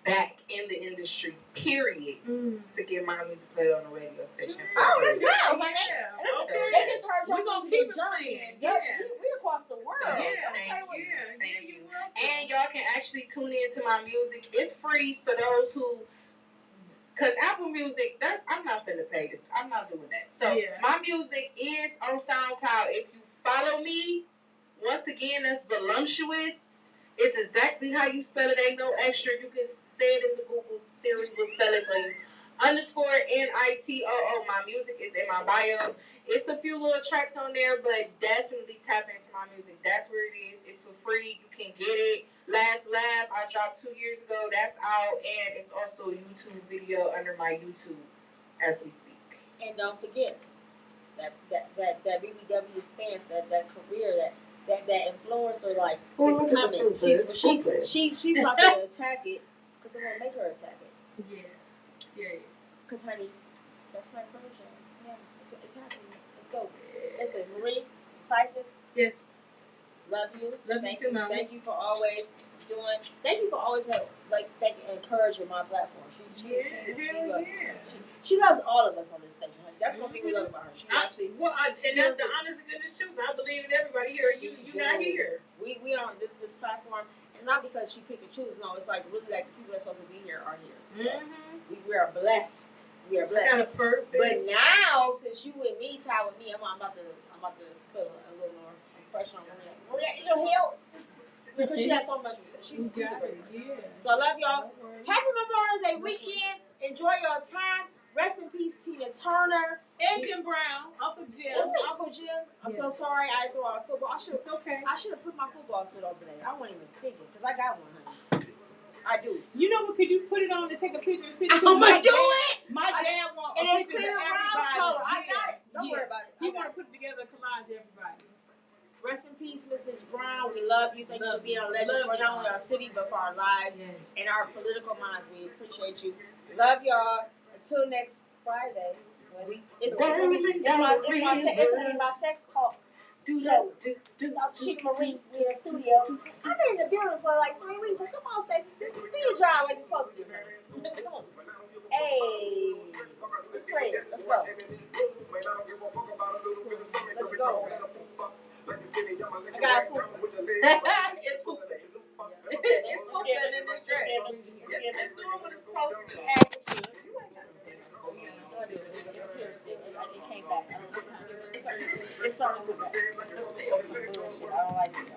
back in the industry, period, to get my music played on the radio station. Oh, let's go, honey. Yeah. Okay. They just heard We're your gonna music keep it journey. playing. Yeah. Yeah. We across the world. Yeah. Thank you. And y'all can actually tune in to my music. It's free for those who, because Apple Music, I'm not finna pay it. I'm not doing that. So my music is on SoundCloud. If you follow me, once again, that's voluptuous. It's exactly how you spell it. Ain't no extra. You can say it in the Google. Siri will spell it for you. _NITOO. My music is in my bio. It's a few little tracks on there, but definitely tap into my music. That's where it is. It's for free. You can get it. Last Laugh, I dropped 2 years ago. That's out, and it's also a YouTube video under my YouTube as we speak. And don't forget that BBW stance, that career, that influencer life is coming. She's about to attack it because I'm gonna make her attack it. Yeah. Because honey, that's my project. Yeah, it's happening. Let's go. Listen, Marie, decisive. Yes. Love you. Love you too, Mama. Thank you for always doing. Thank you for always encouraging my platform. She loves all of us on this station. That's one thing we love about her. And that's the honest and goodness truth. I believe in everybody here. You're not here. We are on this platform, and not because she pick and choose. No, it's like really like the people that's supposed to be here are here. So we are blessed. We are blessed. Kind of purpose. But now, since you with me, tie with me, I'm about to put a little more pressure on Maria. Maria, you know, help. Because she has so much. She's a great person. So I love y'all. Happy Memorial Day weekend. Enjoy your time. Rest in peace, Tina Turner. And Jim Brown. Uncle Jim. Uncle Jim. I'm so sorry I threw out football. I should have put my football suit on today. I wasn't even thinking because I got one, honey. I do. You know what? Could you put it on and take a picture and send it to I'm gonna do it. My dad wants. And it's clear Brown's color. I got it. Don't worry about it. You want to put together a collage, everybody. Rest in peace, Mrs. Brown. We love you. Thank you for being a legend for not only our city but for our lives and our political minds. We appreciate you. Love y'all. Until next Friday. It's gonna be my sex talk. So, Chica Marie, we in the studio. I've been in the building for like 3 weeks. So come on, Stacey, do your job like you're supposed to do. Come on. Hey, let's play it. Let's go. Let's go. I got a food. It's food. It's food in this dress. It's doing what it's supposed to. It came back. It's starting to go back. I don't like it.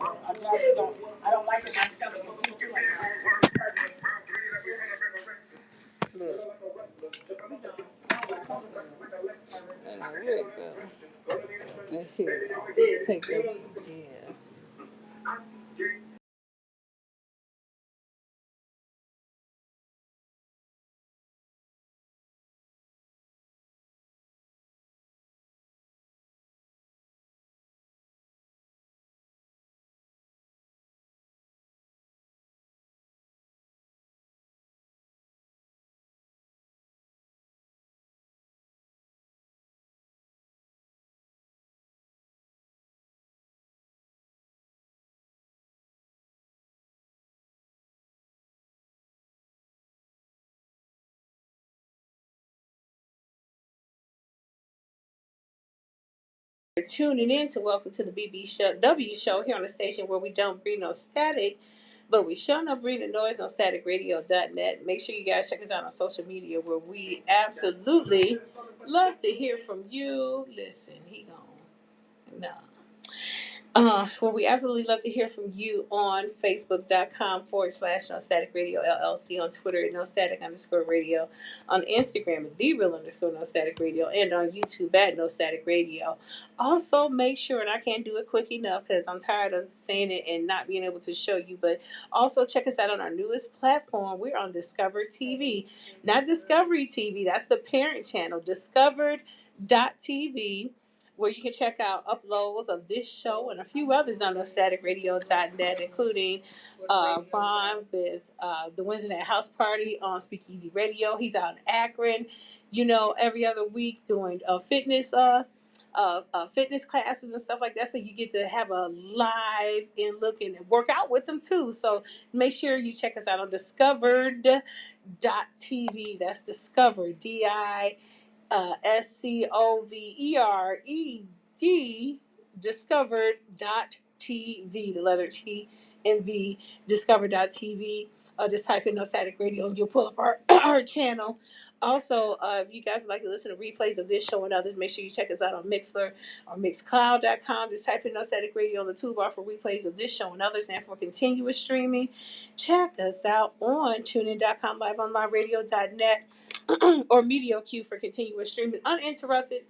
I don't like it. My stomach is too big. Let's see. Let's take it. Tuning in to welcome to the BBW Show here on the station where we don't breed no static, but we sure no breed no noise, no staticradio.net. Make sure you guys check us out on social media where we absolutely love to hear from you. Listen, he gone. No. Where we absolutely love to hear from you on Facebook.com/No Static Radio LLC, on Twitter at No Static _radio, on Instagram at The Real _No Static Radio, and on YouTube at No Static Radio. Also, make sure, and I can't do it quick enough because I'm tired of saying it and not being able to show you, but also check us out on our newest platform. We're on Discover TV, not Discovery TV. That's the parent channel, Discovered.tv, where you can check out uploads of this show and a few others on staticradio.net, including Ron with the Wednesday Night House Party on Speakeasy Radio. He's out in Akron, every other week doing fitness fitness classes and stuff like that. So you get to have a live and look and work out with them too. So make sure you check us out on discovered.tv. That's Discovered, SCOVERED, discovered.tv, the letter T and V, discovered.tv. Just type in No Static Radio and you'll pull up our channel. Also, if you guys would like to listen to replays of this show and others, make sure you check us out on Mixler or Mixcloud.com. Just type in No Static Radio on the toolbar for replays of this show and others, and for continuous streaming, check us out on TuneIn.com, LiveOnLineRadio.net, or MediaQ for continuous streaming uninterrupted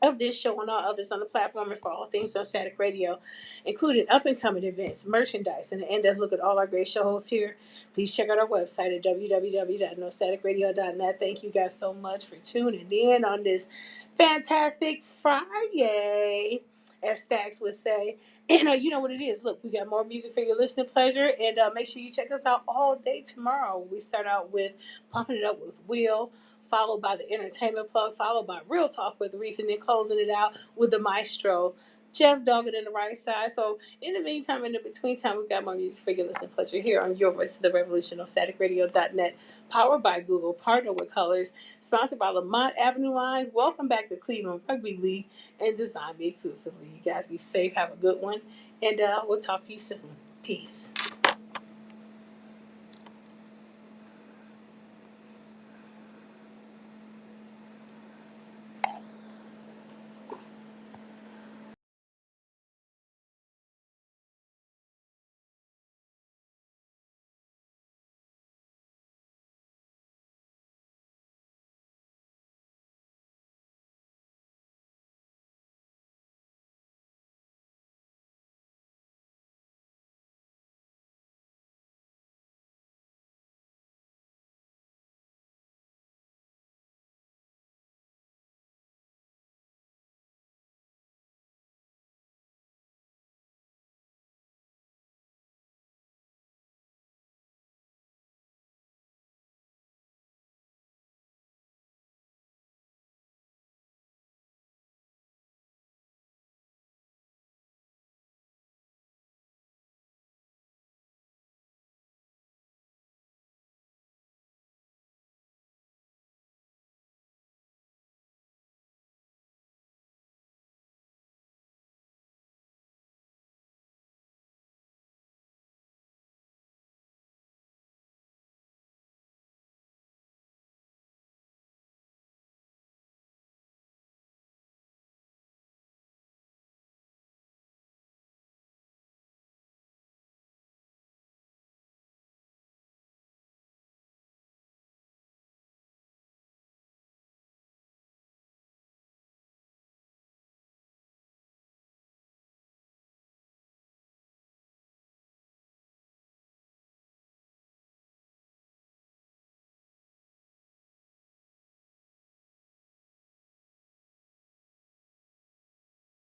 of this show and all others on the platform, and for all things on Static Radio, including up and coming events, merchandise, and an in-depth look at all our great show hosts here. Please check out our website at www.nostaticradio.net. Thank you guys so much for tuning in on this fantastic Friday, as STAXX would say. And you know what it is. Look, we got more music for your listening pleasure, and make sure you check us out all day tomorrow. We start out with Pumping It Up with Will, followed by the entertainment plug, followed by Real Talk with Reese, and then closing it out with the maestro, Jeff Doggett in the right side. So in the meantime, in the between time, we've got more music for your listening pleasure here on Your Voice of the Revolution on staticradio.net, powered by Google, partner with Colors, sponsored by Lamont Avenue Lines. Welcome back to Cleveland Rugby League, and Design Me exclusively. You guys be safe, have a good one, and we'll talk to you soon. Peace.